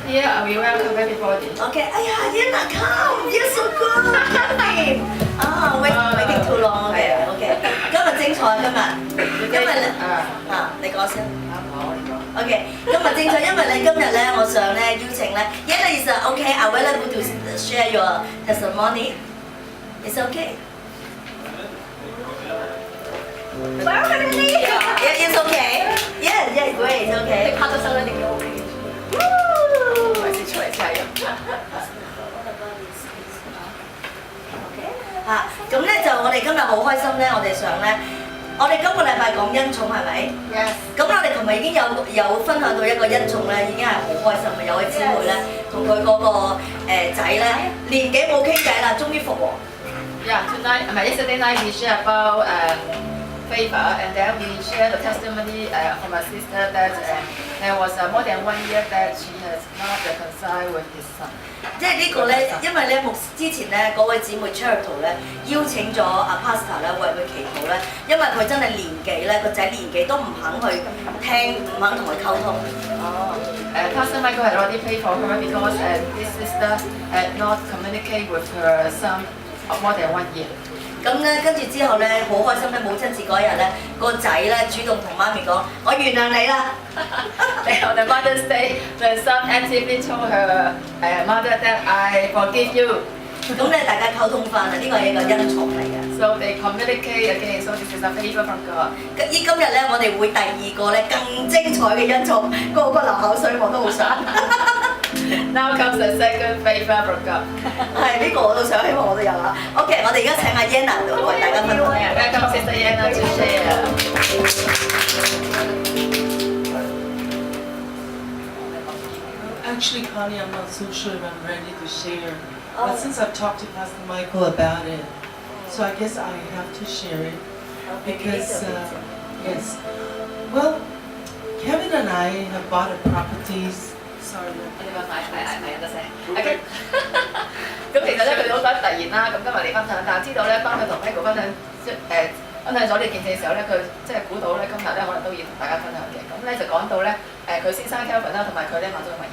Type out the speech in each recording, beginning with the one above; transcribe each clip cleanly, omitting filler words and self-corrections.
Here we welcome everybody. Okay. 哎呀 ，Yana come, you're so good. Waiting too long. Okay. 今日精彩今日你講先。OK， 今日精彩，因為今日咧，我想咧邀請咧 ，Yana is okay available to share your testimony. It's okay. Yeah, it's okay. Yeah, great, it's okay. 你拍咗手一定要 OK。還是出嚟加油。咁咧就我哋今日好開心咧，我哋想咧，我哋今個禮拜講恩寵係咪 Yes。咁我哋琴日已經有分享到一個恩寵咧，已經係好開心嘅。有位姊妹咧，同佢嗰個仔咧年紀冇傾偈啦，終於復和。Yeah, tonight, yesterday night we share about favor, and then we share the testimony from my sister that there was more than 1 year that she has not reconciled with his son. 即係呢個咧，因為咧之前咧嗰位姊妹 Charity 咧邀請咗阿 Pastor 咧為佢祈禱咧，因為佢真係年紀咧個仔年紀都唔肯去聽，唔肯同佢溝通。Pastor Michael had already prayed for her because this sister had not communicated with her son of more than 1 year. 咁咧，跟住之後咧，好開心咧！母親節嗰日咧，個仔咧主動同媽咪講：我原諒你啦。On the Mother's Day, the son actively told her mother that I forgive you. 咁咧，大家溝通翻啦，呢個係一個恩寵嚟嘅。So they communicate again. So this is a favor from God. 今日咧，我哋會第二個咧更精彩嘅恩寵，個個流口水我都好想。Now comes the second favor from God. 係呢個我都想，希望我都有啦。OK， 我哋而家請阿 Yana 為大家分享。Welcome Sister Yana to share. Actually, Connie, I'm not so sure if I'm ready to share. But since I've talked to Pastor Michael about it, so I guess I have to share it. Because, yes. Well, Kevin and I have bought a properties. Sorry. 咁其實咧，佢哋好覺得突然啦，咁今日嚟分享，但係知道咧，當佢同 Michael 分享咗呢件事嘅時候咧，佢即係估到咧，今日咧可能都要同大家分享嘅。咁咧就講到咧，佢先生 Kevin 啦，同埋佢咧買咗個物業。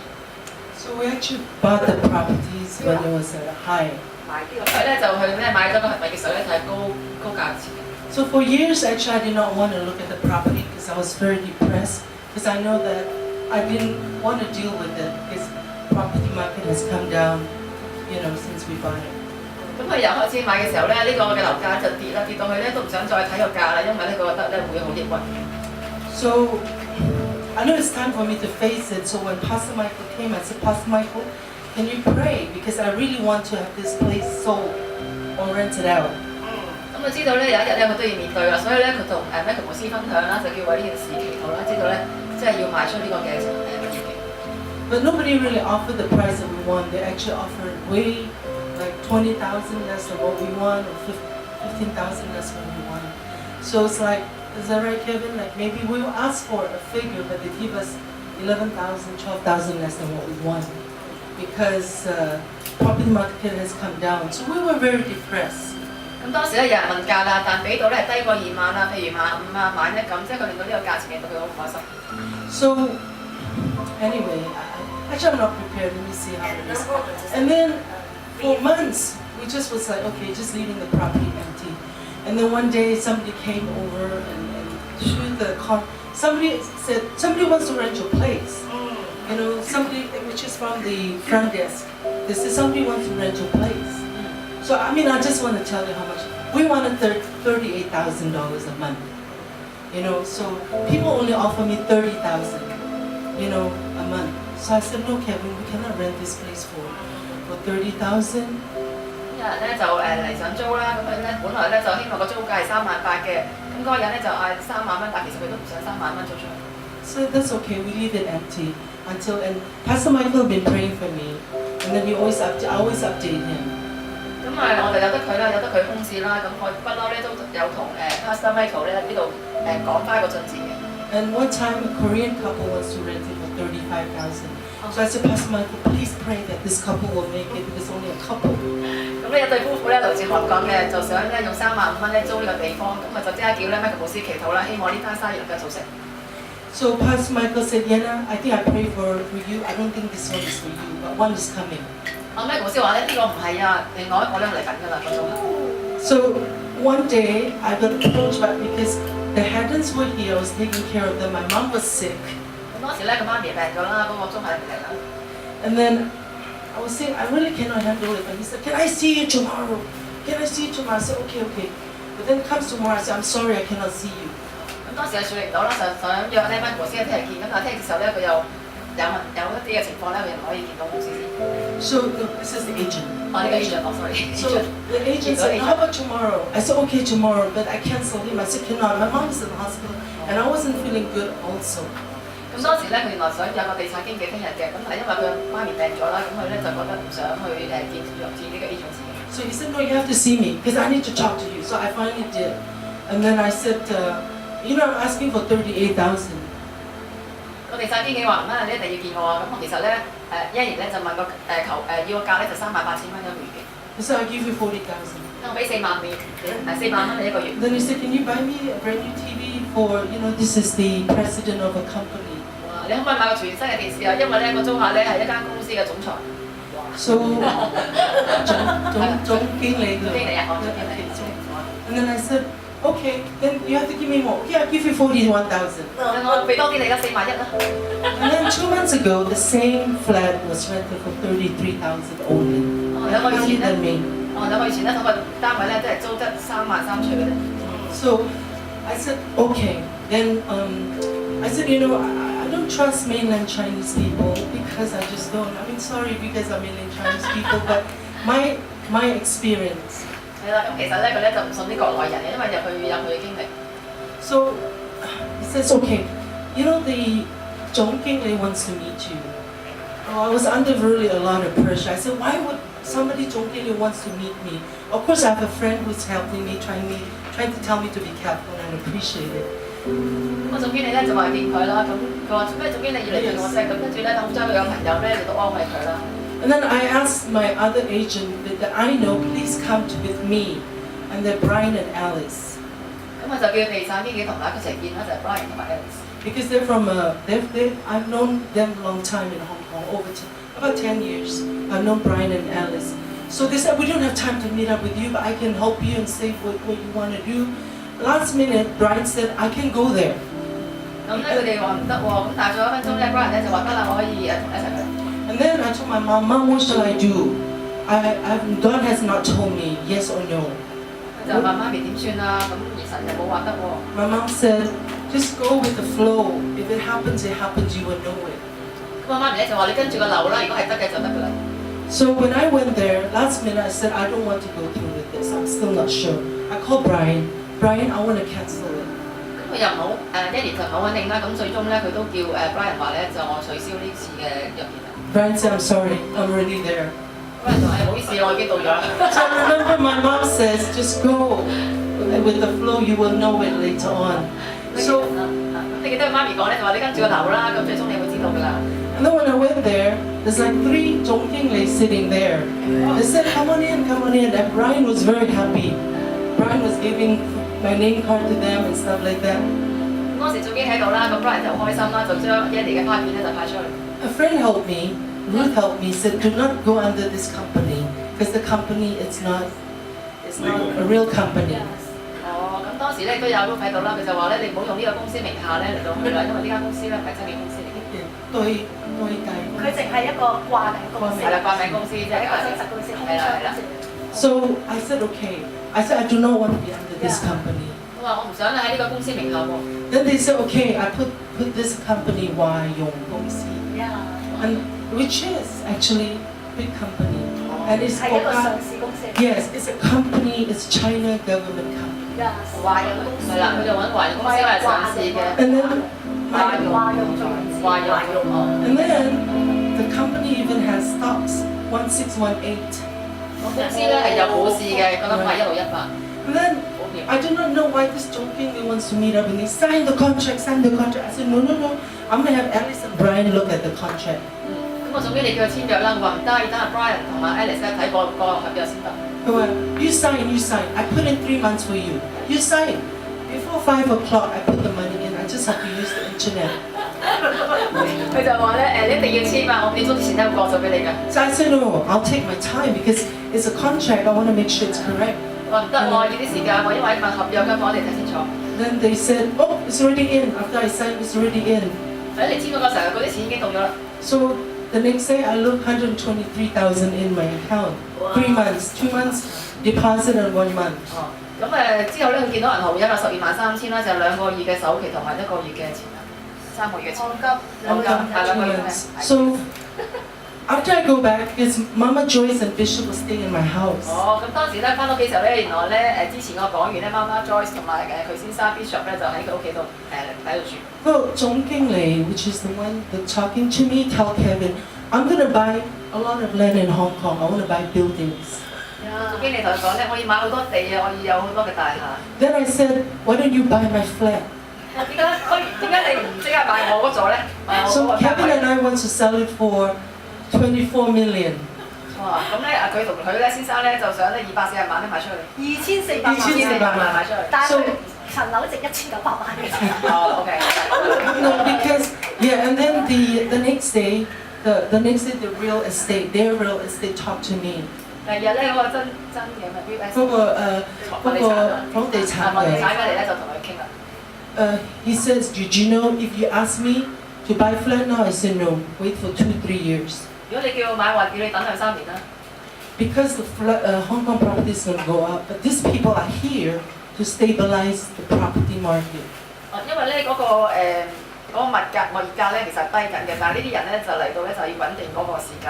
So we actually bought the properties when it was at a high. 佢咧就去咧買咗個物業嘅時候咧，就係高價錢。So for years, actually, I did not want to look at the property because I was very depressed. Because I know that I didn't want to deal with it because property market has come down, since we bought it. 咁佢由開始買嘅時候咧，呢個嘅樓價就跌啦，跌到佢咧都唔想再睇個價啦，因為咧佢覺得咧會好抑鬱。So I know it's time for me to face it. So when Pastor Michael came, I said, Pastor Michael, can you pray? Because I really want to have this place sold or rented out. 咁佢知道咧有一日咧佢都要面對啦，所以咧佢同Michael 牧師分享啦，就叫為呢件事祈禱啦，知道咧即係要賣出呢個嘅物業嘅。But nobody really offered the price that we want. They actually offered way like 20,000 less than what we want, or 15,000 less than we want. So it's like, is that right, Kevin? Like maybe we'll ask for a figure, but they give us 11,000, 12,000 less than what we want, because property market has come down. So we were very depressed. 咁當時咧有人問價啦，但俾到咧低過2萬啦，譬如15000啊、1萬咧咁，即係佢令到呢個價錢令到佢好唔開心。So anyway, actually I'm not prepared. Let me see how it is. And then for months we just was like, okay, just leaving the property empty. And then one day somebody came over and showed the car. Somebody said somebody wants to rent your place. Somebody which is from the front desk. They said somebody wants to rent your place. So I just want to tell you how much we wanted. $38,000 a month. So people only offer me 30,000, a month. So I said, no, Kevin, we cannot rent this place for 30,000. 有人咧就嚟想租啦，咁佢咧本來咧就希望個租價係38000嘅，咁嗰個人咧就嗌30000蚊，但其實佢都唔想30000蚊租出去。So that's okay. We leave it empty and Pastor Michael been praying for me, and then I always update him. 咁我哋由得佢啦，由得佢空置啦，咁我不嬲咧都有同Pastor Michael 咧呢度講翻個進展嘅。And one time a Korean couple wants to rent it for 35,000. So I said, Pastor Michael, please pray that this couple will make it because only a couple. 咁呢有對夫婦咧來自韓國嘅，就想咧用35000蚊咧租呢個地方，咁就即刻叫咧 Michael 牧師祈禱啦，希望呢單生意能夠做成。So Pastor Michael said, Yana, I think I pray for you. I don't think this one is for you, but one is coming. 後尾牧師話咧，呢個唔係啊，另外一個咧嚟緊㗎啦，嗰種。So one day I got approached by because the Haddons were here. I was taking care of them. My mom was sick. 咁當時咧，佢媽咪病咗啦，嗰個中係嚟啦。And then I was saying, I really cannot handle it. And he said, can I see you tomorrow? Can I see you tomorrow? I said, okay, okay. But then comes tomorrow, I said, I'm sorry, I cannot see you. 咁當時係處理唔到啦，就想約呢班牧師一聽日見，咁但係聽日嘅時候咧，佢又有一啲嘅情況咧，佢又唔可以見到牧師先。So no, this is the agent. 哦，呢個 agent，哦，sorry。So the agent said, how about tomorrow? I said, okay, tomorrow. But I canceled him. I said, cannot. My mom is in the hospital. And I wasn't feeling good also. 咁當時咧，佢原來想有個地產經紀聽日嘅，咁但係因為佢媽咪病咗啦，咁佢咧就覺得唔想去見呢個 agent 嘅。So he said, no, you have to see me because I need to talk to you. So I finally did. And then I said, you know, I'm asking for 38,000. 個地產經紀話唔得，你一定要見我啊！咁我其實咧一年咧就問個要個價咧就38,000蚊一個月嘅。He said, I'll give you 40,000. 我俾4萬你，4萬蚊你一個月。Then he said, can you buy me a brand new TV for, you know, this is the president of a company. 哇！你可唔可以買個全新嘅電視啊？因為咧個租客咧係一間公司嘅總裁。 So, 總經理嘅。經理啊，總經理。And then I said, okay, then you have to give me more. Okay, I'll give you 41,000. 我俾多啲你啦，4萬1啦。And then 2 months ago, the same flat was rented for 33,000 only. 兩個月 Higher 前咧， than me. 兩個月前咧，嗰個單位咧都係租得3萬3出嘅啫。So I said, okay. Then I said, you know, I don't trust mainland Chinese people because I just don't. I mean, sorry if you guys are mainland Chinese people, but my experience. 係啦，咁其實咧佢咧就唔信啲國內人嘅，因為有佢嘅經歷。So he says, okay, you know the 總經理 wants to meet you. Oh, I was under really a lot of pressure. I said, why would somebody 總經理 wants to meet me? Of course, I have a friend who's helping me, trying to tell me to be careful, and I appreciate it. 咁總經理咧就話見佢啦，咁佢話做咩總經理要嚟見我啫？咁跟住咧，好彩佢有朋友咧就都安慰佢啦。And then I asked my other agent that I know, please come with me, and they're Brian and Alice. 咁我就叫地產經紀同大家一齊見啦，就係 Brian 同埋 Alice。 Because they're from, I've known them a long time in Hong Kong, about 10 years. I've known Brian and Alice. So they said, we don't have time to meet up with you, but I can help you and say what you want to do. Last minute, Brian said, I can go there. 咁咧佢哋話唔得喎，咁但係最後1分鐘咧 ，Brian 咧就話得啦，我可以同你一齊去。 And then I told my mom, Mom, what shall I do? God has not told me yes or no. 就問媽咪點算啊？咁而神就冇話得喎。 My mom said, just go with the flow. If it happens, you will know it. 咁我媽咪咧就話你跟住個流啦，如果係得嘅就得㗎啦。 So when I went there, last minute I said, I don't want to go through with this. I'm still not sure. I called Brian. Brian, I want to cancel it. 咁佢又唔好一年就唔好穩定啦，咁最終咧佢都叫Brian 話咧就我取消呢次嘅約見啦。 Brian said, I'm sorry, I'm already there. Brian 就話唔好意思，我已經到咗啦。 So I remember my mom says, just go with the flow. You will know it later on. So 你記得佢媽咪講咧就話你跟住個流啦，咁最終你會知道㗎啦。 and then when I went there, there's like 3 Zhongqinglei sitting there. They said, come on in, come on in. And Brian was very happy. Brian was giving my name card to them and stuff like that. 當時總經喺度啦，咁 Brian 就好開心啦，就將一年嘅卡片咧就派出去。 A friend helped me, Ruth helped me, said do not go under this company because the company is not a real company. 哦，咁當時咧都有都睇到啦，佢就話咧你唔好用呢個公司名下咧嚟到去啦，因為呢間公司咧唔係真嘅公司嚟嘅。對計。佢淨係一個掛名公司。係啦，掛名公司啫。係一個真實公司，空商公司。 So I said okay. I said I do not want to be under this company. 我話我唔想喺呢個公司名下喎。 Then they said okay. I put this company Y Yong Gong Si, and which is actually big company, and it's 係一個上市公司。 yes, it's a company. It's China government company. 華人公司係啦，佢就揾華人公司嚟上市嘅。 And then 華用哦。 and then the company even has stocks 1618. 公司咧係有股市嘅，個 number 係161。 And then I do not know why this Zhongqing wants to meet up and they sign the contract. I said no. I'm gonna have Alice and Brian look at the contract. 咁我總經理叫佢簽約啦，我話唔得，要等阿 Brian 同埋 Alice 咧睇過個合約先得。 He went, you sign. I put in 3 months for you. You sign. Before 5 o'clock, I put the money in. I just just have to use the internet. 佢就話咧你一定要簽啊，我5點鐘之前咧會過咗俾你㗎。So I said, no, I'll take my time because it's a contract. I want to make sure it's correct. 我話唔得，我要啲時間，我因為一份合約㗎，我一定睇清楚。Then they said, oh, it's already in. After I signed, it's already in. 你簽嗰個時候，嗰啲錢已經到咗啦。So the next day, I look 123,000 in my account. Wow. 3 months, 2 months deposit and 1 month. 咁之後咧，佢見到銀行會有個123000啦，就2個月嘅首期同埋1個月嘅錢啦，3個月嘅錢。按金係2個月嘅。So after I go back, because Mama Joyce and Bishop were staying in my house. 咁當時咧翻屋企時候咧，原來咧之前我講完咧，媽媽 Joyce 同埋佢先生 Bishop 咧就喺佢屋企度喺度住。Well, Zhong Kinglei, which is the one that talking to me, tell Kevin, I'm gonna buy a lot of land in Hong Kong. I want to buy buildings. 總經理同佢講咧，我要買好多地啊，我要有好多嘅大廈。Then I said, why don't you buy my flat? 點解你唔即刻買我嗰座咧？買我嗰 So 個單 Kevin 位。 and I want to sell it for 24 million. 哇！咁咧佢同佢咧先生咧就想咧240萬咧賣出去2400 ，2400萬賣出去。但係佢層樓值1900萬嘅。哦，OK。No, because yeah, and then the next day, the next day their real estate talked to me. 第二日咧嗰個真嘅咪 real estate 嗰個房地產房地嘅產嘅嚟咧就同佢傾啦。he says, did you know if you ask me to buy flat now? I said no. Wait for 2-3 years. 如果你叫我買話，叫你等2-3年啦。Because the Hong Kong property is going to go up, but these people are here to stabilize the property market. 因為咧嗰個物業咧其實低緊嘅，但係呢啲人咧就嚟到咧就要穩定嗰個市價。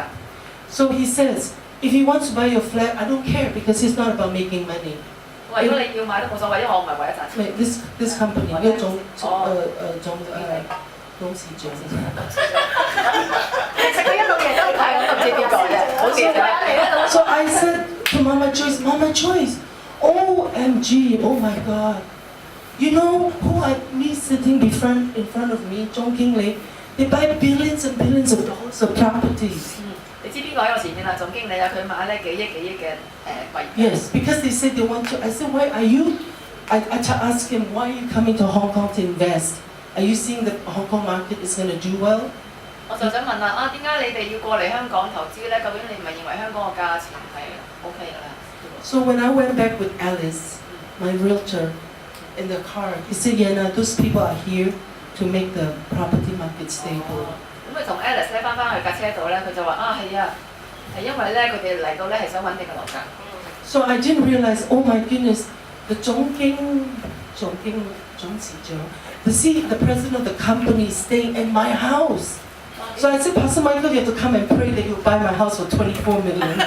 So he says, if he wants to buy your flat, I don't care because it's not about making money. 如果你要買都冇所謂，因為我唔係為咗賺錢。 Wait, this company, 呢種董事長。其實佢一路嘢都係我都唔知邊個嘅，好似就 So I said to Mama Joyce, OMG, oh my God. You know who me sitting in front of me, Zhong Kinglei, they buy billions and billions of dollars of properties. 你知邊個喺我前面啊？總經理啊，佢買咧幾億嘅物業。Yes, because they said they want to. I said, why are you? I asked him, why are you coming to Hong Kong to invest? Are you seeing the Hong Kong market is going to do well? 我就想問啦，點解你哋要過嚟香港投資咧？究竟你唔係認為香港個價錢係 OK 㗎啦？ So when I went back with Alice, my realtor, in the car, he said, Yana, those people are here to make the property market stable. 咁佢同 Alice 咧翻去架車度咧，佢就話係啊，係因為咧佢哋嚟到咧係想穩定嘅樓價。So I didn't realize, oh my goodness, the the president of the company is staying in my house. So I said, Pastor Michael, you have to come and pray that you'll buy my house for 24 million.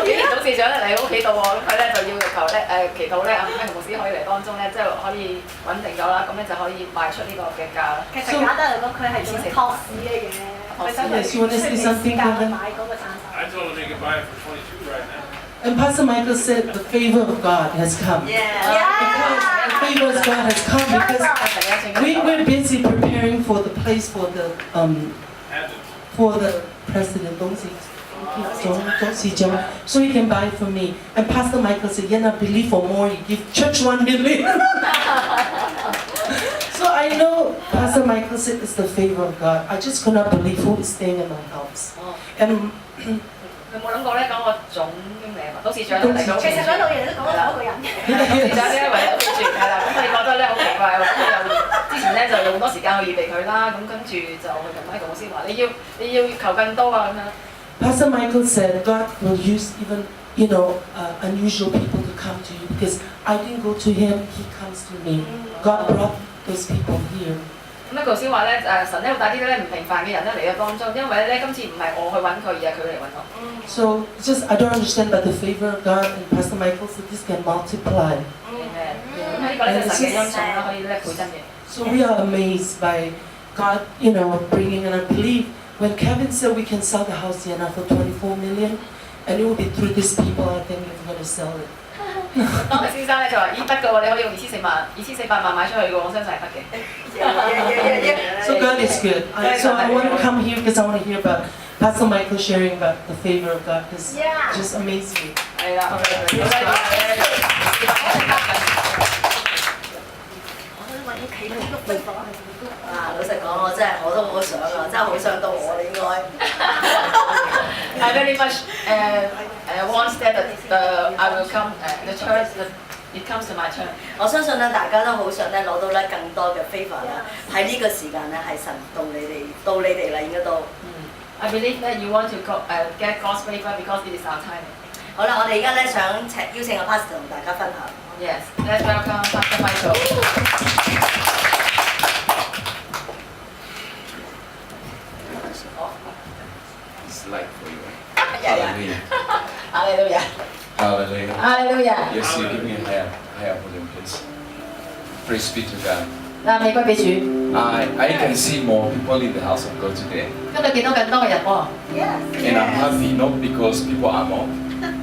董事長咧嚟屋企度喎，咁佢咧就要求咧祈禱咧阿麥牧師可以嚟當中咧，即係可以穩定咗啦，咁咧就可以賣出呢個嘅價啦。其實簡單嚟講，佢係做托市嘅，佢想Yes, you want to say something, Kevin? 買嗰個產品。I told him they could buy it for 22 right now. And Pastor Michael said the favor of God has come. Because the favor of God has come because we're busy preparing for the place for the president, so he can buy it for me. And Pastor Michael said, Yana, believe for more, you give church 1 million. So I know Pastor Michael said it's the favor of God. I just could not believe who is staying in my house. And 佢冇諗過咧講個總經理啊，董事長嚟到。其實兩度嘢都講咗同一個人。董事長咧為咗記住係啦，咁你覺得咧好奇怪喎，咁佢又之前咧就用好多時間去預備佢啦，咁跟住就去同麥牧師話你要求更多啊咁樣。Pastor Michael said God will use even unusual people to come to you because I didn't go to him, he comes to me. God brought those people here. 咁咧，老師話咧神咧會帶啲咧唔平凡嘅人咧嚟到當中，因為咧今次唔係我去揾佢，而係佢嚟揾我。So just I don't understand, but the favor of God and Pastor Michael said this can multiply. 咁呢個咧就神嘅恩寵啦，可以咧倍增嘅。So we are amazed by God, bringing, and I believe when Kevin said we can sell the house here now for 24 million, and it will be through these people, I think we're going to sell it. 當佢先生咧就話：咦得嘅喎，你可以用2400萬買出去嘅喎，我相信係得嘅。So God is good. So I want to come here because I want to hear about Pastor Michael sharing about the favor of God because it just amazed me. 係啦，啊，老實講，我都好想啊，真係好想到我哋應該。I very much want that I will come the church it comes to my church。我相信咧，大家都好想咧攞到咧更多嘅 favor 啦。喺呢個時間咧，係神到你哋啦，應該都。I believe that you want to get God's favor because it is our time。好啦，我哋而家咧想邀請阿 Pastor 同大家分享。Yes, let's welcome Pastor Michael。It's light for you. Yeah. Hallelujah. Hallelujah. Hallelujah. Hallelujah。 Yes, you give me a higher volume, please. Praise be to God. 嗱，美歸俾主。I can see more people in the house of God today. 今日見到更多嘅人喎。And I'm happy not because people are more.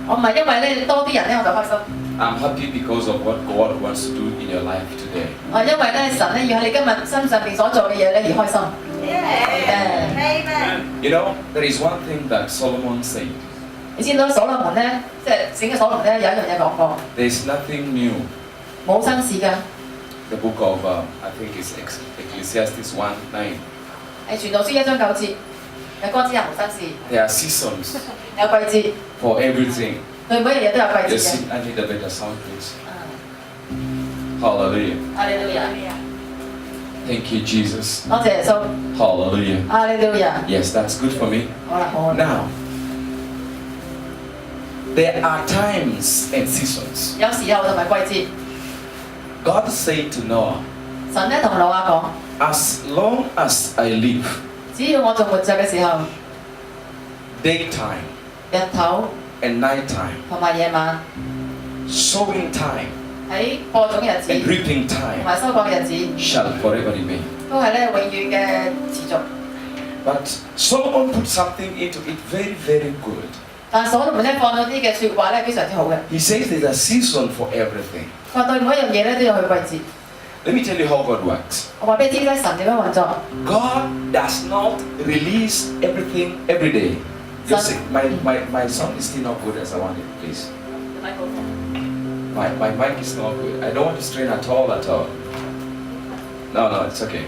我唔係因為咧多啲人咧我就開心， I'm happy because of what God wants to do in your life today. 我因為咧神咧要喺你今日身上邊所做嘅嘢咧而開心。You know, there is one thing that Solomon said. 你知道所羅門咧，即係整嘅所羅門咧有一樣嘢講過， There's nothing new. 冇新事㗎。 The book of, I think it's Ecclesiastes 1:9. 係傳道書1章9節，日光之下無新事， There are seasons 有季節， for everything. 對每一樣嘢都有 You 季節 sing, I need a better sound, please. Hallelujah. 哈利路亞， Thank you, Jesus. 多謝耶穌， Hallelujah. 哈利路亞。 Yes, that's good for me. 好啦，好啦。 Now, there are times and seasons. 有時候同埋季 God said to Noah, 節，神咧同挪亞講， as long as I live, 只要我仲活着嘅時候， daytime 日頭 and nighttime, 同埋夜晚， sowing time 喺播種嘅日 and 子 reaping 同 time 埋收割嘅日子， shall forever remain. 都係咧永遠嘅持續。 But Solomon put something into it very, very good. 但係所羅門咧放咗啲嘅説話咧非常之好嘅， He says there's a season for everything. 佢話對每一樣嘢咧都有佢季節。 Let me tell you how God works. 我話俾你知咧，神點樣運作？ God does not release everything every day. You see, my sound is still not good as I want it, please. My mic is not good. I don't want to strain at all. No, it's okay.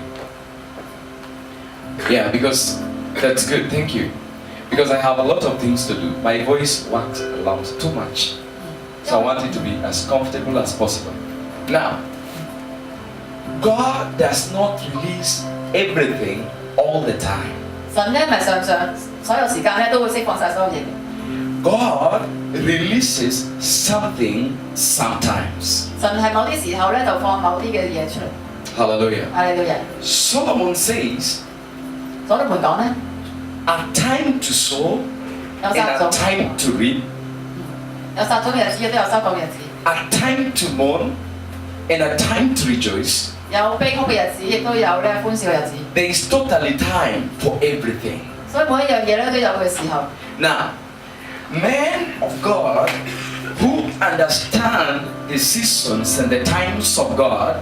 Yeah, because that's good. Thank you. Because I have a lot of things to do. My voice works a lot, too much. So I want it to be as comfortable as possible. Now, God does not release everything all the time. 神咧唔係常常所有時間咧都會釋放晒所有嘢嘅。 God releases something sometimes. 神係某啲時候咧就放某啲嘅嘢出嚟。 Hallelujah. 哈利路亞。 Solomon says, 所羅門講咧， a time to sow 有 and 撒 a 種， time to reap, 有撒種嘅日子，亦都有收割嘅日子； a time to mourn and a time to rejoice. 有悲哭嘅日子，亦都有咧歡笑嘅日子。 There is totally time for everything. 所以每一樣嘢咧都有佢嘅時候。 Now, men of God who understand the seasons and the times of God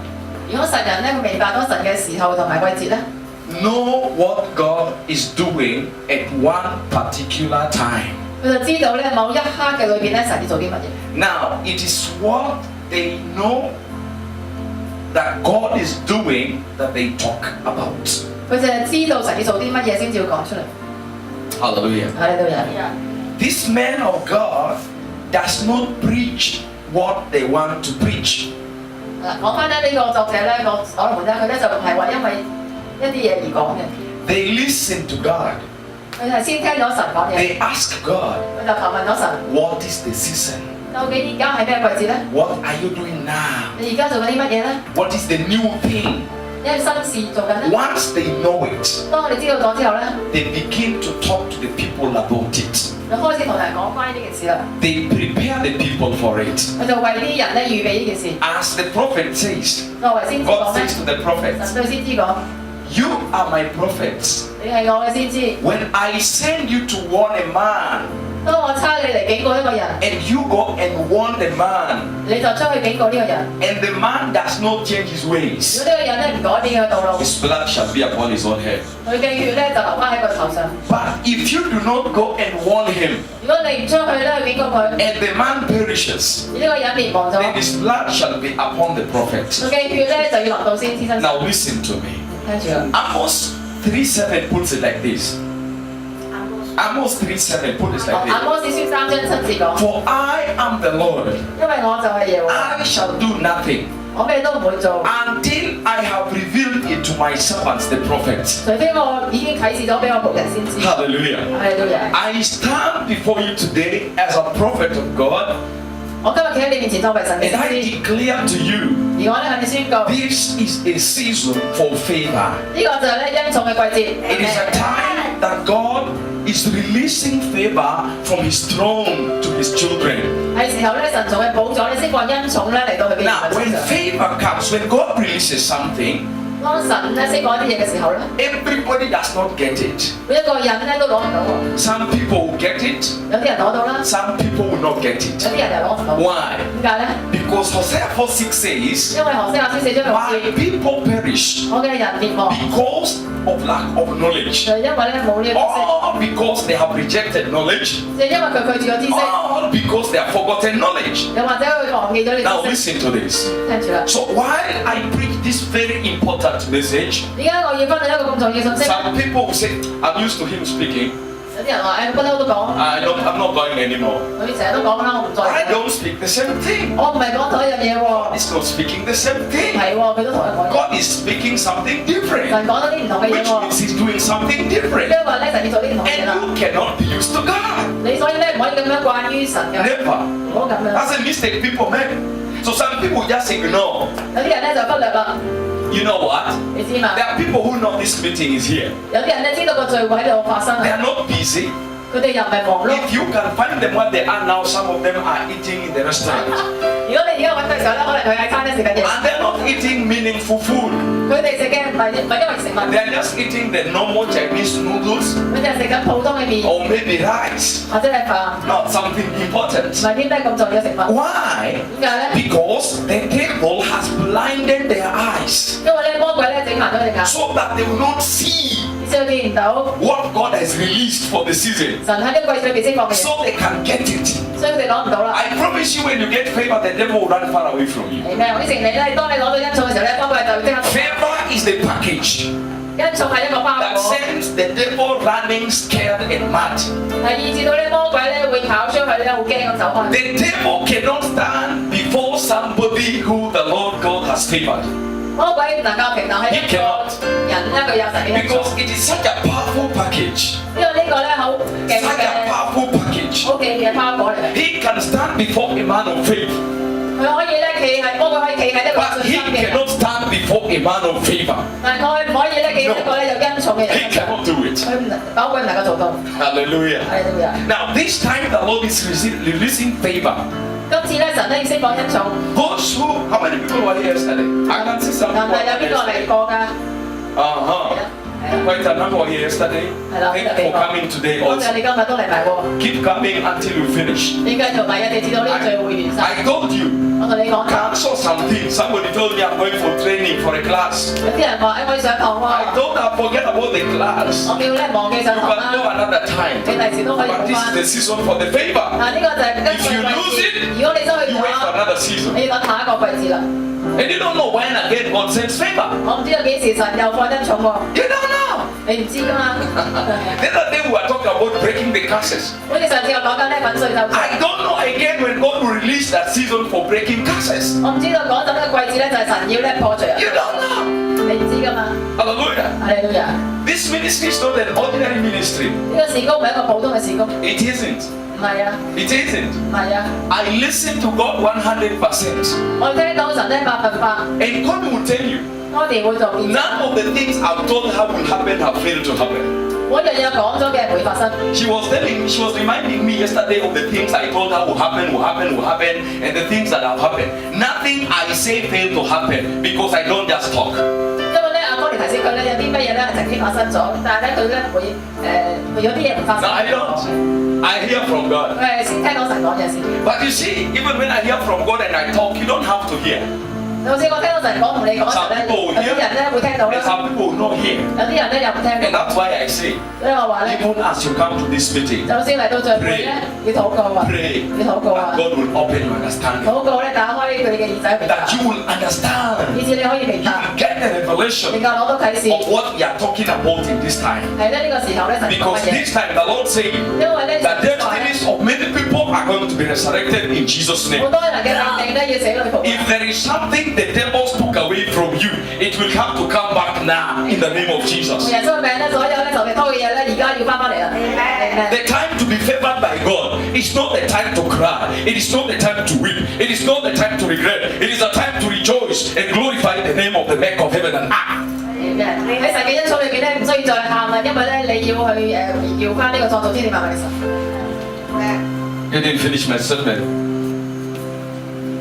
如果神人咧佢明白到神嘅時候同埋季節咧， know what God is doing at one particular time. 佢就知道咧某一刻嘅裏邊咧神要做啲乜嘢。 Now, it is what they know that God is doing that they talk about. 佢就係知道神要做啲乜嘢先至要講出嚟。 Hallelujah. 哈利路亞。 This man of God does not preach what they want to preach. 嗱，講翻咧呢個作者咧個所羅門咧，佢咧就唔係話因為一啲嘢而講嘅， They listen to God. 佢係先聽咗神講嘢， They ask God, 佢就求問咗神， what is the season? 究竟而家係咩季節咧？ What are you doing now? 你而家做緊啲乜嘢咧？ What is the new thing? 因為新事做緊咧。 Once they know it, 當我哋知道咗之後咧， they begin to talk to the people about it. 就開始同人講關於呢件事啦。 They prepare the people for it. 佢就為啲人咧預備呢件事。 As the prophet says, 作為先知 God 講咧， says to the prophets, 神對先知講： You are my prophets. 你係我嘅先知。 When I send you to warn a man, 當我差你嚟警告一個人， and you go and warn the man, 你就出去警告呢個人。 and the man does not change his 如 ways, 果呢個人咧唔改變佢嘅道路， his blood shall be upon his own head. 佢嘅血咧就流翻喺佢頭上。 But if you do not go and warn him, 如果你唔出去咧去警告佢， and the man perishes, 呢個人滅亡咗， then his blood shall be upon the prophet. 佢嘅血咧就要流到先知身上。 Now listen to me. 聽住啦， Amos 3:7 puts it like this. Amos 3:7 puts it 阿 like 摩司書3章7節講， this. For I am the Lord, 因為我就係耶和華， I shall do nothing 我咩都唔會做， until I have revealed it to my servants, the prophets. 除非我已經啟示咗俾我僕人先知。 Hallelujah. 係都有。 I stand before you today as a prophet of God, 我今日企喺你面前作為神嘅 and I 先知， declare to you, 而我咧向你宣告，呢 this is a season for favor. 個就係咧恩寵嘅季節。 It is a time that God is releasing favor from His throne to His children. 係時候咧，神從嘅寶座咧釋放恩寵咧嚟到佢嘅 Now, 人 when 身上。 favor comes, when God releases something, 當神咧釋放一啲嘢嘅時候咧， everybody does not get it. 每一個人咧都攞唔到喎。 Some people will get it, 有啲人攞到啦， some people will not get 有 it. 啲人又攞唔到。 Why? 點解咧？ Because Hosea 4:6 says, 因為何西阿書4章6 My 節， people perish 我嘅人滅亡， because of lack of knowledge, 就係因為咧冇呢個知識， or because they have rejected knowledge, 就係因為佢拒絕咗知識， or because they have forgotten knowledge. 又或者佢忘記咗呢 Now 個知識。 listen to this. 聽住啦， So while I preach this very important message, 點解我要分享一個咁重要嘅信息？ some people will say, I'm used to him speaking. 有啲人話誒，不嬲都講，I'm not going anymore. 佢成日都講啦，我唔再 I 講。 don't speak the same thing. 我唔係講同一樣嘢喎， He's not speaking the same 唔 thing. 係喎，佢都同一講嘢。 God is speaking something different, 神講咗啲唔同嘅嘢 which 喎， means He's doing something 即 different. 係話咧神要做啲唔同嘅嘢 And 啦。 you cannot be used to God. 你所以咧唔可以咁樣慣於神嘅， Never. 唔好咁樣。 That's a mistake people make. So some people just ignore. 有啲人咧就忽略啦， You know what? 你知嘛？ There are people who know this meeting is here. 有啲人咧知道個聚會喺度發生 They 啊， are not busy. 佢哋又唔係忙碌。 If you can find them where they are now, some of them are eating in the restaurant. 如果你而家揾嘅時候咧，可能佢喺餐廳食緊嘢， And they're not eating meaningful food. 佢哋食嘅唔係因為食物， They're just eating the normal Chinese noodles 佢哋係食緊普通嘅麵 or maybe rice. 或者係飯， Not something 唔 important. 係啲咩咁重要嘅食物。 Why? 點解咧？ Because the devil has blinded their eyes 因為咧魔鬼咧整盲咗佢哋眼， so that they will not see 以至佢見唔到 what God has released for the season. 神喺呢個季節裏邊釋放嘅嘢， So they can get it. 所以佢哋攞唔到啦。 I promise you when you get favor, the devil will run far away from you. 係咩？我啲承你咧，當你攞到恩寵嘅時候咧，魔鬼就即刻 Favor is the package 恩寵係一個包 that 裹， sends the devil running scared and mad. 係以至到咧魔鬼咧會跑出去咧，好驚咁走開。 The devil cannot stand before somebody who the Lord God has favored 魔鬼唔能夠平衡喺一個人咧，佢有神嘅恩寵， because it is such a powerful package. 因為呢個咧好勁 Such a 嘅 powerful package. 好勁嘅包裹嚟嘅。 He can stand before a man of faith, 佢可以咧企喺魔鬼可以企喺一個 but 信 he 心嘅人， cannot stand before a man of favor. 但係佢唔可以咧企喺一個咧有恩寵嘅人 He 身上， cannot do it. 佢唔能魔鬼唔能夠做到。 Hallelujah. 係都有。 Now, this time the Lord is releasing favor. 今次咧神咧要釋放恩寵， Those who, how many people were here yesterday? I can see some 但 people. 係有邊個嚟過㗎？ Uh-huh. 係啊。 Quite a number were here yesterday. Thank you for coming today 多謝 also. 你今日都嚟埋喎， Keep coming until you finish. 你繼續埋嘅，直至到呢個聚會完晒。 I told you, 我同你講咗， cancel something. Somebody told me I'm going for training for a class. 有啲人話我要上堂 I 喎， told her forget about the class. 我叫咧忘記上 You 堂 can go 啦， another time. 你第時都可以 But 用 this is 翻。 the season for the favor. 嗱呢個就係跟 If you lose 季 it, 節，如果你失去 you 嘅 wait for 話， another season. 你要等下一個季節啦。 And you don't know when again God sends favor. 我唔知道幾時神又放恩寵喎， You don't know. 你唔知㗎嘛？ The other day we were talking about breaking the curses. 好似上次我講緊咧粉碎咒詛， I don't know again when God will release that season for breaking curses. 我唔知道嗰陣嘅季節咧就係神要咧破除人， You don't know. 你唔知㗎嘛？ Hallelujah. 係你都有。 This ministry is not an ordinary ministry. 呢個事工唔係一個普通嘅事工， It isn't. 唔係啊， It isn't. 唔係啊， I listen to God 100%. 我聽到神咧100%， And God will tell you, 我哋會做見證。 none of the things I've told her will happen have failed to happen. 每一樣嘢講咗嘅唔會發生。 She was reminding me yesterday of the things I told her will happen, and the things that have happened. Nothing I say failed to happen because I don't just talk. 因為咧阿哥哋提醒佢咧，有啲乜嘢咧曾經發生咗，但係咧佢咧會有啲嘢唔發生。 No, I don't. I hear from God. 佢係先聽到神講嘢先。 But you see, even when I hear from God and I talk, you don't have to hear. 好似我聽到神講同你講嘅時候咧，有啲人咧會聽到啦， And some people will not hear. 有啲人咧又唔聽 And 到。 that's why I say, 所以我話咧， even as you come to this meeting, 就算嚟到聚會咧，要禱告啊， pray 要禱告啊 that，God will open your understanding. 禱告咧打開佢哋嘅耳仔明白， That you will understand. 以至你可以明 You 白， will get the 能 revelation 夠攞到啟示。 of what we are talking about in this time. 係咧呢個時候咧，神講 Because 乜嘢？ this time the Lord said 因為咧， that 神話咧 destinies of many people are going to be resurrected in Jesus' 好 name. 多人嘅命定咧要死裏復活。 If there is something the devil took away from you, it will have to come back now in the name of Jesus. 人生嘅命咧，所有咧就係偷嘅嘢咧，而家要翻返嚟啦。 The time to be favored by God is not the time to cry. It is not the time to weep. It is not the time to regret. It is a time to rejoice and glorify the name of the Maker of heaven and earth. 喺神嘅恩寵裏邊咧，唔需要再喊啦，因為咧你要去榮耀翻呢個創造天地萬物嘅神。 You didn't finish my sermon.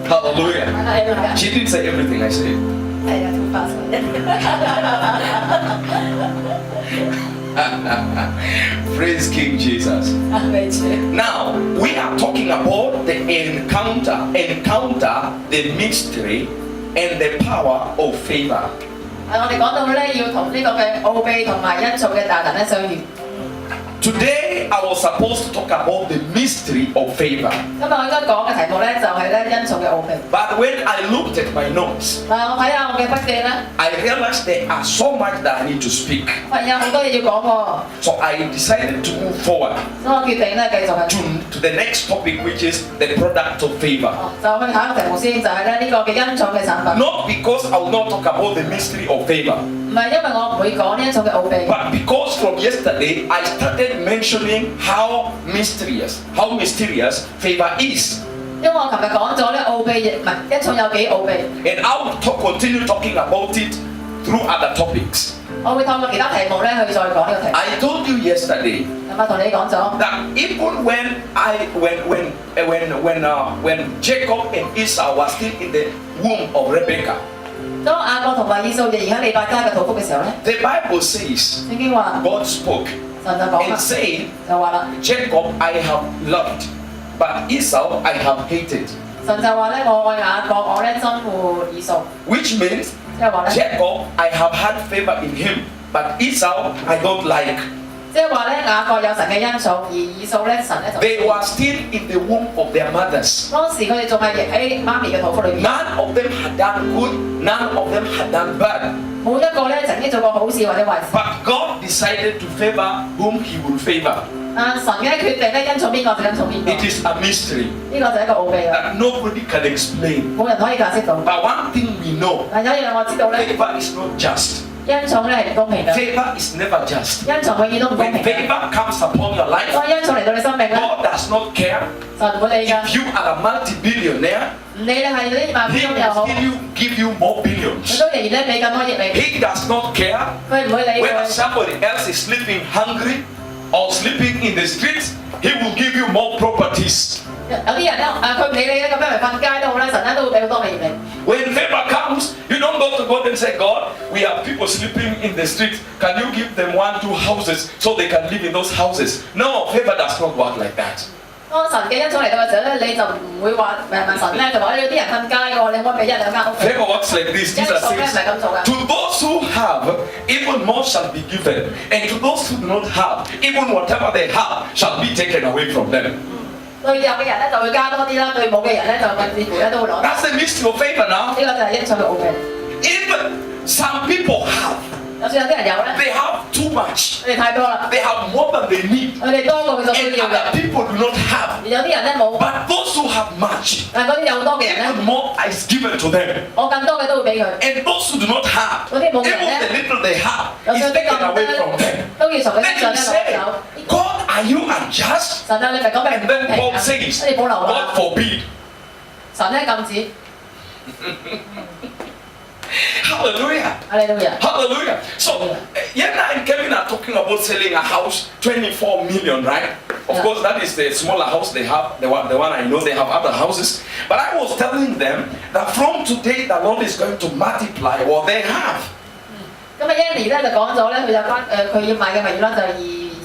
Hallelujah. 係啊， She didn't say everything I said. 係啊，too fast。 Praise King Jesus. 未住。 Now, we are talking about the encounter, the mystery, and the power of favor. 我哋講到咧，要同呢個嘅奧秘同埋恩寵嘅大能咧相遇。 Today, I was supposed to talk about the mystery of favor. 今日我應該講嘅題目咧就係咧恩寵嘅奧秘。 But when I looked at my notes, 嗱，我睇下我嘅筆記咧， I realized there are so much that I need to speak. 發現有好多嘢要講喎， So I decided to move forward 所以我決定咧繼續係。 to the next topic, which is the product of favor. 就去下一個題目先，就係咧呢個嘅恩寵嘅產品。 Not because I will not talk about the mystery of favor, 唔係因為我唔會講呢一種嘅奧秘， but because from yesterday I started mentioning how mysterious favor is. 因為我琴日講咗咧奧秘唔係恩寵有幾奧秘， And I will continue talking about it through other topics. 我會透過其他題目咧去再講呢個題目。 I told you yesterday 咁啊，同你講咗， that even when Jacob and Esau were still in the womb of Rebekah, 當亞伯同埋以掃仍然喺利百加嘅肚腹嘅時候咧， the Bible says 聖經話 God spoke 神就講 and 啦， said, 就話啦， Jacob I have loved, but Esau I have hated. 神就話咧我愛亞伯，我咧憎惡以掃， Which means 即係話咧， Jacob I have had favor in him, but Esau I don't like. 即係話咧亞伯有神嘅恩寵，而以掃咧神咧就 They were still in the womb of their mothers. 當時佢哋仲係喺媽咪嘅肚腹裏邊， None of them had done good, none of them had done bad. 冇一個咧曾經做過好事或者壞事。 But God decided to favor whom He will favor. 神嘅決定咧恩寵邊個就恩寵邊個， It is a mystery 呢個就係一個奧秘啦， that nobody can explain. 冇人可以解釋到。 But one thing we know, 但有一樣我知道咧， favor is not just. 恩寵咧係唔公平嘅， Favor is never just. 恩寵永遠都唔公 When 平嘅。 favor comes upon your life, 當恩寵嚟到你生命咧， God does not care 神唔會理㗎， if you are a multi-billionaire. 唔理你係嗰啲萬 He 富翁又 will 好， give you more 佢 billions. 都仍然咧俾更多億你， He does not care 佢唔會理 whether 佢。 somebody else is sleeping hungry or sleeping in the streets. He will give you more properties. 有啲人咧佢唔理你咧，咁樣嚟瞓街都好咧，神咧都會俾好多嘅業你。 When favor comes, you don't go to God and say, God, we have people sleeping in the streets. Can you give them 1, 2 houses so they can live in those houses? No, favor does not work like that. 當神嘅恩寵嚟到嘅時候咧，你就唔會話問神咧，就話有啲人瞓街嘅喎，你可唔可以俾1、2間屋佢？ Favor works like this. 恩 Jesus 寵咧唔係 says, 咁做嘅。 to those who have, even more shall be given. And to those who do not have, even whatever they have shall be taken away from them. 對有嘅人咧就會加多啲啦，對冇嘅人咧就甚至乎咧都會攞。 That's the mystery of favor now. 呢個就係恩寵嘅奧秘。 Even some people have, 就算有啲人有咧， they have too much. 佢哋太多啦， They have more than they need. 佢哋多過佢所 And 需要 other 嘅。 people do not have. 而有啲人咧冇， But those who have much, 但係嗰啲有多嘅人咧， even more is given to them. 我更多嘅都會俾佢。 And those who do not have, 嗰啲冇嘅 even 人 the 咧， little they have 就 is 算比 taken 較唔得 away 咧 from them. 都要從佢 Then 身上 you 咧 say, 攞走。 God, are you unjust? 神啊，你咪講俾 And 唔 then 公 Paul 平啊！ says, 你保留啊！ God forbid. 神咧禁止， Hallelujah. 阿你都人。 Hallelujah. So, Yana and Kevin are talking about selling a house, 24 million, right? Of Yeah. course, that is the smaller house they have, the one I know, they have other houses. But I was telling them that from today, the Lord is going to multiply what they have. 咁啊 Annie 咧就講咗咧，佢有關佢要買嘅物業啦，就係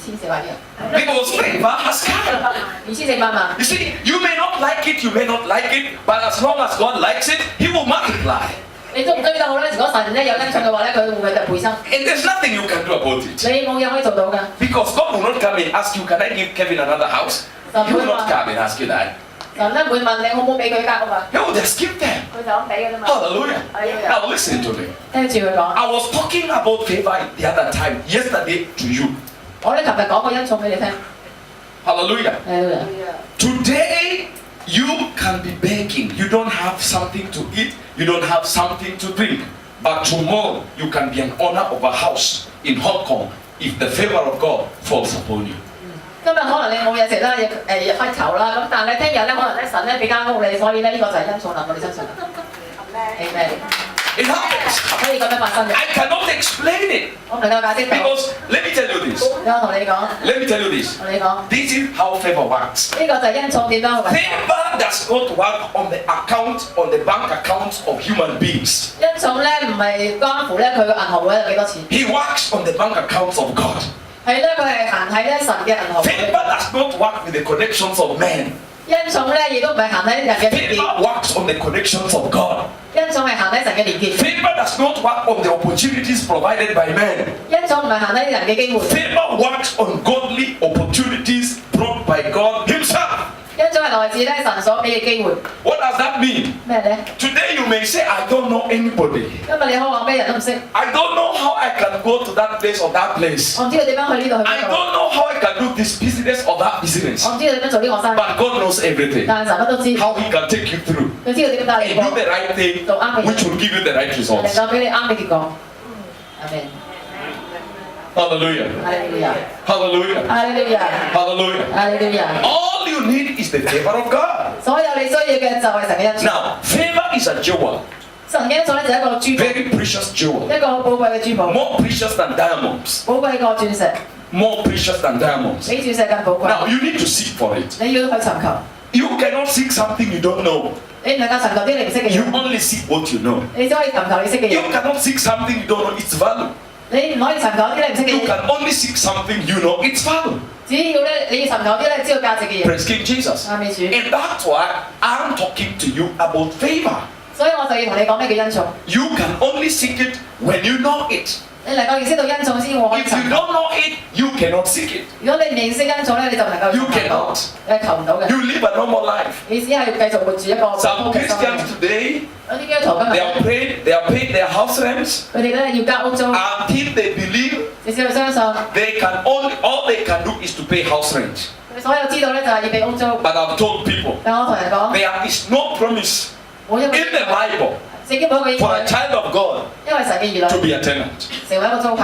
2400嘅， Because favor has come. 2400萬。 You see, you may not like it, you may not like it, but as long as God likes it, He will multiply. 你中唔中意都好咧，如果神咧有恩寵嘅話咧，佢會倍增。 And there's nothing you can do about it. 你冇嘢可以做到㗎。 Because God will not come and ask you, can I give Kevin another house? He will not come and ask you that. 神咧唔會問你好唔好俾佢間屋啊， He will just give them. 佢就咁俾嘅啫嘛。 Hallelujah. 係啊， Now listen to me. 聽住佢講。 I was talking about favor the other time, yesterday to you. 我咧琴日講個恩寵俾你聽。 Hallelujah. 係啊。 Today, you can be begging. You don't have something to eat. You don't have something to drink. But tomorrow, you can be an owner of a house in Hong Kong if the favor of God falls upon you. 今日可能你冇嘢食啦，亦開頭啦，咁但係聽日咧可能咧神咧俾間屋你，所以咧呢個就係恩寵臨到你身上。Amen。 It happens. 可以咁樣發生嘅。 I cannot explain it 我唔能夠解釋到。 because let me tell you this. 我同你講， Let me tell you this. 同你講， This is how favor works. 呢個就係恩寵點樣去運作。 Favor does not work on the account, on the bank accounts of human beings. 恩寵咧唔係關乎咧佢個銀行會有幾多錢， He works on the bank accounts of God. 係咧佢係行喺咧神嘅銀行會。 Favor does not work with the connections of men. 恩寵咧亦都唔係行喺人嘅連結， Favor works on the connections of God. 恩寵係行喺神嘅連結。 Favor does not work on the opportunities provided by men. 恩寵唔係行喺人嘅機會， Favor works on godly opportunities brought by God Himself. 恩寵係來自咧神所俾嘅機會。 What does that mean? 咩咧？ Today you may say, I don't know anybody. 今日你可以話咩人都唔識， I don't know how I can go to that place or that place. 我唔知道點樣去呢度去 I 嗰度， don't know how I can do this business or that business. 我唔知道點樣做呢個生意， But God knows everything. 但係神乜都知， How He can take you through 佢知道點樣帶你 and 過， do the right thing, which will give you the right 能 results. 夠俾你啱嘅結果。阿門。 Hallelujah. 哈利路亞， Hallelujah. 哈利路亞， Hallelujah. 哈利路亞。 All you need is the favor of God. 所有你需要嘅就係神嘅恩寵。 Now, favor is a jewel, 神嘅恩寵咧就係一個珠寶， very precious jewel, 一個好寶貴嘅珠寶， more precious than diamonds, 寶貴過鑽石， more precious than diamonds. 比鑽石更寶貴。 Now, you need to seek for it. 你要去尋求， You cannot seek something you don't know. 你唔能夠尋求啲你唔識嘅 You 嘢， only seek what you know. 你只可以尋求你識嘅 You 嘢， cannot seek something you don't know its value. 你唔可以尋求啲你唔識嘅 You 嘢。 can only seek something you know its value. 只要咧你要尋求啲咧知道價值嘅嘢。 Praise King Jesus. 阿美主， And that's why I'm talking to you about favor. 所以我就要同你講咩叫恩寵。 You can only seek it when you know it. 你能夠認識到恩寵先，我可以 If you 尋求。 don't know it, you cannot seek it. 如果你唔認識恩寵咧，你就唔能夠 You 尋求到 cannot.，你求唔到嘅。 You live a normal life. 你只係繼續活住一個普 Some 通嘅生 Christians 活。 today, 有啲基督徒今 they 日 are paid, they are paid their house rents 佢哋咧要交屋租， until they believe 至少要相信。 they can only, all they can do is to pay house rent. 佢所有知道咧就係要俾屋租。 But I've told people, 但我同人講， there is no promise 冇一個 in the Bible 聖經冇一個應 for a 許， child of God 因為神嘅兒 to 女 be a tenant. 成為一個租客。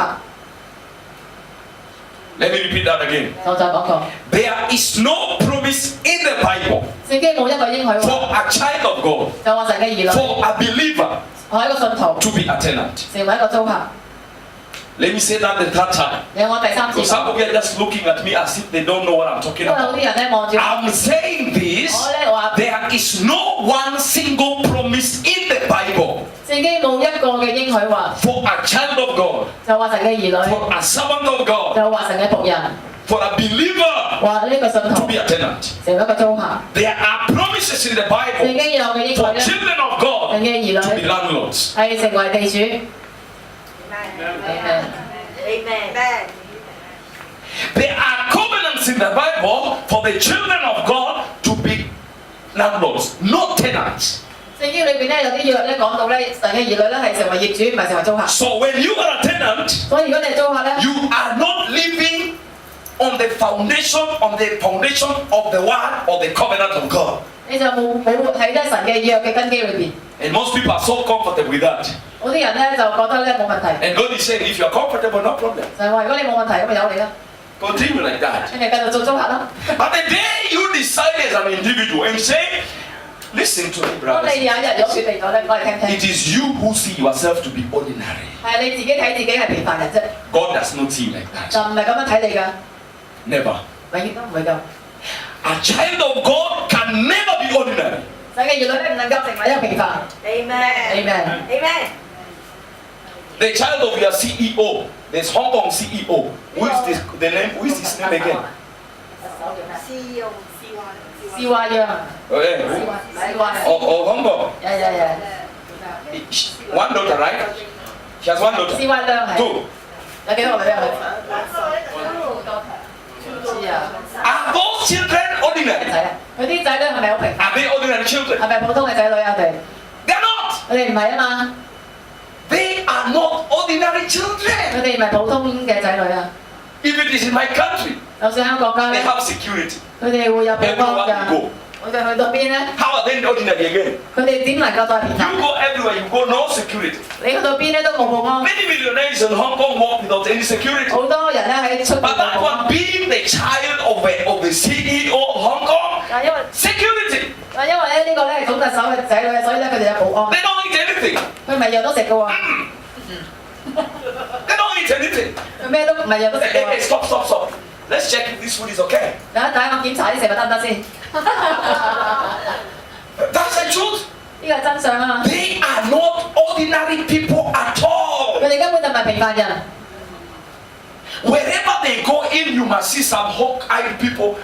Let me repeat that again. 我再講過， There is no promise in the Bible 聖經冇一個應許 for 話， a child of God, 就話神嘅兒女， for a believer 我係一個信徒， to be a tenant. 成為一個租客。 Let me say that the third time. 讓我第三次 Because some 講， of you are just looking at me as if they don't know what I'm talking 因為好 about. 啲人咧望住我， I'm saying this. 我咧話 There is no one single promise in the Bible 聖經冇一個嘅應許話， for a child of God, 就話神嘅兒女， for a servant of God, 就話神嘅僕人， for a believer 話呢個信 to 徒 be a tenant. 成為一個租客。 There are promises in the 聖 Bible 經有嘅應許 for 咧， children of God 神嘅兒 to be 女 landlords. 係成為地主。 Amen. Amen. There are covenants in the Bible for the children of God to be landlords, not tenants. 聖經裏邊咧有啲約咧講到咧，神嘅兒女咧係成為業主，唔係成為租客。 So when you are a tenant, 所以如果你係租客咧， you are not living on the foundation of the word or the covenant of God. 你就冇活喺咧神嘅約嘅根基裏邊。 And most people are so comfortable with that. 嗰啲人咧就覺得咧冇問題， And God is saying, if you are comfortable, no problem. 就係話如果你冇問題咁咪由你啦， Continue like that. 你咪繼續做租客啦。 But the day you decide as an individual and say, listen to me, 當 brothers. 你有一日如果決定咗咧，講嚟聽聽， It is you who see yourself to be ordinary. 係你自己睇自己係平凡人啫， God does not see like that. 就唔係咁樣睇你㗎， Never. 永遠都唔會咁。 A child of God can never be ordinary. 神嘅兒女咧唔能夠成為一個平凡。 Amen. Amen。 Amen. The child of your CEO, there's Hong Kong CEO. Who is this? The name? Who is his name again? CEO 試話樣啊， Okay. 試話。 Or Hong Kong. One daughter, right? She has one daughter. 試話量係 Two. 有幾多個女啊？唔知啊， Are those children ordinary? 仔啊，佢啲仔女係咪好平凡？ Are they ordinary children? 係咪普通嘅仔女啊？佢哋 They are not. 佢哋唔係啊嘛， They are not ordinary children. 佢哋唔係普通嘅仔女啊。 If it is in my country, 就算喺國家 they 咧， have security. 佢哋會有保 Everywhere 安 you 㗎。 go. 佢哋去到邊咧？ How are they ordinary again? 佢哋點能夠再平 You 凡？ go everywhere, you go no security. 你去到邊咧都冇保安， Many millionaires in Hong Kong walk without any security. 好多人咧喺出邊 But 冇 that 保安 one,。being the child of the CEO of Hong Kong, 但因為 security. 因為咧呢個咧係總特首嘅仔女，所以咧佢哋有保安。 They don't eat anything. 佢唔係樣都食嘅喎， They don't eat anything. 佢咩都唔係樣都食 Hey, 嘅 hey, 喎。 stop. Let's check if this food is okay. 等我檢查啲食物得唔得先？ That's the truth. 呢個係真相啊！ They are not ordinary people at 佢 all. 哋根本就唔係平凡人。 Wherever they go in, you must see some hawk-eyed people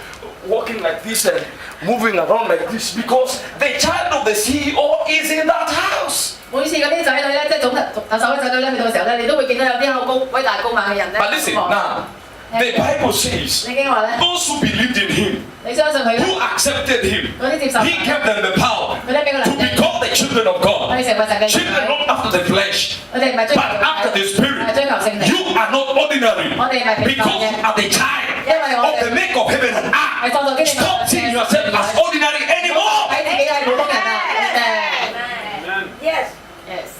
walking like this and moving around like this because the child of the CEO is in that house. 每次嗰啲仔女咧，即係總特首嘅仔女咧，去到嘅時候咧，你都會見到有啲好高、偉大高猛嘅人咧。 But listen, now, the Bible says, 聖經話咧， those who believed in him, 你相信佢嘅， who accepted him, 嗰啲接受 he gave them the power 佢咧俾個 to 能力， become the children of 佢 God. 哋成為神嘅兒 Children 女。 not after the flesh, 佢哋唔係追求 but after the 係 spirit. 追求聖靈。 You are not ordinary 我哋唔係平 because 凡 you 嘅， are the child 因為我 of the 哋 maker of heaven and 係 earth. 創造基地 Stop seeing yourself as ordinary anymore. 睇自己係普通人啊！ Amen. Yes Yes。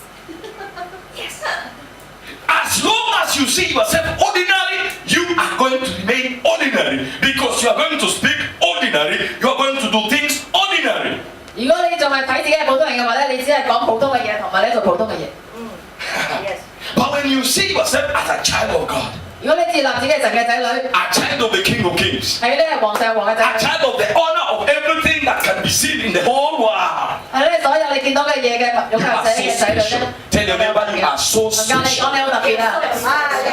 As long as you see yourself ordinary, you are going to remain ordinary because you are going to speak ordinary, you are going to do things ordinary. 如果你仲係睇自己係普通人嘅話咧，你只係講普通嘅嘢，同埋咧做普通嘅嘢。 Yes But when you see yourself as a child of God, 如果你接納自己係神嘅仔女， a child of the King of Kings, 係咧皇上皇嘅仔 a 女， child of the honor of everything that can be seen in the whole world, 係咧所有你見到嘅嘢嘅擁 you 有 are 者 so 嘅仔女咧 special. Tell your neighbor you are so 同教你講 special, 你好特別啊，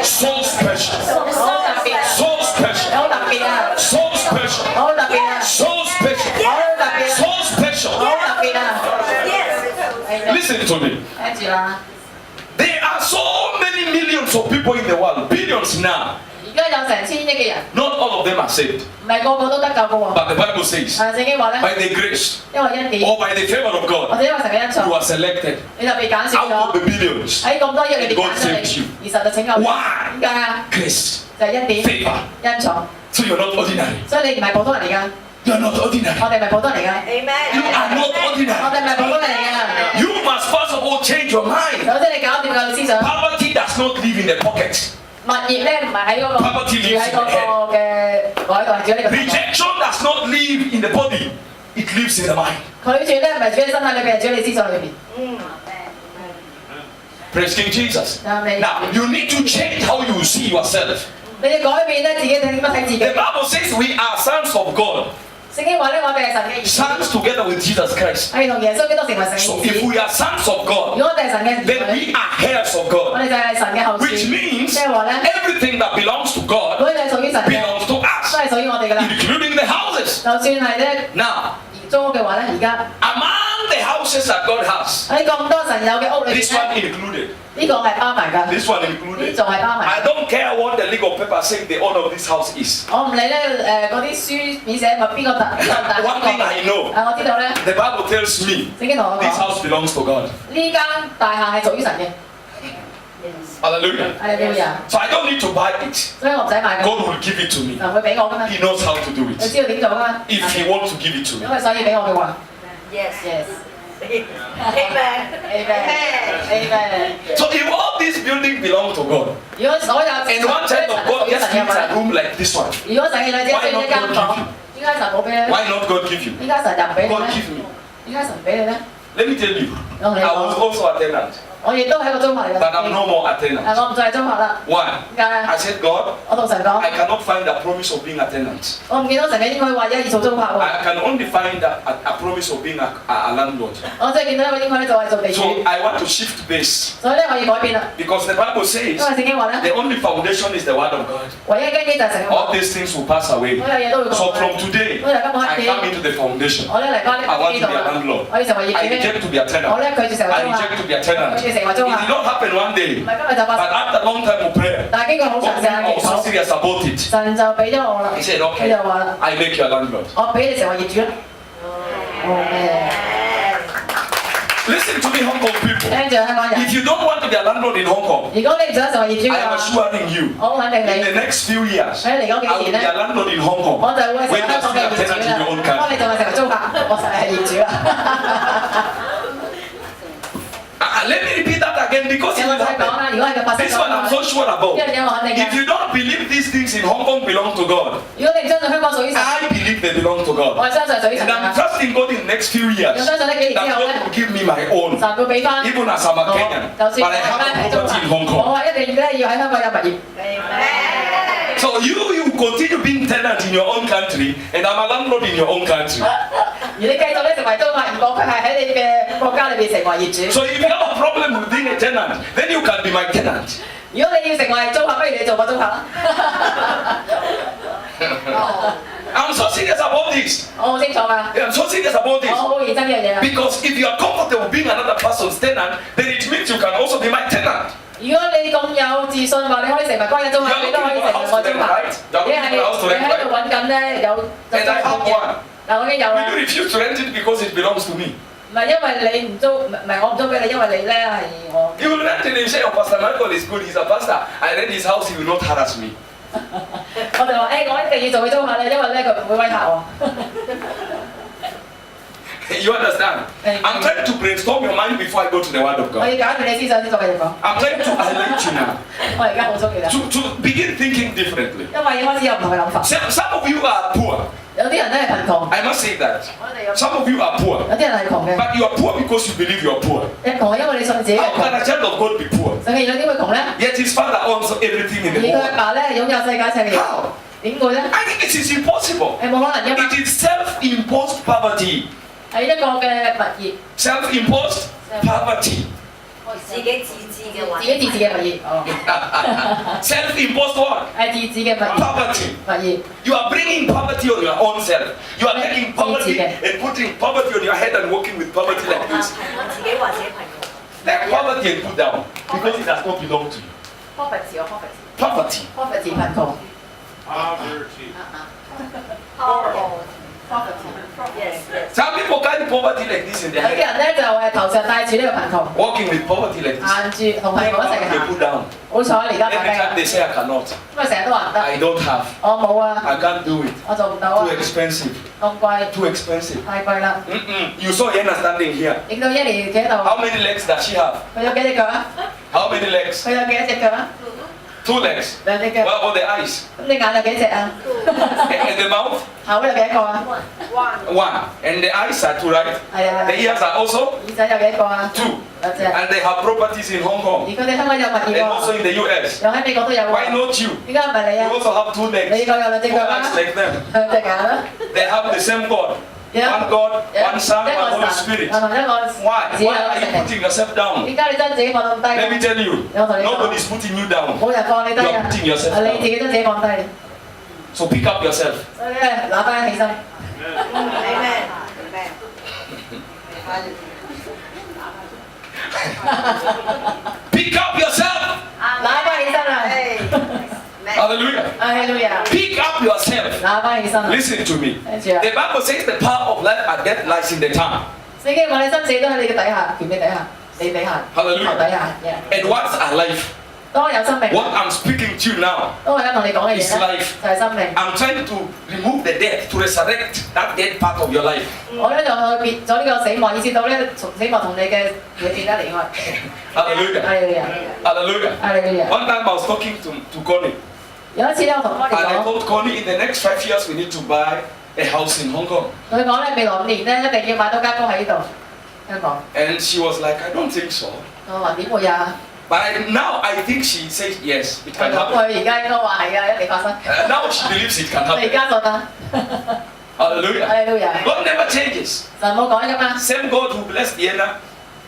so special, 好特別啊， so special, 好特別啊， so special, 好特別啊， so special, 好特別啊， so special. 好特別啊！ Yes Listen to me. 聽住啦， There are so many millions of people in the world, billions now. 而家有成千億嘅人， Not all of them are saved. 唔係個個都得救嘅喎。 But the Bible says, 聖經話咧， by the grace 因為恩典， or by the favor of 或 God, 者因為神嘅恩 you 寵， are selected 你就被揀選 out of 咗 the billions. 喺咁多億裏邊 God 揀咗 saved you. 你，而神就拯救你。 Why? 點解啊？ Grace, 就係恩典、 favor. 恩寵， So you're not ordinary. 所以你唔係普通人嚟㗎， You're not ordinary. 我哋唔係普通人嚟㗎， You are not 我 ordinary. 哋唔係普通人嚟㗎。 You must first of all change your mind. 首先你搞掂個思想， Poverty does not live in the pocket. 物業咧唔係喺嗰個住喺嗰個嘅袋度，係住喺你個頭度。 Rejection does not live in the body. It lives in the mind. 拒絕咧唔係住喺身體裏邊，係住喺你思想裏邊。 Praise King Jesus. 啱你。 Now, you need to change how you see yourself. 你要改變咧自己點樣睇自己。 The Bible says we are sons of God. 聖經話咧，我哋係神嘅兒子， Sons together with Jesus Christ. 係同耶穌基督成為神嘅 So 兒 if 子。 we are sons of 如 God, 果我哋係神嘅兒 then 女， we are heirs of 我 God. 哋就係神嘅後 Which 嗣。 means 即係話咧， everything that belongs to 嗰 God 啲係屬於神嘅， belongs to 都 us, 係屬於我哋㗎啦。 including the houses. 就算係咧 Now, 租屋嘅話咧，而家 among the houses that God has, 喺咁多神有嘅屋裏 this 邊 one 咧， included. 呢個係包埋㗎， This one 呢 included. 仲係包埋 I。don't care what the legal paper saying the owner of this house is. 我唔理咧嗰啲書面寫咪邊個大邊個 One thing I know, 我知道咧， the Bible tells me 聖經同我 this 講， house belongs to God. 呢間大廈係屬於神嘅， Hallelujah. 係你會人， So I don't need to buy it. 所以我唔使買㗎， God will give it to me. 神會俾我㗎嘛， He knows how to do 佢 it. 知道點做㗎嘛， If He wants to give it to 因 me. 為所以俾我嘅話 Yes ，yes， Amen amen，amen。 So if all this building belong to God, 如果所有 and one child of God just needs a room like this one, 如果神嘅女仔需要一間房，點解神冇俾你咧？ why not God give you? 點解神又唔俾你 God 咧？ give me. 點解神唔俾你咧？ Let me tell you, Okay. I was also a tenant. 我亦都係一個租客嚟嘅。 but I'm no more a tenant. 我唔再係租客啦。 Why? 點解啊？ I said, God, 我同神講， I cannot find the promise of being a tenant. 我唔見到神嘅應許話一要做租客喎。 I can only find a promise of being a landlord. 我真係見到一個應許咧，就係做地主。 So I want to shift base 所以咧，我要改變啦。 because the Bible 因 says 為聖經話咧， the only foundation is the word of God. 唯一嘅根基就係神嘅話。 All these things will pass away. 所有嘢都會過 So 去。 from today, 所以今日 I 開 come 始， into the foundation. 我咧嚟翻呢 I 個 want 基 to 度 be a 啦。 landlord. 我要成為業 I 主。 reject to be a 我 tenant. 咧拒絕成為 I 租客。 reject to be a 我 tenant. 要成為租 It 客。 did not happen one day, 唔係今日就發 but 生， after long time of prayer, 但係經過好長時間 I 嘅 was 祈 so 禱， serious about it. 神就俾咗我啦。 He said, 佢 okay, 就話啦， I make you a landlord. 我俾你成為業主啦。Listen to me, Hong Kong people. 聽住香港人， If you don't want to be a landlord in Hong Kong, 如果你唔想成為業主 I 嘅 am 話， assuring you, 我好肯定 in the 你 next few years, 喺嚟嗰 I 幾 will 年 be a 咧， landlord in Hong 我 Kong. 就會成為 When 香港嘅 you're 業 still a 主 tenant in your own 啦。當 country. 你仲係成為租客，我就係業主啦。Let me repeat that again because it 有 will 冇再講 happen. 啦？如果係佢發生 This 咗 one I'm 嘅 so 話， sure about. 因為點我肯定 If 嘅。 you don't believe these things in Hong Kong belong to God, 如果你唔相信香港屬於神， I believe they belong to 我 God. 係相信屬於神 And I'm 嘅。 trusting God in the next few 我 years 相信呢幾年 that 之後 God 咧， will give me my own, 神會俾翻。 even as I'm a Kenyan. 就 But 算 I 我 have 係 a 租 property 客 in Hong，我 Kong. 係一定咧要喺香港有物業。 So you continue being tenant in your own country, and I'm a landlord in your own country. 而你繼續咧成為租客，而我卻係喺你嘅國家裏邊成為業主。 So if you have a problem with being a tenant, then you can be my tenant. 如果你要成為租客，不如你做個租客啦。 I'm so serious about this. 我好清楚㗎， I'm so serious about 我 this. 好認真呢樣嘢啊。 Because if you are comfortable being another person's tenant, then it means you can also be my tenant. 如果你咁有自信話你可以成為關嘅租客，你都可以成為我租客。你喺度揾緊咧有就 And I have 嘢。 one. 嗱，我已經有啦 Will，you refuse to rent it because it belongs to me? 唔係因為你唔租，唔係我唔租俾你，因為你咧係我。 You will rent it and say, oh, Pastor Michael is good, he's a pastor. I rent his house, he will not harass me. 我就話我一定要做佢租客咧，因為咧佢唔會威嚇我。 You understand? I'm trying to brainstorm your mind before I go to the Word of 我 God. 要搞掂你思想先再繼續講。 I'm trying to highlight you now 我而家好中意啦， to begin thinking differently. 因為開始有唔同嘅諗法。 Some of you are poor. 有啲人咧係貧窮， I must say that. 我哋有 Some of you are poor. 啲人係窮嘅。 But you are poor because you believe you are poor. 你窮係因為你信自己係 How 窮。 can a child of God be poor? 神嘅兒女點會窮咧？ Yet his father owns everything in 而 the 佢阿 world. 爸咧擁有世界一切嘅嘢， How? 點會咧？ I think it is impossible. 係冇可能㗎嘛， It is self-imposed poverty. 係一個嘅物業， Self-imposed poverty. 自己自治嘅話，自己自治嘅物業，哦， Self-imposed what? 係自治嘅物業， Poverty. 物業。 You are bringing poverty on your own self. You are taking poverty and putting poverty on your head and walking with poverty like 貧 this. 窮自己話自己貧窮。 Take poverty and put down because it does not belong to you. poverty 哦 poverty Poverty. poverty 貧窮 Poverty. poverty。 Yes, yes. Some people carry poverty like this in 有 their 啲 head. 人咧就係頭上帶住呢個貧窮， Walking with poverty like this. 行住同貧 Take 窮一齊 poverty 行 and。put down. 好彩而家 Every 大 time 家， they say I cannot. 因為成日都話唔得， I don't have. 我冇啊， I can't do it. 我做唔到啊 Too，expensive. 咁貴， Too expensive. 太貴啦。 You saw Yenna standing here. 影到一年企喺度， How many legs does she have? 佢有幾隻腳啊？ How many legs? 佢有幾多隻腳啊？ Two legs. 兩隻腳。 What about the eyes? 咁你眼有幾隻啊？ And the mouth? 口有幾多個啊？ One. And the eyes are two, right? 係啊。 The ears are also 耳仔有幾個啊？ two. 兩隻。 And they have properties in Hong 而 Kong 佢哋香港有物業 and also 喎， in the US. 又喺美國都有 Why 喎。 not you? 點解唔係你 You 啊？ also have two 你 legs. 個有兩隻 Two 腳啦 eyes，like them. 兩隻眼啦。 They have the same God. One God, one Son, 一 one 個 Holy 神， Spirit. 同一個 Why? 只有 Why 一個 are you 聖靈。 putting yourself down? 點解你將自己放到咁低 Let me 啊？ tell you, 有同你講， nobody is putting you down. 冇人放你低 You 啊 are putting yourself 係你 down. 自己將自己放低。 So pick up yourself. 所以咧，揦翻起身。 Amen. Pick up yourself. 揦翻起身啊！ Hallelujah. 啊，希路亞， Pick up yourself. 揦翻起身啊！ Listen to me. 跟住啊， The Bible says the power of life and death lies in the tongue. 聖經話你生死都喺你嘅底下，權柄底下，你底下， Hallelujah. 頭底下。And what's our life? 當我有生命， What I'm speaking to you now 當我而家同你講嘅 is 嘢咧， life. 就係生命。 I'm trying to remove the death, to resurrect that dead part of your life. 我咧就去滅咗呢個死亡，以至到咧從死亡同你嘅裏邊咧離開。 Hallelujah. 哈利路亞， Hallelujah. 哈利路亞。 One time I was talking to Connie, 有一次咧，我同 and I Connie 講， told Connie in the next 5 years we need to buy a house in Hong Kong. 佢講咧未來5年咧一定要買到間屋喺呢度。香港。 And she was like, I don't think so. 我話點會啊？ But now I think she says yes, it 我 can 諗 happen. 佢而家應該話係啊，一定發生。 Now she believes it can 我而 happen. 家覺得， Hallelujah. 係都有。 God never changes. 神冇改噶嘛。 Same God who blessed Diana,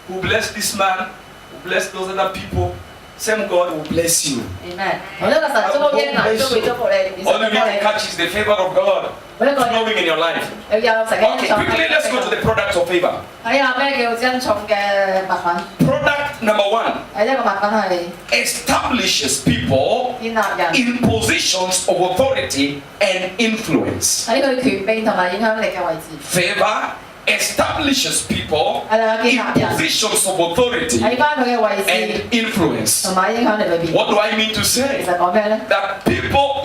who blessed this man, who blessed those other people, same God will bless you. Amen。同一個神祝福英文都會祝福你， All you need to catch is the favor of God 每一個人 flowing in your life. 有神嘅恩 Okay, 寵。 quickly let's go to the products of favor. 睇下咩叫恩寵嘅物品。 Product number 1係一個物品係 establishes people 建立人 in positions of authority and influence. 喺佢權柄同埋影響力嘅位置。 Favor establishes people 係啦，建 in 立人 positions of authority 喺翻佢嘅位 and 置 influence. 同埋影響力裏邊。 What do I mean to 其 say? 實講咩咧？ That people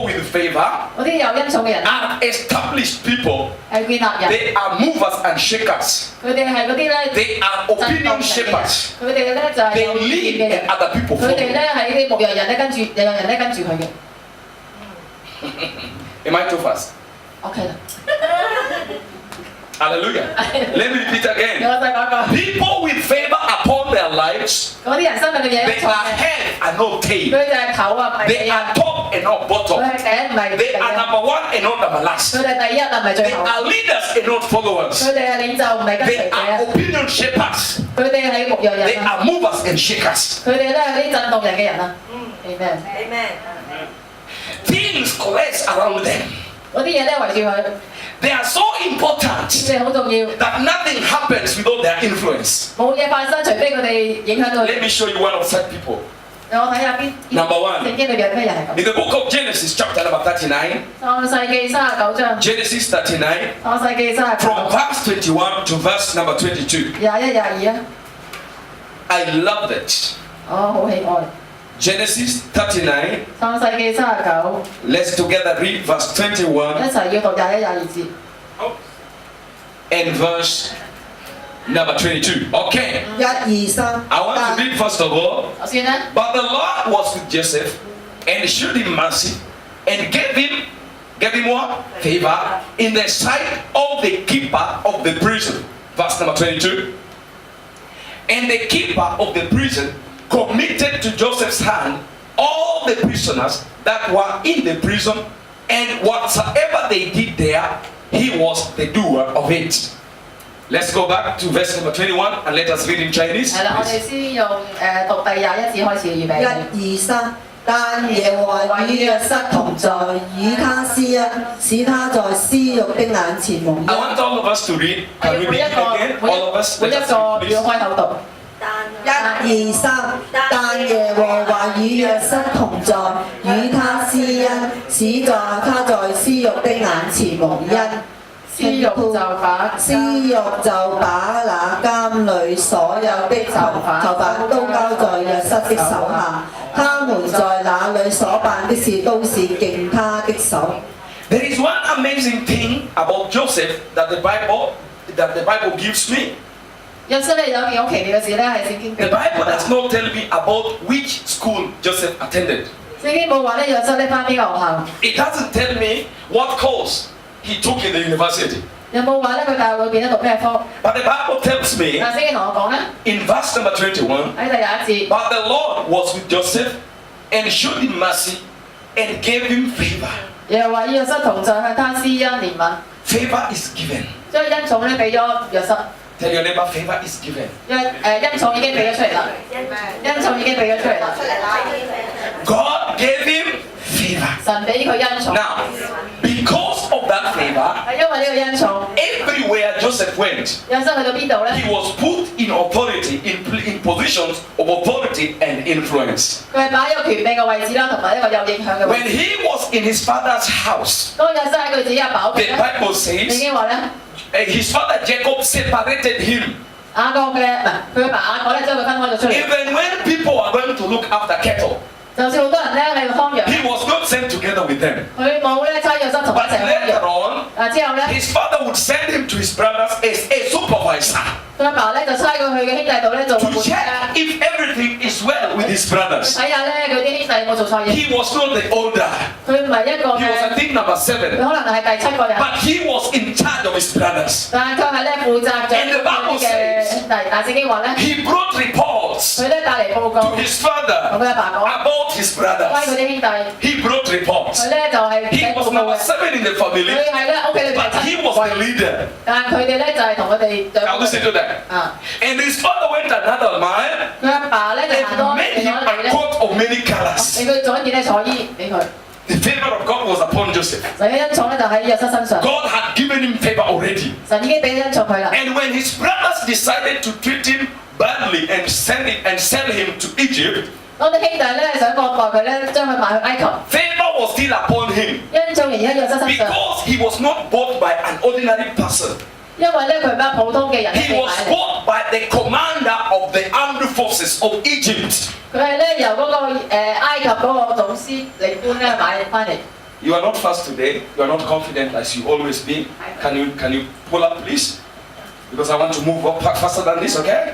with favor 嗰啲有恩寵嘅人 are established people. 係建立人， They are movers and shakers. 佢哋係嗰啲咧 They are 震動 opinion 人嘅人 shapers. 佢哋咧就係 They 有意見嘅 lead 人 and，other people 佢哋 follow. 咧係啲牧羊人咧跟住，有人咧跟住佢嘅。 Am I too fast? OK 啦， Hallelujah. Let me repeat 我 again. 再講個， People with favor upon their lives, 嗰啲人生命嘅嘢 they 錯 are 嘅， head and not 佢 tail. 就係頭啊，唔係 They 尾啊， are top and not 佢 bottom. 係頂唔係第 They are 一， number one and not number last. 佢哋第一啊，唔係 They 最後， are leaders and not followers. 佢哋係領袖唔係跟隨 They 者 are 啊， opinion shapers. 佢哋係牧羊 They 人啊， are movers and shakers. 佢哋咧係啲震動人嘅人啊，Amen。 Amen。 Things coalesce around them. 嗰啲嘢咧圍住佢， They are so important 即係好重要， that nothing happens without their influence. 冇嘢發生，除非佢哋影響到你。 Let me show you one of such people. 讓我睇下邊 Number one 聖經裏邊有咩人係咁。 In the book of Genesis, chapter number 39, 創世記39章， Genesis 39, 創世記 from 39 verse 21 to verse number 22. 21、22啊， I love it. 我好喜愛。 Genesis 39, 創世記39， let's together read verse 21一齊要讀21、22節。 and verse number 22. Okay, 1、2、3。 I want to read first of all. 首先咧， But the Lord was with Joseph and showed him mercy and gave him what? Favor in the sight of the keeper of the prison. Verse number 22. And the keeper of the prison committed to Joseph's hand all the prisoners that were in the prison, and whatsoever they did there, he was the doer of it. Let's go back to verse number 21 and let us read in Chinese. 係啦，我哋先用讀第21節開始預備。 1、2、3。但耶和華與約瑟同在，與他施恩，使他在私欲的眼前蒙 I 恩。 want all of us to read. 我 Can 要 we 每 read 一 it 個 again? 每 All of us. 一 Let 個 us read, 要 please. 開口讀。 1、2、3。但耶和華與約瑟同在，與他施恩，使他在私欲的眼前蒙恩。私欲就把私欲就把那監裏所有的囚犯都交在約瑟的手下，他們在那裏所辦的事都是敬他的手。 There is one amazing thing about Joseph that the Bible gives me. 約瑟咧有件好奇妙嘅事咧，係聖經 The 俾 Bible does not tell me about which school Joseph attended. 聖經冇話咧約瑟咧翻邊個學校， It doesn't tell me what course he took in the university. 有冇話咧佢大學裏邊咧讀咩科？ But the Bible tells me 但聖經同我講咧， in verse number 21, 喺第21節， but the Lord was with Joseph and showed him mercy and gave him favor. 耶和華與約瑟同在，向他施恩憐憫， Favor is given. 將恩寵咧俾咗約瑟。 Tell your neighbor, favor is given. 恩寵已經俾咗出嚟啦，恩寵已經俾咗出嚟啦， God gave him favor. 神俾佢恩寵， Now, because of that favor, 係因為呢個恩寵， everywhere Joseph went, 約瑟去到邊度咧？ he was put in authority, in positions of authority and influence. 佢係擺喺個權柄嘅位置啦，同埋一個有影響嘅位 When 置。 he was in his father's house, 當約瑟喺佢自己阿爸屋企 the 咧， Bible 聖 says 經話咧， his father Jacob separated him. 雅各嘅唔係佢阿爸雅各咧將佢分開咗出嚟。 Even when people are going to look after cattle, 就算好多人咧喺度看羊， he was not sent together with them. 佢冇咧差約瑟同佢 But 一齊看 later 羊。 on, 之後咧， his father would send him to his brothers as a supervisor. supervisor 佢阿爸咧就差佢去嘅兄弟度咧做 to 管 check 家， if everything is well with his brothers. 睇下咧佢啲兄弟有冇做錯嘢。 He was not the older. 佢唔係一個 He was, I 嘅， think, number 佢 7. 可能係第7個人， But he was in charge of his brothers. 但係佢係咧負責咗 And the Bible 嘅兄弟。但聖經話咧， He brought reports 佢咧帶嚟報告 to his 同 father 佢阿爸講， about his 關於佢 brothers. 啲兄弟， He brought reports. 佢咧就係 He 寫 was 報告 number 嘅。 7 in the family, 佢係咧屋企裏邊 but 係 he 7 was the leader. 但係佢哋咧就係同佢哋長 Now 輩 listen to that. 啊， And his father went another mile 佢阿爸咧就行多 and made 另 him 外一地 a 咧， coat of many colors. 俾佢做一件咧彩衣俾佢。 The favor of God was upon Joseph. 神嘅恩寵咧就喺約瑟身上， God had given him favor already. 神已經俾恩寵佢啦。 And when his brothers decided to treat him badly and sell him to Egypt, 當啲兄弟咧想惡待佢咧，將佢賣去埃及， favor was still upon him 恩寵仍然喺約瑟身上， because he was not bought by an ordinary person. 因為咧佢唔係普通嘅人 He 被 was 買嚟， bought by the commander of the armed forces of Egypt. 佢係咧由嗰個埃及嗰個總司令官咧買翻嚟。 You are not fast today. You are not confident as you always be. Can you pull up, please? Because I want to move up faster than this, okay?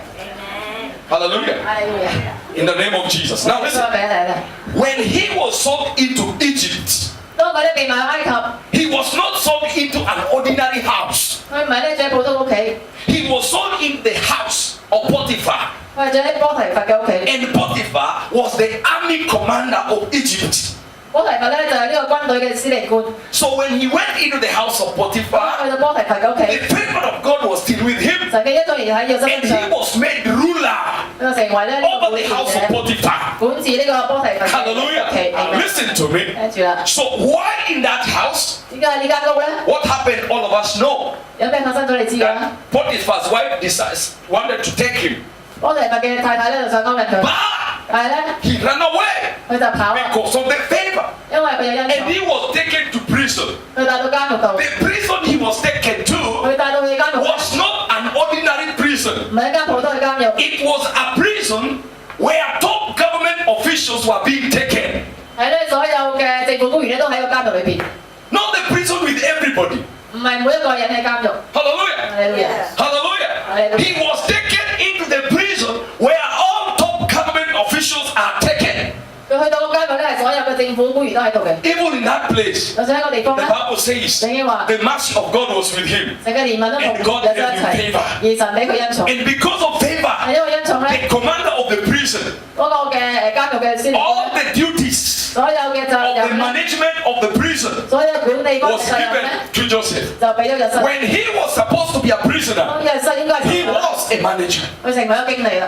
Hallelujah. 哈利路亞。 In the name of Jesus. Now 呢 listen. 個名嚟咧， When he was sold into Egypt, 當佢咧被賣去埃及， he was not sold into an ordinary house. 佢唔係咧住喺普通屋企， He was sold in the house of Potiphar. 佢係住喺波提佛嘅屋企。 And Potiphar was the army commander of Egypt. 波提佛咧就係呢個軍隊嘅司令官。 So when he went into the house of 去 Potiphar, 到波提佛嘅屋 the 企， favor of God was still with him. 神嘅恩寵仍然喺約瑟 And 身上， he was made ruler 佢就成為咧呢個 over 管 the 治 house of 者， Potiphar. 管治呢個波提佛嘅屋企。 Hallelujah. Listen to me. 跟住啦， So why in that house? 點解喺呢間屋咧？ What happened? All of us know 有咩發生咗你知㗎啦？ that Potiphar's wife wanted to take him. 波提佛嘅太太咧就想勾引佢， But 但係咧 he ran away 佢就跑啦， because of the favor. 因為佢有恩 And 寵， he was taken to prison. 佢帶到監獄度， The prison he was taken to 佢帶到去監獄， was not an ordinary prison. 唔係一間普通嘅監獄， It was a prison where top government officials were being taken. 係咧所有嘅政府官員咧都喺個監獄裏邊， Not the prison with everybody. 唔係每一個人喺監獄。 Hallelujah. 哈利路亞， Hallelujah. He was taken into the prison where all top government officials are taken. 佢去到個監獄咧係所有嘅政府官員都喺度嘅， Even in that place, 就算一個地方 the 咧， Bible says 聖經話 the mercy of God was with him. 神嘅憐憫都同 And God 約瑟 gave 一 him 齊， favor. 而神俾佢恩寵， And because of 係 favor, 因為恩寵咧， the commander of the prison, 嗰個嘅監獄嘅司令 all 官咧， the duties 所有嘅責 of the 任咧， management of the prison 所有管理方面 was 嘅責任咧， given to Joseph. 就俾咗約瑟。 When he was supposed to be a prisoner, 當約瑟應該係 he 佢 was a manager. 成為咗經理啦。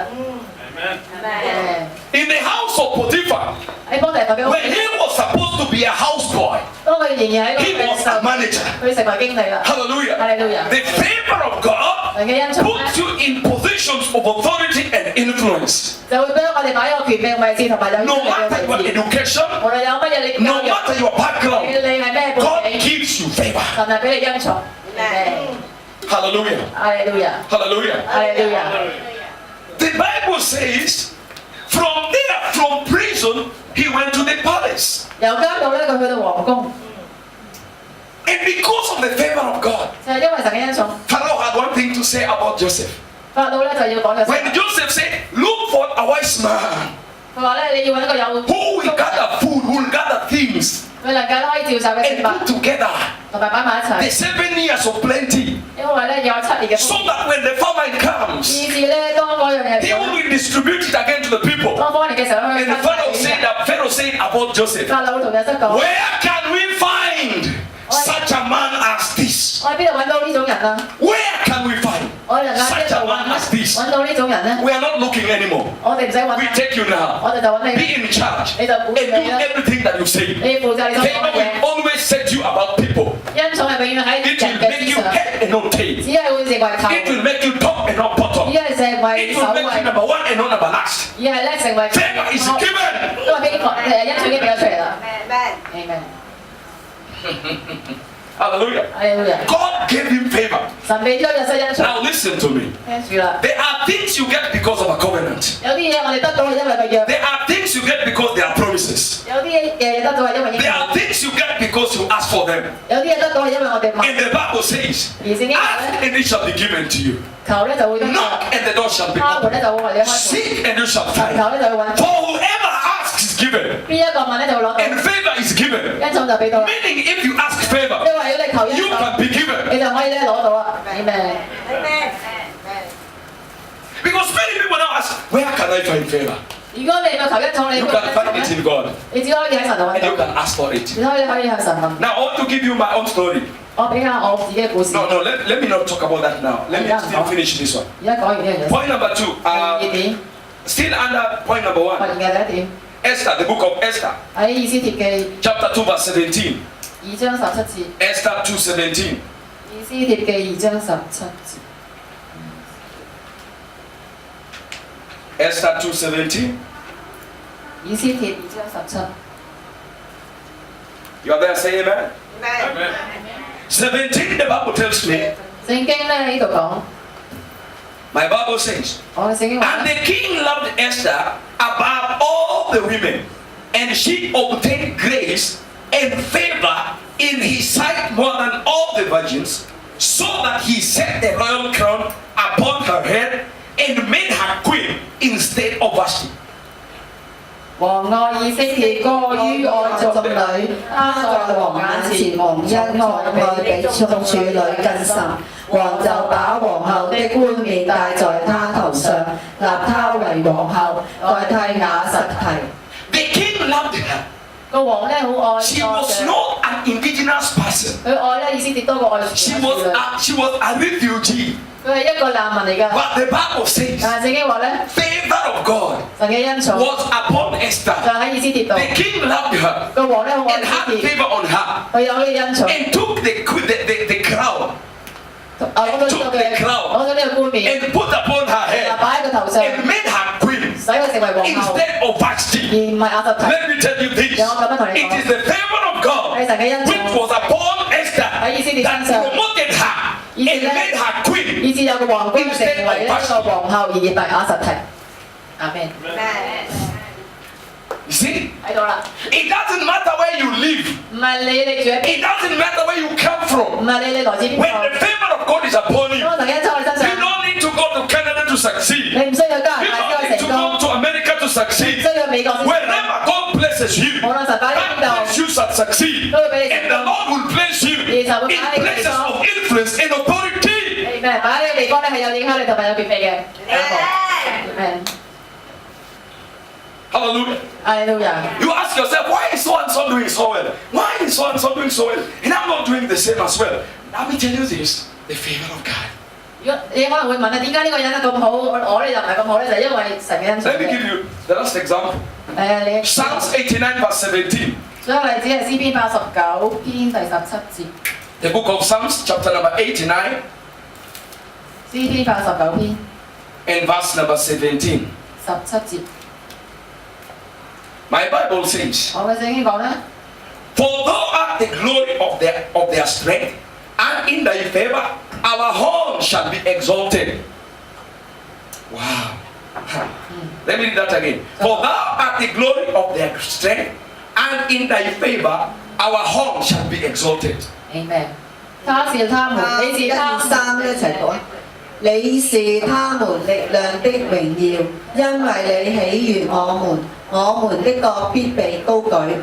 Amen. 誒 In the house of Potiphar, 喺波提佛嘅屋 when 企， he was supposed to be a houseboy, 當佢仍然喺個 he 嘅 was 時候 a，manager. 佢成為經理啦。 Hallelujah. Hallelujah. The favor of God 神嘅恩寵 puts 咧， you in positions of authority and influence. 就會俾我哋擺喺個權柄位置同埋有 No 權力 matter 嘅 your 位置。 education, 無論有乜嘢你 no 教育， matter your 你 background, 係咩 God 背景， gives you favor. 神係俾你恩寵。 Hallelujah. 哈利路亞， Hallelujah. 哈利路亞。 The Bible says, from prison, he went to the palace. 由監獄咧，佢去到皇宮， And because of the favor of God, 就係因為神嘅恩寵。 Pharaoh had one thing to say about Joseph. 法老咧就要講嘅， When Joseph said, look for a wise man 佢話咧你要揾一個有 who will gather food, who will gather things 佢能夠可以召集嘅食 and 物 put together 同埋擺埋一 the 齊， 7 years of plenty 因為咧有7年嘅 so 豐 that when the famine comes, 以至咧當嗰樣嘢 he 嚟 will 講， distribute it again to the people. 當荒年嘅時候去 And the 分 Pharaoh said about Joseph, 法老同約瑟講： where can we find such a man as this? 我喺邊度揾到呢種人啊？ Where can we find 我哋能夠喺 such 邊 a 度 man as this? 揾到呢種人咧？ We are not looking anymore. 我哋唔使揾 We 啦， take you now. 我哋就揾你， Be in charge 你就管 and 理 do 啦， everything that you say. 你負責你所講 Favor 嘅嘢。 will always set you about people. 恩寵係永遠喺 It 人 will 嘅 make 之 you 上， head and not tail. 只係會成為頭， It will make you top and not 只 bottom. 係成為 It 首 will make you 位， number one and not number last. 而係咧成為 Favor is given. 因為俾恩寵已經俾咗出嚟啦。Amen。 Hallelujah. 哈利路亞。 God gave him favor. 神俾咗約瑟恩寵， Now listen to me. 聽住啦。 There are things you get because of a covenant. 有啲嘢我哋得到係因為個約， There are things things you get because they are promises. 有啲嘢得到係因為應 There 許， are things you get because you ask for them. 有啲嘢得到係因為我哋 And 問， the Bible says, 而聖經話 ask 咧， and it shall be given to you. 求咧就會得到， Knock and the door shall be 敲門 opened. 咧就會為你開門， Seek and you shall find. 求咧就會揾， For whoever asks is given, 邊一個問咧就會攞到， and favor is given. 恩寵就俾到啦。 Meaning, if you ask favor, 因為如果你求恩 you 寵， can be given. 你就可以咧攞到啊。Amen。 Because many people now ask, where can I find favor? 如果你咪求恩寵，你 You 邊 can 度 find it 咧？ in God, 你只可以喺神度揾 and you 到， can ask for it. 你可以向神問。 Now, I want to give you my own story. 我俾下我自己嘅故事。 No, let me not talk about that now. Let me still finish this one. 而家講完呢樣嘢。 Point number 2, 第二點， still under point number 1. 發現嘅第一點， Esther, the book of Esther, 喺以斯帖記 chapter 2, verse 17. 2章17節。 Esther 2:17. 以斯帖記2章17節。 Esther 2:17. 以斯帖2章17。 You are there, say amen. Amen. 17, the Bible tells me, 聖經咧呢度講， my Bible says, 我嘅聖經話 and the king loved Esther above all the women, and she obtained grace and favor in his sight more than all the virgins, so that he set the royal crown upon her head and made her queen instead of Vashti. 王愛以色列過於愛眾女，他在王眼前蒙恩愛比眾處女更甚。王就把皇后的冠冕戴在她頭上，立她為皇后，代替雅實提。 The king loved her. 個王咧好愛 She 愛 was 嘅， not an indigenous person. 佢愛咧以色列多過愛 She 全 was 女。 she was a refugee. 佢係一個難民嚟㗎， But the Bible says, 但係聖經話咧， favor of God 神嘅恩寵 was upon 就 Esther. 喺以斯帖度。 The king loved her 個王咧好愛 and 以色 had 列， favor on her 佢有呢個恩寵。 and took the crown 攞咗呢個冠冕， and put upon her 嗱 head 擺喺個頭上， and made her queen 使佢成為皇后， instead of 而 Vashti. 唔係亞實提。 Let me tell you this. 讓我咁樣同你 It 講， is the favor of God 係神嘅恩 which 寵， was upon Esther 喺以色列 that 身上， promoted her and made her queen. 以致有個皇冠成為呢個皇后，而唔係亞實提。阿們， You see, 喺度啦， it doesn't matter where you live. 唔係你住喺邊， It doesn't matter where you come 唔 from. 係你來自邊 When 度。 the favor of God is upon you, 當神嘅恩寵喺你身 you 上， don't need to go to Canada to succeed. 你唔需要加拿 You 大 don't 先 need 可以 to 成功， go to America to 唔 succeed. 需要美國先成功。 Wherever God places you, 無論神擺喺 that 邊 place 度， you shall succeed. 都會俾你 And 成 the 功。 Lord will place you in places of influence and authority. 明白，擺喺呢個地方咧係有影響力同埋有權柄嘅。明 Hallelujah. 阿路亞。 You ask yourself, why is so and so doing so well? Why is so and so doing so well? And I'm not doing the same as well. Let me tell you this, the favor of God. 如果你可能會問啊，點解呢個人咁好，我咧就唔係咁好咧？就係因為神嘅恩寵 Let me 嘅。 give you the last example. 你 Psalms 89 verse 17. 所有例子係詩篇89篇第17節， The book of Psalms, chapter number 89 詩篇89篇 and verse number 17. 17節。 My Bible says, 我嘅聖經講咧， for thou art the glory of their strength, and in thy favor our horn shall be exalted. Wow. Let me read that again. For thou art the glory of their strength, and in thy favor our horn shall be exalted. Amen。他是他們，你是他們，三一齊講。你是他們力量的榮耀，因為你喜悅我們的國必被高舉。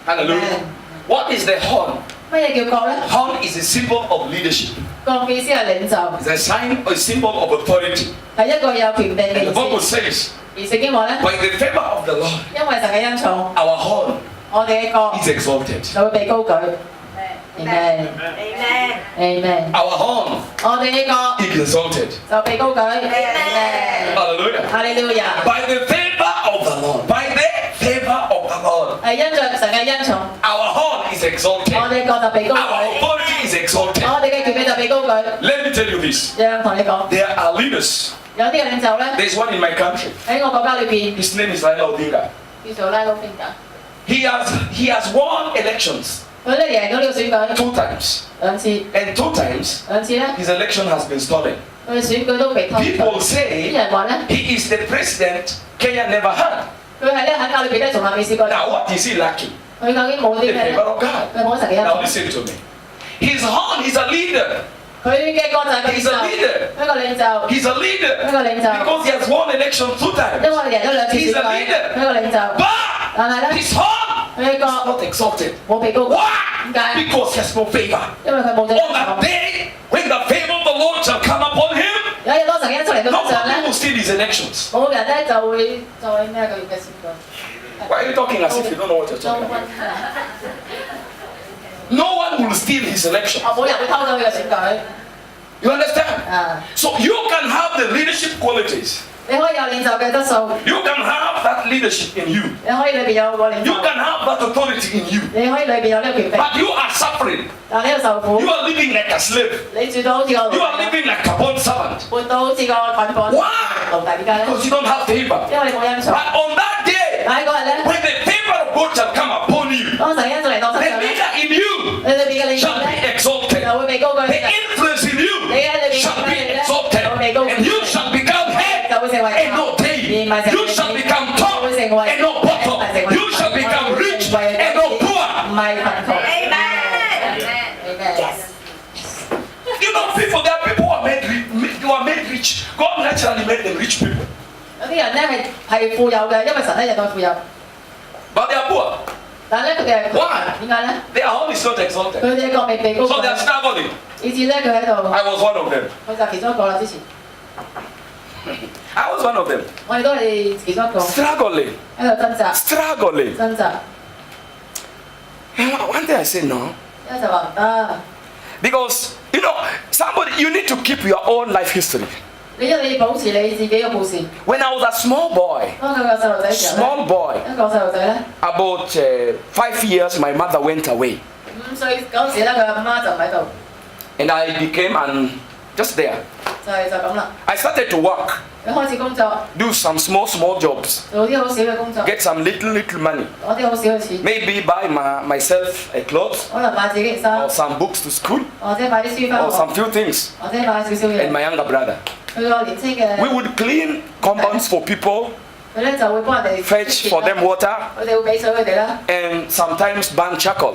Hallelujah. What is the horn? 乜嘢叫國咧？ Horn is a symbol of leadership. 國嘅意思係領袖， It's a sign, a symbol of authority. 係一個有權柄嘅 And the 意 Bible 思。 says, 而聖經話咧， by the favor of the Lord, 因為神嘅恩寵， our horn 我哋嘅國 is exalted. 就會被高舉。Amen。Amen。 Our horn 我哋嘅國 is exalted. 就被高舉。Amen。 Hallelujah. 哈利路亞。 By the favor of the Lord, by the favor of the Lord, 係因着神嘅恩寵， our horn is exalted. 我哋嘅國就被高 Our 舉， authority is exalted. 我哋嘅權柄就被高舉。 Let me tell you this. 讓同你講， There are leaders. 有啲嘅領袖咧 There's one in my country. 喺我國家裏邊 His name is Raila Odinga. 叫做拉魯邊㗎， He has won elections 佢咧贏咗呢個選舉 2 times. 兩次， And 2 times, 兩次咧 his election has been stolen. 佢嘅選舉都被偷 People 咗。啲 say 人話咧， he is the president Kenya never had. 佢喺呢喺教裏邊咧，從來未試過。 Now, what is he lacking? 佢究竟冇啲 The 咩咧？ favor of God. 佢冇神嘅恩 Now, 寵。 listen to me. His horn is a leader. 佢嘅國就係個領 He's 袖， a leader. 一個領袖， He's a leader 一個領袖。 because he has won election 2 times. 因為贏咗2次 He's 選 a 舉， leader. 一個領袖。 But 但係咧， his horn 佢嘅 is 國 not exalted. 冇被高舉。 Why? 點解？ Because he has no favor. 因為佢冇 On that 咗。 day, when the favor of the Lord shall come upon him, 有一日當神嘅恩出嚟嘅身上 nobody 咧， will steal his elections. 冇人咧就會再咩佢嘅選舉。 Why are you talking as if you don't know what you're 將 talking 軍 about? No one will steal his election. 冇人會偷走佢嘅選舉。 You understand? 啊， So you can have the leadership qualities. 你可以有領袖嘅質素， You can have that leadership in you. 你可以裏邊有個領 You 袖， can have that authority in you. 你可以裏邊有呢個權柄， But you are suffering. 但係呢個受苦 You，are living like a slave. 你住到好似個 You 奴 are 隸， living like a bond servant. 活到好似個捆綁 Why? 奴隸，點解咧？ Because you don't have favor. 因為你冇恩寵。 But on that day, 但係嗰日咧， when the favor of God shall come upon you, 當神嘅恩出嚟到 the 身上咧， leader in you 你裏邊嘅領袖 shall be 咧 exalted. 就會被高舉 The，influence in you shall be exalted. And you shall become head 就會成為 and not tail. You shall become top and not bottom. You shall become rich and not 唔 poor. 係貧窮。 Yes. You know, people, there are people who are made rich. God naturally made them rich people. 有啲人咧係富有嘅，因為神咧引導佢富有， But they are poor. 但係咧佢哋係 Why? 點解咧？ Their horn is not exalted. 佢哋嘅國未被高 So they are 舉， struggling. 以至咧佢喺度， I was one of them. 佢就其中一個啦。之前 I was one of them. 我哋都係其中一個 Struggling. 喺度掙扎， Struggling. 掙扎。 And one day I said no. 一就話唔得， Because, you know, you need to keep your own life history. 你因為你要保持你自己嘅故事。 When I was a small boy, 當佢個細路仔嘅時候咧， small boy, 一個細路仔咧， about 5 years, my mother went away. 5歲嗰時咧，佢阿媽就唔喺度， And I became just there. 就咁啦。 I started to work, 佢開始工作， do some small jobs, 做啲好少嘅工作， get some little money. 攞啲好少嘅錢， Maybe buy myself a clothes 可能買自己件衫 or，some books to school 或者買啲書翻 or 學， some few things. 或者買少少 And 嘢。 my younger brother. 佢個年青嘅， We would clean compounds for people, 佢咧就會幫人哋 fetch for them water, 佢哋會俾水佢哋啦。 and sometimes burn charcoal.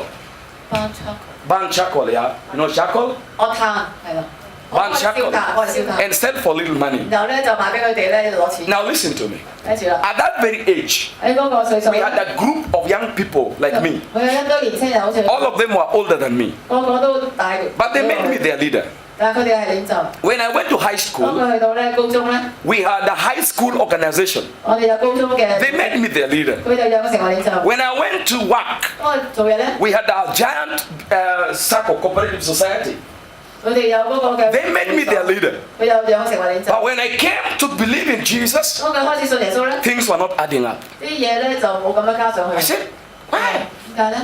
翻出， Burn charcoal, yeah. You know charcoal? 我炭係啦，我翻出燒炭，我係燒炭， And sell for little money. 然後咧就賣俾佢哋咧攞錢。 Now listen to me. 睇住啦， At that very age, 喺嗰個歲數 we had a group of young people like me. 佢有一堆年青人，好似 All of them were older than me. 個個都大， But they made me their leader. 但係佢哋係領袖。 When I went to high 當 school, 佢去到咧高中咧， we had a high school organization. 我哋有高中嘅， They made me their leader. 佢哋兩個成為領袖。 When I went to work, 當我做嘢咧， we had a giant circle cooperative society. 佢哋有嗰個嘅， They made me their leader. 佢有兩個成為領袖。 But when I came to believe in Jesus, 當佢開始信耶穌咧， things were not adding up. 啲嘢咧就冇咁樣加上 I 去。 said, why? 點解咧？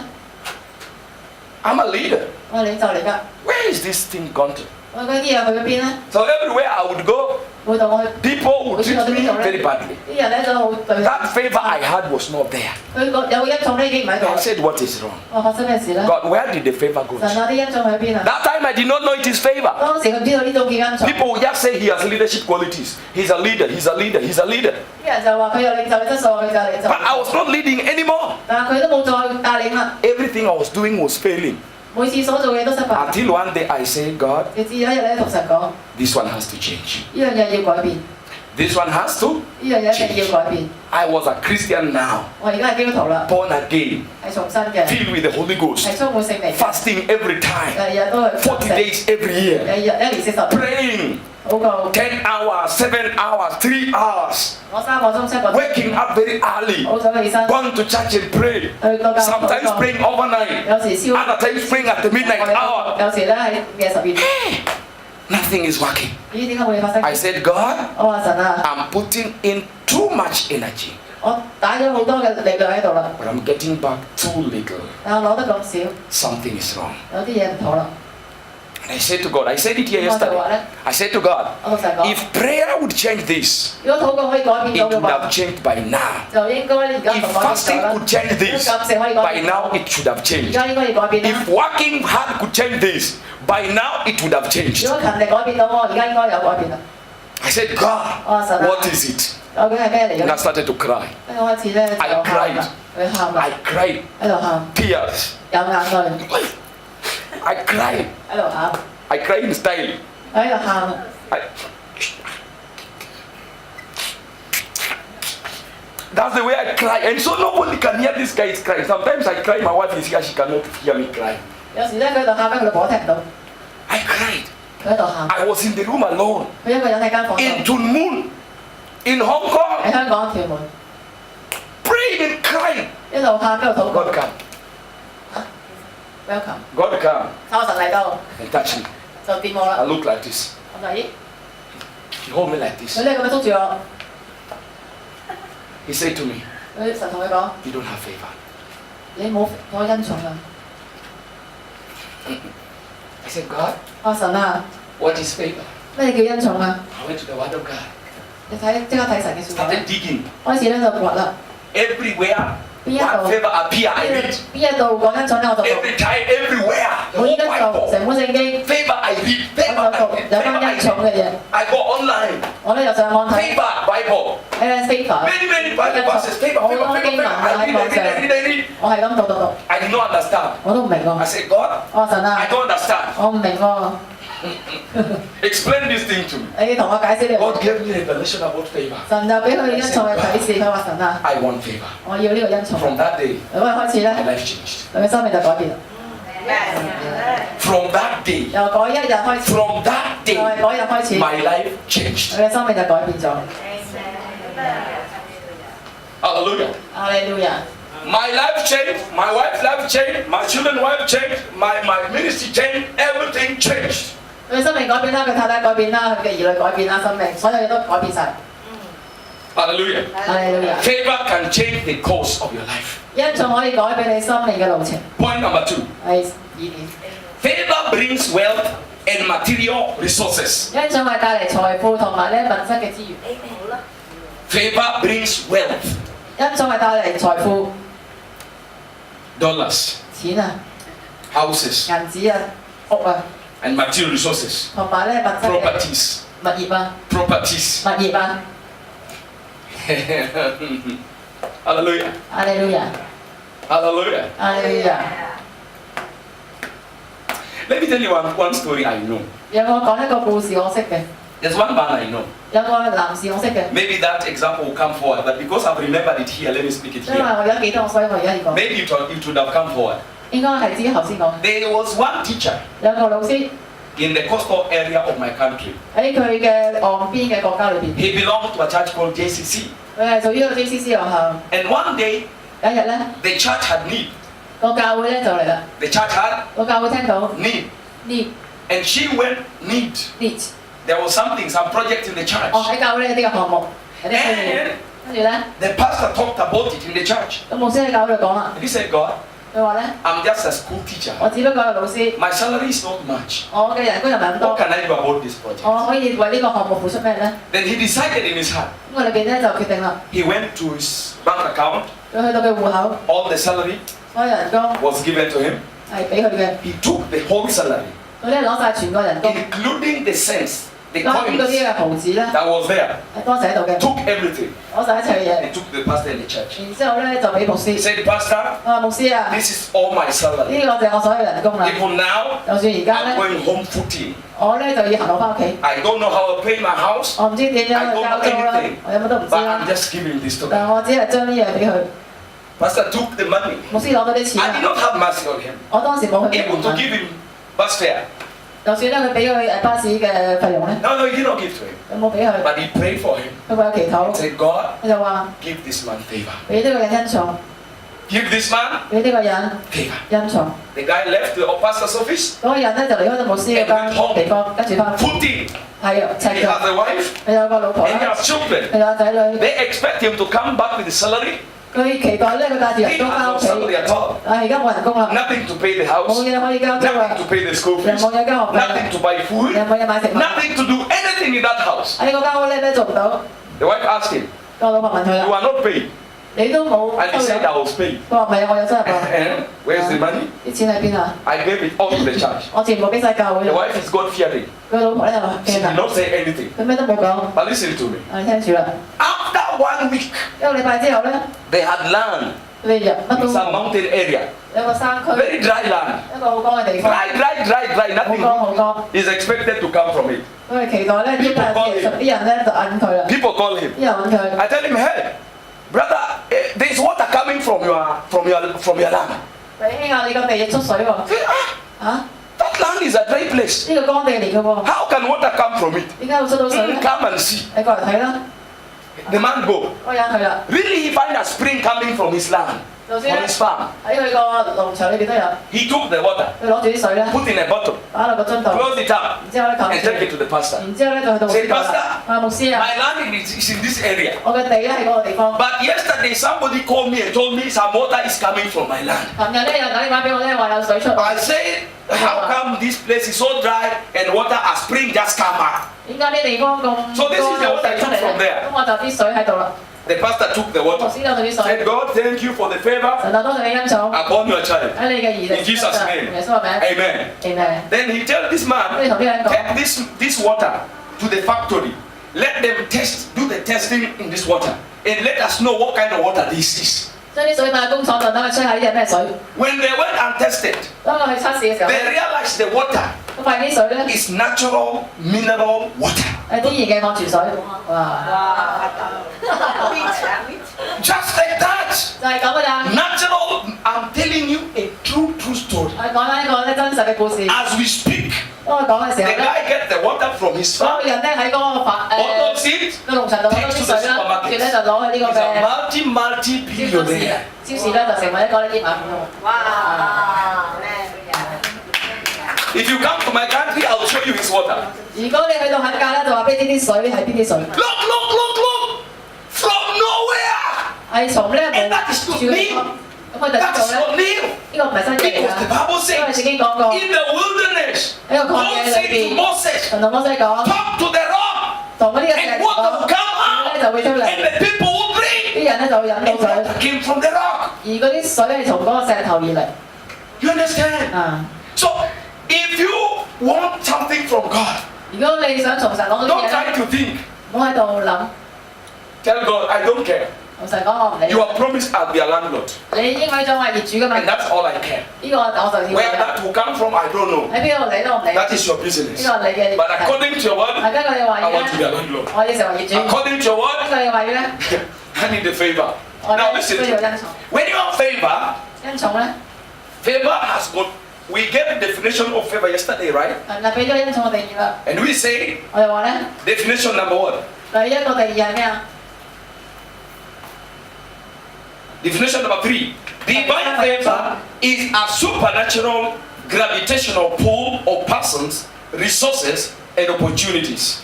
I'm a leader. 我係領袖嚟㗎， Where is this thing gone to? 我嗰啲嘢去咗邊咧？ So everywhere I would go, 每度我去， people would treat me very badly. 啲人咧都好對。 That favor I had was not there. 佢個有恩寵咧已經唔喺度 I 啦。 said, what is wrong? 我發生咩事咧？ God, where did the favor go? 神啊，啲恩寵喺邊啊？ That time I did not know it is favor. 當時佢唔知道呢種叫恩寵， People would just say he has leadership qualities. He's a leader, he's a leader, he's a leader. 啲人就話佢有領袖嘅質素，佢就係領袖。 But I was not leading anymore. 但係佢都冇再帶領啦， Everything I was doing was failing. 每次所做嘅都失敗。 Until one day I said, God, 直至有一日咧同神講， this one has to change. 呢樣嘢要改變，呢 This one has to. 樣嘢一定要改變。 I was a Christian now, 我而家係基督徒啦， born again, 係重生嘅， filled with the Holy Ghost, 係充滿聖靈嘅， fasting every time, 日日都去40 days every year, 日一年40 praying 禱告， 10 hours, 7 hours, 3 hours, 我3個鐘7個鐘， waking up very early, 好早起身， going to church and pray, 去到教會 sometimes 禱告， praying overnight, 有時燒， other times praying at the midnight hour. 有時咧喺嘅12點， Nothing is working. 咦點解會發生？ I said, God, 我話神啊， I'm putting in too much energy, 我打咗好多嘅力量喺度啦， but I'm getting back too little. 但我攞得咁少， Something is wrong. 有啲嘢唔妥啦。 And I said to God, I said it here 我就話 yesterday. 咧， I said to God, 我同神講， if prayer would change this, 如果禱告可以改 it 變到嘅 would 話 have，changed by now. 就應該而家 If 同改變 fasting 咗啦。 could change 如果 this, 禁食可以改 by 變 now 到， it should have 而 changed. 家應該要改變啦。 If working hard could change this, by now it would have changed. 如果勤力改變到我，而家應該有改變啦。 I said, God, 我話神啊， what is it? 究竟係咩嚟 And I 嘅？ started to cry. 跟住開始咧就 I 喊 cried. 啦，佢喊啦， I cried 喺度喊， tears. 有眼淚， I cried. 喺度喊， I cried in style. 喺度喊， I... That's the way I cry. And so nobody can hear this guy is crying. Sometimes I cry, my wife is here, she cannot hear me cry. 有時咧佢喺度喊，跟住佢老婆聽唔到， I cried. 佢喺度喊， I was in the room alone. 佢一個人喺間房度， In Tuen Mun. In Hong 喺 Kong. 香港屯門， Praying and crying. 一路喊一路禱告 God come. ，welcome， God come 抄神嚟到 and touch me. 就掂我 I 啦， look like this. 我就咦， He hold me like this. 佢咧咁樣捉住我， He said to me, 佢神同佢講： you don't have favor. 你冇我恩寵啊！ I said, God, 我話神啊， what is favor? 咩叫恩寵啊？ I went to the word of God. 你睇即刻睇神嘅説話， Started digging. 開始咧就掘啦， Everywhere, Yeah. what favor appear, I 邊 read. 一度講恩寵咧我就讀， Every time, everywhere. The 我依 whole 家讀 Bible. 成本聖經， Favor I read. 我 Favor 就讀 I read. 有 Favor 關 I 恩寵 read. 嘅嘢， I go online. 我咧就上網睇 Favor Bible. favor， Many Bible verses. Favor, 好 favor, 多 favor, 經文 favor. 啊 I 喺 read, 網 I 上， read, I read, I read. 我係咁讀， I did not understand. 我都唔明 I 喎。 said, God, 我話神 I 啊， don't understand. 我唔明喎， Explain this thing to me. 你同我解釋呢個 God gave me revelation about favor. 神就俾佢恩寵嘅啟示，佢話神啊， I want favor. 我要呢個恩寵。 From that day, 咁啊開始 my 咧， life changed. 佢生命就改變啦。 From that day, 由嗰一日開始， from that 就係 day, 嗰日開始， my life changed. 佢嘅生命就改變咗。 Hallelujah. 阿利路亞， My life changed, my wife's life changed, my children's life changed, my ministry changed, everything changed. 佢嘅生命改變啦，佢太太改變啦，佢嘅兒女改變啦，生命所有嘢都改變晒。 Hallelujah. 阿利路亞， Favor can change the course of your life. 恩寵可以改變你生命嘅路程。 Point number 2. 係意念， Favor brings wealth and material resources. 恩寵係帶嚟財富同埋咧物質嘅資源。 Favor brings wealth, 恩寵係帶嚟財富、 dollars, 錢啊、 houses, 銀紙啊、屋啊， and material resources, 同埋咧物質嘅 properties, 物業啊、 properties. 物業啊。 Hallelujah. 阿利路亞， Hallelujah. 阿利路亞。 Let me tell you one story I know. 有我講一個故事我識嘅， There's one man I know. 有個男士我識嘅， Maybe that example will come forward, but because I've remembered it here, let me speak it 因為 here. 我而家記得，所以我而家要講。 Maybe it would have come forward. 應該係之後先講。 There was one teacher 有個老師 in the coastal area of my country. 喺佢嘅岸邊嘅國家裏邊， He belonged to a church called JCC. 佢係屬於一個 JCC 學校。 And one day, 有一日咧， the church had need. 個教會咧就嚟啦， The church had 個教會聽到 need. need And she went need. need， There was something, some project in the church. 哦喺教會呢有啲嘅項目，有啲需要， And 跟住咧， the pastor talked about it in the church. 咁牧師喺教會度講啦， And he said, God, 佢話咧， I'm just a school teacher. 我只不過係老師， My salary is not much. 我嘅人工又唔係咁 What 多， can I do about this project? 我可以為呢個項目付出咩咧？ Then he decided in his heart. 咁我裏邊咧就決定啦， He went to his bank account. 佢去到佢戶口， All the salary 所有人工 was given to him. 係俾佢嘅， He took the whole salary, 佢咧攞晒全個人工， including the cents, the 當然嗰啲 coins 嘅毫紙咧 that was there. 係多寫喺度嘅， Took everything 攞晒一切嘅嘢， and took the pastor in the church. 然之後咧就俾牧 He 師， said, Pastor, 我話牧師啊， this is all my 呢 salary. 個就係我所有人工啦， Even now, 就算而家 I'm 咧， going home footing. 我咧就要行路翻屋企。 I don't know how to pay my house, 我唔知點樣去交租啦，我有乜都唔知 but 啦 I'm。just giving this to 但 them. 係我只係將呢樣俾佢， Pastor took the money. 牧師攞到啲錢 I did 啦。 not have mercy on him. 我當時冇去俾 Able 佢 to give him bus fare. 就算咧佢俾佢巴士嘅費用咧， No, he did not give to him. 佢冇俾佢， But he prayed for him. 佢為佢祈 He 禱， said, God, 佢就話 give this man favor. 俾呢個人恩寵， Give this man 俾呢個人 favor. 恩寵。 The guy left the pastor's office. 嗰個人咧就離開咗牧師嗰間地方，跟住翻 Footing. 係啊，赤 He 腳。 has a wife 佢有個老婆 and he 啦， has children. 佢有仔女， They expect him to come back with the salary. 佢期待咧佢帶住 He 人工 has 翻 no 屋企， salary at all. 但係而家冇人工啦， Nothing to pay the 冇 house. 嘢可以交租啊 Nothing，to pay the school 又 fees. 冇嘢交學費 Nothing，to buy 又 food. 冇嘢買食物， Nothing to do anything in that house. 喺個間屋咧咩做唔到。 The wife asked him, 個老婆問佢 You 啦， are not paid. 你都冇 And he 收 said, 入？ I was paid. 佢話唔係啊，我有收入啊， And where's the money? 啲錢喺邊啊？ I gave it all to the church. 我全部俾晒教會 The 啦。 wife is God fearing. 佢老婆咧就話 She 驚 did 啊， not say anything. 佢咩都冇講。 But listen to me. 你聽住啦， After 1 week, 一個禮拜之後咧， they had land 你入乜 in 都 some mountain area, 有個山區， very dry land. 一個好乾嘅地方， Dry, 好乾好 nothing 乾。 is expected to come from it. 佢哋期待咧，啲人咧就揾佢啦， People call him. 啲人揾佢。 I tell him, hey, brother, there's water coming from your land. 弟兄啊，你個地亦出水喎， Say, 嚇？ that land is a dry place. 呢個乾地嚟嘅喎， How can water come from it? 點解會出到水咧？ Come and see. 你過嚟睇啦， The man go. 嗰個人去啦， Really, he find a spring coming from his land, 就 from 算咧 his farm. 喺佢個農場裏邊都有， He took the water, 佢攞住啲水咧， put in a bottle, 擺落個樽度， close it up, 然之後咧冚 and 住， take it to the pastor. 然之後咧就去到牧師度啦。啊，牧師啊， My land is in this area. 我嘅地咧喺嗰個地方。 But yesterday, somebody called me and told me some water is coming from my land. 琴日咧有人打電話俾我咧話有水出， I said, how come this place is so dry and water, a spring just come out? 點解啲地方咁 So this is the 多 water 水出 I took 嚟 from 咧？ there. 咁我就啲水喺度啦。 The pastor took the 牧 water. 師攞住啲水， Said, God, thank you for the favor 神啊，多謝你恩寵 upon your child. 喺你嘅兒 In Jesus' 子 name. 耶穌嘅名 Amen.，Amen。 Then he tell this 咁 man, 你同啲人講， take this water to the factory. Let them do the testing in this water. And let us know what kind of water this is. 將啲水帶去工廠度，等佢吹下呢隻咩水。 When they went and tested, 當佢去測試嘅時候， they realized the water 咁發現啲水咧 is natural mineral water. 係天然嘅礦泉水。哇！ Just like that. 就係咁㗎咋。 Natural, I'm telling you a true story. 我講緊一個咧真實嘅故事。 As we speak, 當我講嘅時 the 候咧， guy get the water from his 所 farm, 有人咧喺嗰個bottles it, 個農場度攞到啲水啦，跟住咧就攞去呢 he's 個 a 嘅 multi-billionaire. 超市咧就成為一個呢啲萬富翁。 If you come to my country, I'll show you his water. 如果你去到肯價咧，就話俾呢啲水係邊啲水， Look! From nowhere! 係從咧冇 And that is 住 not 嘅地 new. 方。咁佢就知 That 道 is 咧， not new. 呢個唔係新嘢嚟 Because the 㗎， Bible 因為 says 聖經講過 in the wilderness, 喺個曠 God 野 said 裏 to 邊， Moses, 神同摩西講， talk to the rock, 同嗰啲嘅石 and 頭 water will 講， come 咧就 out, 會出嚟， and the people will drink. 啲人咧就會飲 And 到水， water came from the rock. 而嗰啲水係從嗰個石頭而嚟。 You understand? 啊， So, if you want something from God, 如果你想從神攞嗰 don't 啲嘢 try 咧， to think. 唔好喺度諗， Tell God, I don't care. 同神講我唔理 You。are promised I'll be a landlord. 你應該將我係業主㗎嘛， And that's all I care. 呢個我就要 Where 嘅。 that will come from, I don't know. 喺邊度嚟都唔理， That is your 呢 business. 個係你嘅。 But according to your word, 係根據你話 I 語 want to be 咧， a landlord. 我要成為業主。 According to your word, 根據你話語咧， I need the favor. 我 Now 咧 listen 需 to 要 me. 恩寵。 When you have favor, 恩寵咧， favor has got, we gave a definition of favor yesterday, right? 神就俾咗恩寵嘅定義啦。 And we say, 我哋話咧， definition number one. 第一個定義係咩啊？ Definition number three. Divine favor is a supernatural gravitational pull of persons, resources, and opportunities.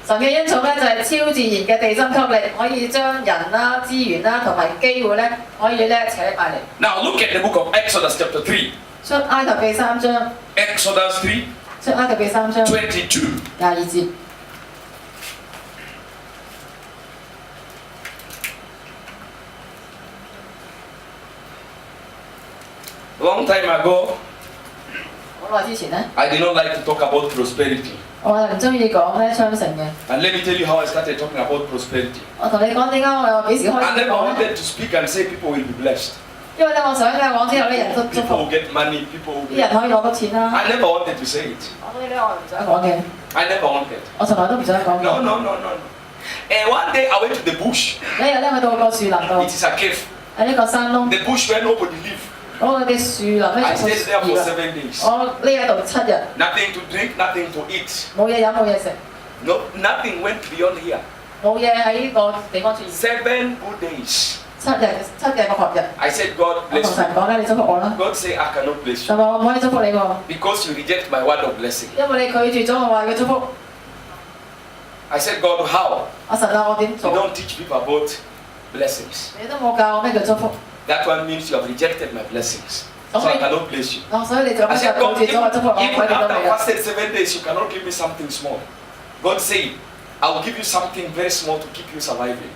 神嘅恩寵咧就係超自然嘅地心吸力，可以將人啦、資源啦同埋機會咧，可以咧扯埋嚟。 Now look at the book of Exodus chapter 3. 出埃及記3章， Exodus 3, 出埃及記3章22. 22節。 Long time ago, 好耐之前咧， I did not like to talk about prosperity. 我係唔中意講咧昌盛嘅。 And let me tell you how I started talking about prosperity. 我同你講點解我有幾時開 I 始 never 講咧？ wanted to speak and say people will be blessed. 因為咧，我想咧講之後咧，人都祝 People 福， will get money, people will 啲 get... 人可以攞到錢啦。 I never wanted to say it. 所以咧，我唔想講嘅， I never wanted. 我從來都唔想講 No, 嘅。 no. And one day I went to the bush. 有一日咧，去到個樹林度， It is a cave. 喺一個山窿， The bush where nobody live. 嗰個嘅樹林咧 I 就 stayed there 好 for 熱 7 days. 我匿喺度7日， Nothing to drink, nothing to eat. 冇嘢飲冇嘢食， No, nothing went beyond here. 冇嘢喺呢個地方出現。 7 good days. 7日個學日， I said, God 我同 bless 神 you. 講咧，你祝福我啦。 God say, I cannot bless you. 就話我唔可以祝福你喎， Because you reject my word of blessing. 因為你拒絕咗我話嘅祝福。 I said, God, how? 我神啊，我點 You 做？ don't teach people about blessings. 你都冇教我咩叫祝福， That one means you have rejected my blessings. So I cannot bless you. 所以你就咁 I 就 said, God, 拒絕咗我祝福，我唔可以 even 俾到 after 你啊。 fasted 7 days, you cannot give me something small. God said, I will give you something very small to keep you surviving.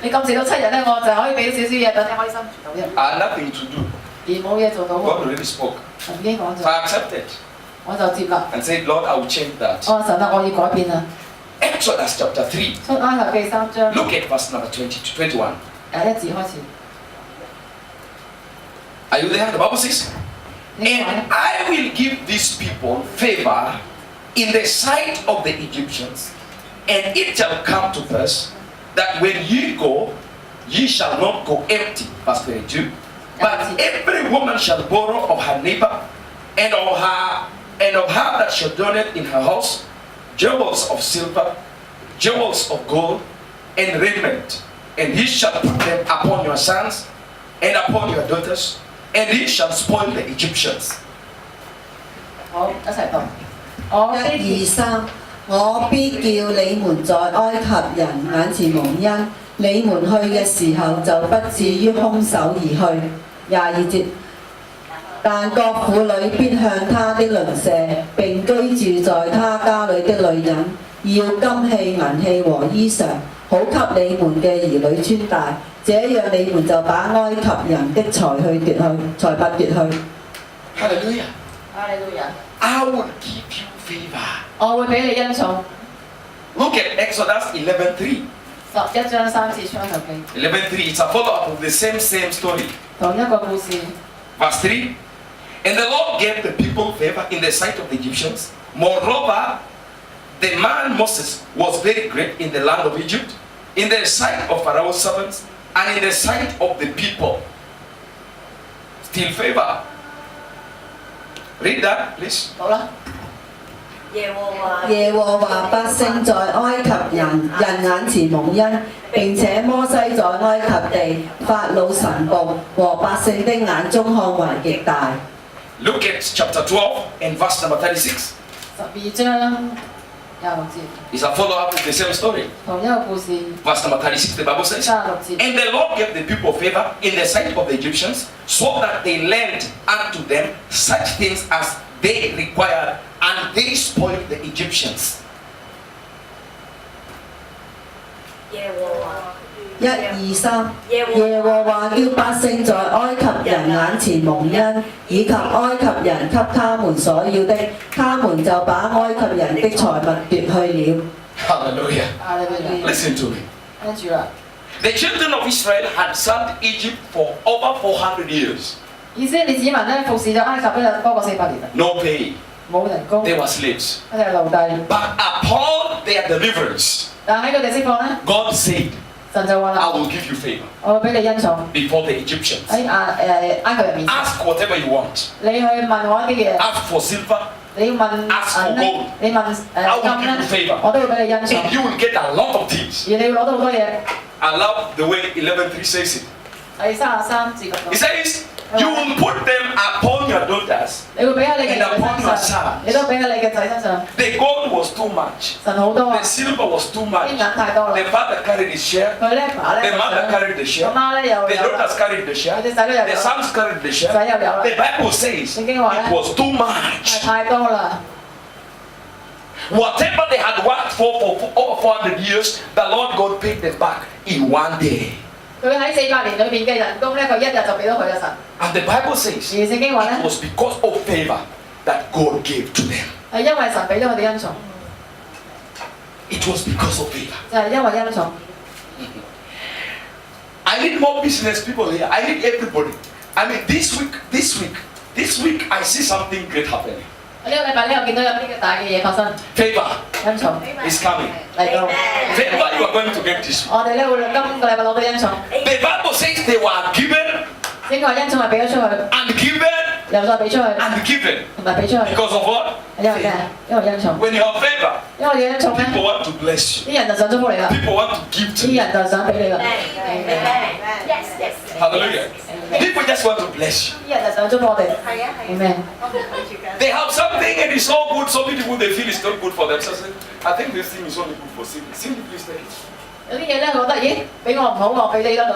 你咁遲到7日咧，我就可以俾少少嘢等你可以生存到啫， I had nothing to do. 而冇嘢做到 God 喎。 already spoke. 神已經講 So 咗， I accepted 我就接納。 and said, Lord, I will change that. 我話神啊，我要改變啊！ Exodus chapter 3. 出埃及記3章 Look at verse number 20 to 21. 1節開始。 Are you there? The Bible says, 呢個 and I will give these people favor in the sight of the Egyptians, and it shall come to pass that when ye go, ye shall not go empty. Verse 22. But every woman shall borrow of her neighbor, and of her that shall donate in her house, jewels of silver, jewels of gold, and raiment. And he shall put them upon your sons and upon your daughters, and he shall spoil the Egyptians. 好，一齊讀。我必1、2、3，我必叫你們在埃及人眼前蒙恩，你們去嘅時候就不至於空手而去。22節，但各婦女必向他的鄰舍並居住在他家裏的女人，要金器、銀器和衣裳，好給你們嘅兒女穿戴，這樣你們就把埃及人的財物奪去。 Hallelujah. 哈利路亞， I will give you favor. 我會俾你恩寵。 Look at Exodus 11:3. 11章3節出埃及記， 11:3. It's a follow-up of the same story. 同一個故事。 Verse 3. And the Lord gave the people favor in the sight of the Egyptians. Moreover, the man Moses was very great in the land of Egypt, in the sight of Pharaoh's servants, and in the sight of the people. Still favor. Read that, please. 好啦，耶和華耶和華百姓在埃及人眼前蒙恩，並且摩西在埃及地法老臣僕和百姓的眼中看為極大。 Look at chapter 12 and verse number 36. 12章26節， It's a follow-up of the same story. 同一個故事。 Verse number 36, the Bible says, 36節， And the Lord gave the people favor in the sight of the Egyptians, so that they lent unto them such things as they required, and they spoiled the Egyptians. 耶和華1、2、3，耶和耶和華叫百姓在埃及人眼前蒙恩，以及埃及人給他們所要的，他們就把埃及人的財物奪去了。 Hallelujah. 哈利路亞， Listen to me. 跟住啦， The children of Israel had served Egypt for over 400 years. 以色列子民咧服侍咗埃及咧多過400年啦， No pay. 冇人工， They were slaves. 佢哋係奴隸。 But upon their deliverance, 但喺佢哋釋放咧， God said, 神就話 I 啦， will give you favor 我會俾你恩寵 before the Egyptians. 喺埃及人面前。 Ask whatever you want. 你去問我一啲嘢， Ask for silver, 你要問 Ask for 銀咧 gold，你問 I will 金 give you 咧 favor.，我都會俾你恩寵， and you will get a lot of things. 而你要攞到好多嘢。 I love the way 11:3 says it. 第33節咁 It 講， says, you will put them upon your daughters. 你會俾喺你嘅 And 仔 upon your 身上， sons. 你都俾喺你嘅仔身上。 The gold was too much. 神好多啊 The，silver was too 啲 much. 銀太多啦 The。father carried his share. 佢咧爸咧 The 就 mother 想， carried the 個 share. 媽咧又 The 有啦， daughters carried the 佢 share. 啲仔都有 The 啦， sons carried the 仔 share. 又有啦。 The Bible says 聖經話 it 咧 was too much. 太多啦， Whatever they had worked for over 400 years, the Lord God paid them back in one day. 佢喺400年裏邊嘅人工咧，佢一日就俾到佢啦神。 And the Bible 而 says 聖經話 it 咧， was because of favor that God gave to them. 係因為神俾咗佢哋恩寵， It was because of favor. 就係因為恩寵。 I need more business people here. I need everybody. I mean, this week, I see something great happening. 呢個禮拜咧，我見到有呢個大嘅嘢發生， Favor 恩寵 is coming. 嚟到。 Favor you are going to get this week. 我哋咧會今個禮拜攞到恩寵， The Bible says they were given 應該話恩寵係俾咗出去， and given 又再俾出去， and given. 同埋俾出去。 Because of what? 因為咩？因為恩寵。 When you have favor, 因為你恩寵咧， people want to bless you. 啲人就想祝福你啦， People want to give to 啲 you. 人就想俾你啦， Yes, yes. Hallelujah. People just want to bless you. 啲人就想祝福我哋。係啊係啊。 Amen。 They have something and it's so good. So many people they feel it's not good for themselves. I think this thing is only good for Cindy. Cindy, please take it. 有啲嘢咧，我覺得咦，俾我唔好喎，俾你得咁。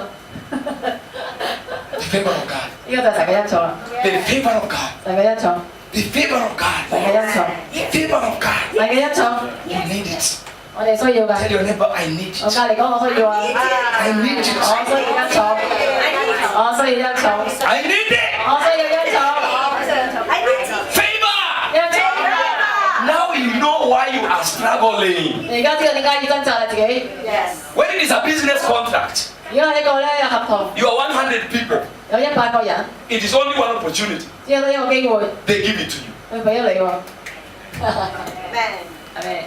The favor of God. 呢個就係神嘅恩寵啦， The favor of God. 神嘅恩寵， The favor of God. 神嘅恩寵， The favor of God. 神嘅恩寵， You need it. 我哋需要 Tell 嘅。 your neighbor, I need 我 it. 隔離講我需要啊， I need it. 我需要恩寵，我需要恩寵， I need it. 我需要恩寵， Favor. 恩寵。 Now you know why you are struggling. 你而家知道點解要掙扎啦自己？ Yes. When it is a business contract, 而家係一個咧有合同， you are 100 people. 有100個人， It is only one opportunity. 只有得一個機會， They give it to you. 佢俾咗你喎， Amen. 係咪？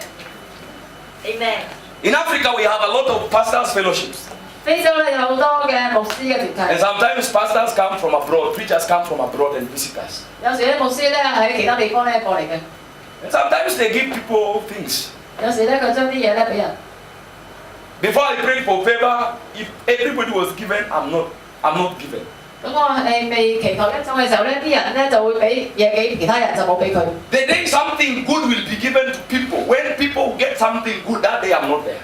Amen. In Africa, we have a lot of pastors' fellowships. 非洲咧有好多嘅牧師嘅團 And 體， sometimes pastors come from abroad, preachers come from abroad and visit us. 有時咧牧師咧喺其他地方咧過嚟嘅， And sometimes they give people things. 有時咧佢將啲嘢咧俾人。 Before I prayed for favor, if everybody was given, I'm not given. 咁我係未祈求一種嘅時候咧，啲人咧就會俾嘢俾其他人，就冇俾佢。 The day something good will be given to people, when people get something good, that day I'm not there.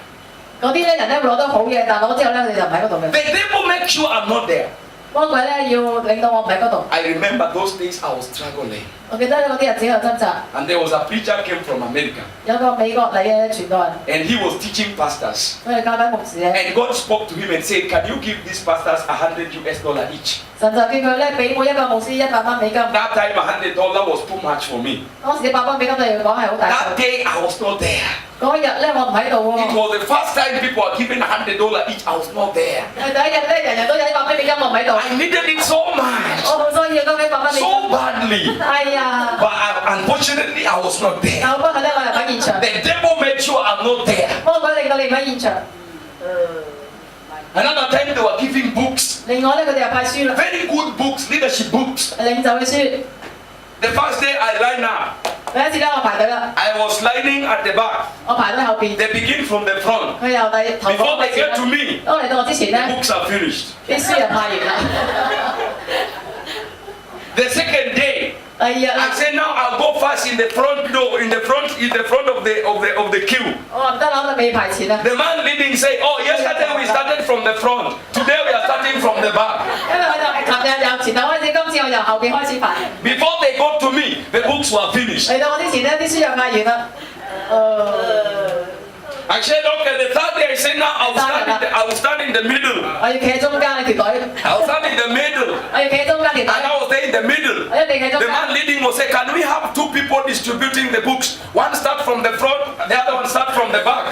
嗰啲咧人咧會攞到好嘢，但攞之後咧佢哋就唔喺嗰度嘅。 The devil makes sure I'm not there. 魔鬼咧要令到我唔喺嗰度。 I remember those days I was struggling. 我記得嗰啲日子喺度掙扎。 And there was a preacher came from America. 有個美國嚟嘅傳道人， And he was teaching pastors. 佢係教緊牧師嘅。 And God spoke to him and said, can you give these pastors $100 each? 神就叫佢咧俾每一個牧師100蚊美金。 That time $100 was too much for me. 當時100蚊美金對佢講係好大 That 數。 day I was not there. 嗰日咧我唔喺度 It 喎。 was the first time people were giving $100 each. I was not there. 第一日咧人人都有100蚊美金，我唔喺度。 I needed it so much. 我好需要嗰100蚊美 So 金。 badly. 係啊， But unfortunately, I was not there. 但不過咧我又喺現場。 The devil made sure I'm not there. 魔鬼令到你唔喺現場。 Another time they were giving books. 另外咧佢哋又派書啦， Very good books, leadership books. 領袖嘅書。 The first day I line up, 第一次咧我排隊啦， I was lining at the back. 我排隊後邊， They begin from the front. 佢由頭 Before 開 they 始 get 啦 to。me, 當嚟到我之前 the 咧， books are finished. 啲書又派完啦。 The second day, 第二日 I 啦， said now I'll go first in the front door, in the front of the queue. 我話唔得啦，我未排前啦。 The man leading said, oh, yesterday we started from the front. Today we are starting from the back. 因為我就係琴日由前頭開始，今次我由後邊開始排。 Before they got to me, the books were finished. 嚟到我之前咧，啲書又派完啦。I said, okay, the third day I said now I will stand in the middle. 我要企喺中間條隊， I will stand in the middle. 我要企喺中間條 And 隊， I was there in the middle. 我一定喺中 The 間。 man leading was saying, can we have two people distributing the books? One start from the front, the other one start from the back.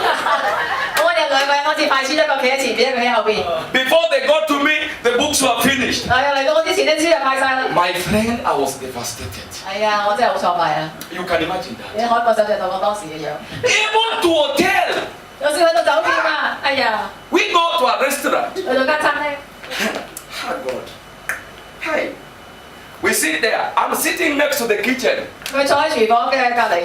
咁我有兩個人開始派書，一個企喺前邊，一個喺後邊。 Before they got to me, the books were finished. 係啊，嚟到我之前啲書又派晒啦。 My friend, I was devastated. 係啊，我真係好挫敗啊！ You can imagine that. 你可唔可以想象到我當時嘅樣？ Even to hotel, 有時去到酒店啊，哎呀， we go to a restaurant. 去到間餐廳， Oh God. Hi. We sit there. I'm sitting next to the kitchen. 佢坐喺廚房嘅隔離。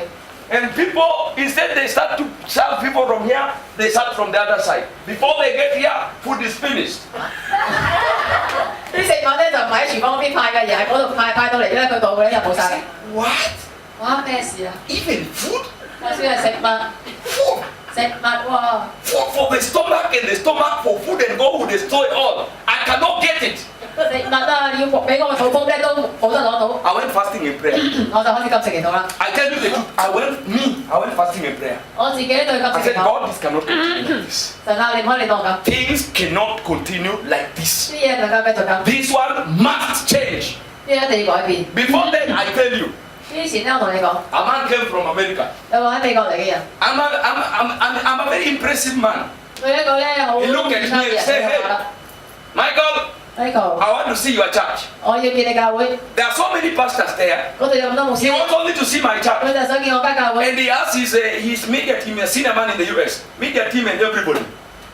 And people, instead they start to serve people from here, they start from the other side. Before they get here, food is finished. 啲食物咧就唔係喺廚房嗰邊派嘅，而係嗰度派到嚟咧，佢度咧又冇晒。 What? 哇！咩事啊？ Even food? 我先係食物， Food. 食物喎。 Food for the stomach and the stomach for food and God will destroy all. I cannot get it. 食物啊，要俾我個肚煲咧都冇得攞到， I went fasting in prayer. 我就開始禁食祈禱啦。 I tell you the truth, I went fasting in prayer. 我自己都對禁 I 食祈 said, 禱。 God, this cannot continue like this. 神啊，你唔可以令到我咁， Things cannot continue like this. 啲嘢唔能夠繼續咁， This one must change. 啲嘢一定要改變。 Before then, I tell you, 之前咧，我同你講， a man came from America. 有個喺美國嚟嘅人， I'm a very impressive man. 佢一個咧好 He looked at 健康 me 嘅 and 人， said, 佢 hey, 話啦 Michael, ，Michael， I want to see your church. 我要見你教會， There are so many pastors there. 嗰度有咁多牧 He 師， wants only to see my church. 佢就想見我間教會。 And he asked his media team, a senior man in the US, media team and everybody.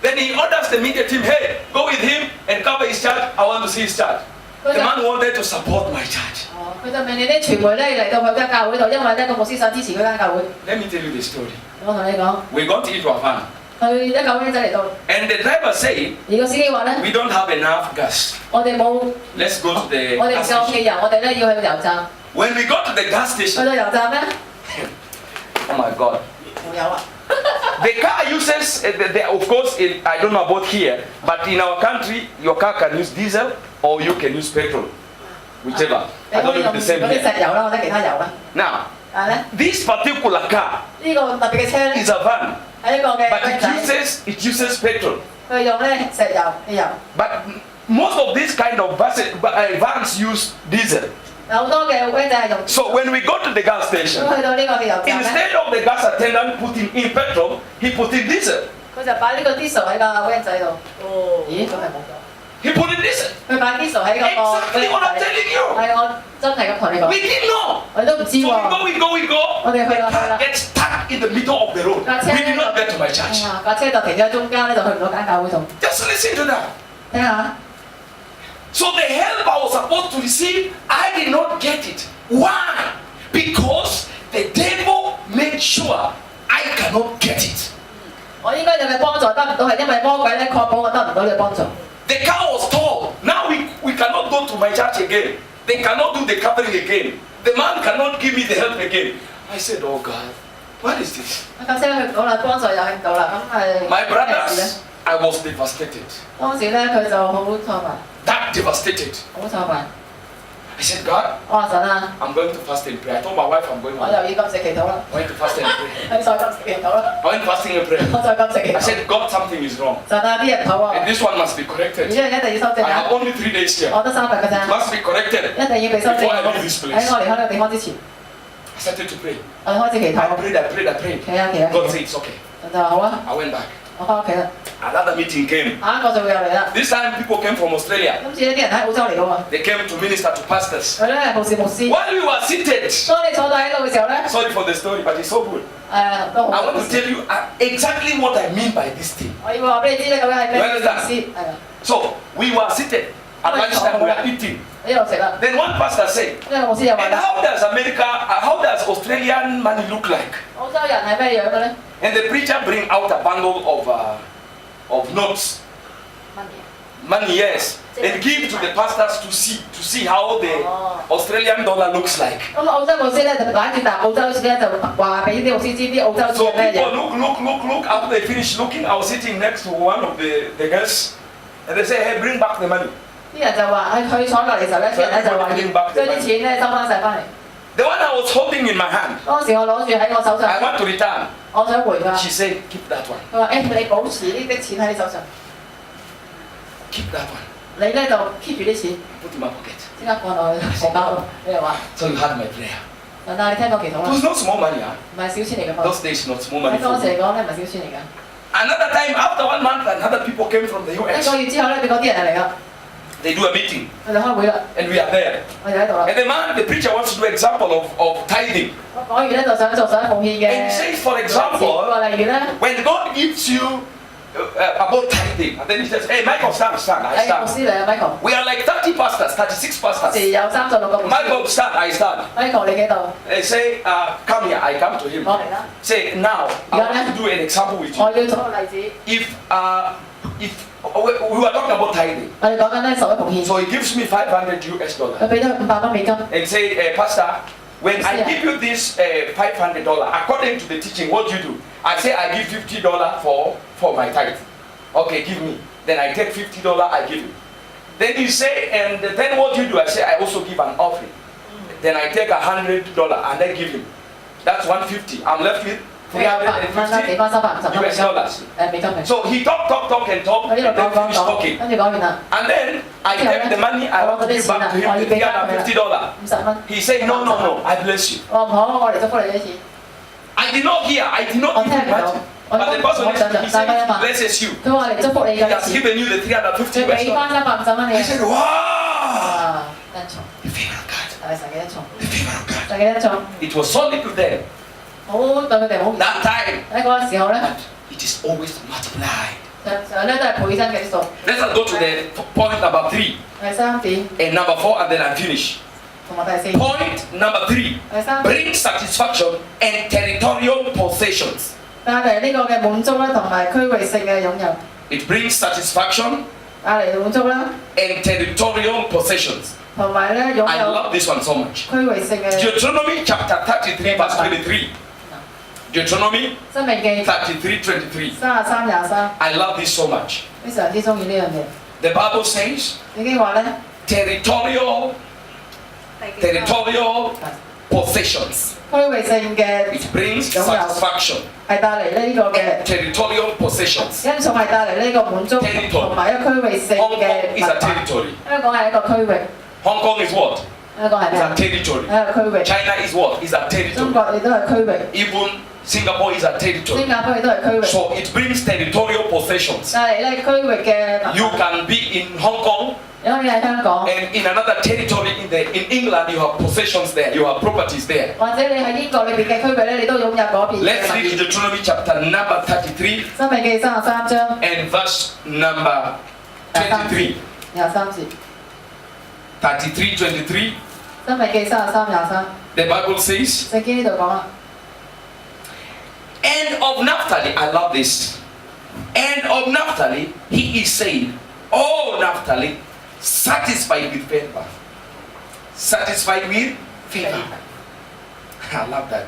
Then he orders the media team, hey, go with him and cover his church. I want to see his church. The man wanted to support my church. 哦，佢就命令啲傳媒咧嚟到佢間教會度，因為咧個牧師想支持佢間教會。 Let me tell you the story. 我同你講， We got into a van. 佢19兄仔嚟到， And the driver said, 而個司機話咧， we don't have enough gas. 我哋冇， Let's go to the 我哋唔 gas 夠 station. 汽油，我哋咧要去到油站。 When we got to the gas 去 station, 到油站咧， oh my God. 冇油啊！ The car uses, of course, I don't know about here, but in our country, your car can use diesel or you can use petrol, whichever. 你 I 可 don't 以 know 用 if the same 嗰啲 here. 石油啦，或者其他油啦。 Now, 但係咧， this particular car 呢個特別嘅車咧 is a van, 係一個嘅 but 軍仔， it uses petrol. 佢用咧石油、汽油。 But most of these kind of vans use diesel. 有好多嘅 van 仔係用。 So when we go to the gas station, 咁去到呢個汽油站咧， instead of the gas attendant putting in petrol, he put in diesel. 佢就擺呢個 diesel 喺個 van 仔度。哦，咦，咁係冇咗。 He put in diesel. 佢擺 diesel 喺嗰個 Exactly what I'm van 仔。 telling you. 係我真係咁同你講， We didn't know. 我都唔知 So 喎。 we go. 我哋去 The 啦去 car 啦。 gets stuck in the middle of the road. 架車 We 咧 did not get to my church. 架車就停咗喺中間咧，就去唔到間教會度。 Just listen to that. 聽下， So the help I was supposed to receive, I did not get it. Why? Because the devil made sure I cannot get it. 我應該有嘅幫助得唔到，係因為魔鬼咧確保我得唔到呢個幫助。 The car was told, now we cannot go to my church again. They cannot do the covering again. The man cannot give me the help again. I said, oh God, what is this? 架車去唔到啦，幫助又去唔到啦，咁係 My 咩事咧？ brothers, I was devastated. 當時咧佢就好挫敗， That devastated. 好挫敗。 I said, God, 我話神啊， I'm going to fast and pray. I told my wife I'm going 我 to 又要禁食祈禱啦， I went to fast and pray. 你再禁食祈禱啦， I went fasting and prayer. 我再禁食祈 I 禱。 said, God, something is wrong. 神啊，啲人口啊， And this one must be 而 corrected. 家一定要修正 I 啊 have！only 3 days here. 我得3日㗎咋， Must be corrected. 一定要被修正。 Before I leave this place. 喺我離開呢個地方之前， I started to pray. 我哋開始祈 I 禱。 prayed. 企下企下， God said it's okay. 神就話好啊， I went back. 我翻屋企啦。 Another meeting came. 下一個就會又嚟啦。 This time people came from Australia. 今次呢啲人喺澳洲嚟㗎喎， They came to minister to pastors. 佢咧係牧師。 While we were seated, 當你坐低喺度嘅時候咧， sorry for the story, but it's so good. 都 I 好 want to tell you exactly what I mean by this thing. 我要話俾你知咧，究竟係咩意思？係啊， So we were seated at lunchtime. We were eating. 呢度食啦。 Then one pastor said, 呢個牧師又話 "And 啦， how does Australian money look like?" 澳洲人係咩樣嘅咧？ And the preacher bring out a bundle of notes, money, yes, and give to the pastors to see how the Australian dollar looks like. 咁澳洲牧師咧就擺住沓澳洲紙咧，就話俾啲牧師知啲澳洲紙 So 係咩 people 嘢。 look. After they finish looking, I was sitting next to one of the girls, and they say, "Hey, bring back the money." 啲人就話佢坐落嚟時候咧，啲人咧就話要將啲錢咧收翻晒翻嚟。 The one I was holding in my hand, 當時我攞住喺我手 I 上， want to return. 我想回㗎。 She said, "Keep that one. 佢話：你保持呢啲錢喺你手上， Keep that one. 你咧就 keep 住啲錢， Put in my pocket." 即刻放落去荷包度。你又話： So you had my prayer. 神啊，你聽過祈禱 It 啦？ was not small money, huh? 唔係小錢嚟㗎嘛。 Those days, not small money. 喺當 For 時 me. 嚟講咧，唔係小錢嚟㗎。 Another time, after 1 month, another people came from the 一 US. 個月之後咧，俾嗰啲人就嚟啦， They do a meeting, 佢哋開會啦， and we are there. 我哋喺度啦。 And the preacher wants to do example of tithing. 我講完咧就想做上奉獻嘅 And he says, for 佢 example, 話例如咧， when God gives you about tithing, and then he says, "Hey, Michael, stand, I 牧 stand." 師嚟啊 Michael， We are like 30 pastors, 36當 pastors. 時有36個牧師。 Michael, stand, I stand. Michael 你幾度？ They say, "Come here." I come to him. 我嚟啦， Say, "Now, I want to do an example with 我 you. 要做個例子。 If we were talking about tithing, 我哋講緊咧11奉獻， so he gives me $500 US 佢俾咗500蚊美金。 and say, Pastor, when I give you this $500, according to the teaching, what do you do? I say I give $50 for my tithe. Okay, give me. Then I take $50, I give you. Then you say, and then what do you do? I say I also give an offering. Then I take $100 and I give him. That's $150. I'm left with 佢有100蚊啦，俾翻350蚊美 US 金。 dollars. 美金嘅。 So he talk and talk, 佢 and 呢度 then 講 finish talking. 跟住講完啦， And then I take the money, I want to give back to him the $350. 50蚊。 He said, no, I bless you. 我唔好，我嚟祝福你呢次。 I did not hear, I did not 我 even 聽唔到 imagine. 我 But the 都 person 我想 he 象 said 3蚊 he 1萬。 blesses you. 佢話嚟祝福你 He 嘅 has 次， given you the 350 佢俾翻 350蚊 I 你。 said, wow! 啊，恩寵， The favor of God. 係神嘅恩寵， The favor of God. 神嘅恩寵， It was solid to them 好對佢哋好。 that time, 喺嗰個時候咧， but it is always multiplied. 常咧都係倍增嘅數。 Let us go to the point number 3第3點 and number 4, and then I finish. 同埋第4。 Point number 3第3點 bring satisfaction and territorial possessions. 帶嚟呢個嘅滿足啦，同埋區域性嘅擁有， It brings satisfaction 帶嚟滿足啦， and territorial possessions. 同埋咧擁 I 有 love this one so much. 區域性嘅。 Deuteronomy chapter 33, verse 23. Deuteronomy 申命記 33:23. 33:23， I love this so much. 非常之中意呢樣嘢。 The Bible says 聖經話咧， territorial possessions. 區域性嘅 It brings 擁有 satisfaction. 係帶嚟呢個嘅 Territorial possessions. 因素係帶嚟呢個滿足 Territory 同埋一個區域性 Hong 嘅 Kong is a 文化。 territory. 香港係一個區域， Hong Kong is what? 香港係 It's 咩 a 啊？ territory. 係一個區域。 China is what? Is a 中 territory. 國亦都係區域， Even Singapore is a 新 territory. 加坡亦都係區域。 So it brings territorial possessions. 但係咧區域嘅文 You 化， can be in Hong Kong 你可以喺香港， and in another territory in England you have possessions there, you have properties there. 或者你喺英國裏邊嘅區域咧，你都擁有嗰邊嘅 Let's 物 read 業。 Deuteronomy chapter number 33申命記33章 and verse number 23. 23節， 33:23. 申命記33:23， The Bible says, 聖經呢度講啦。 and of Naphtali, I love this. And of Naphtali, he is saying, oh Naphtali, satisfied with favor. Satisfied with favor. I love that.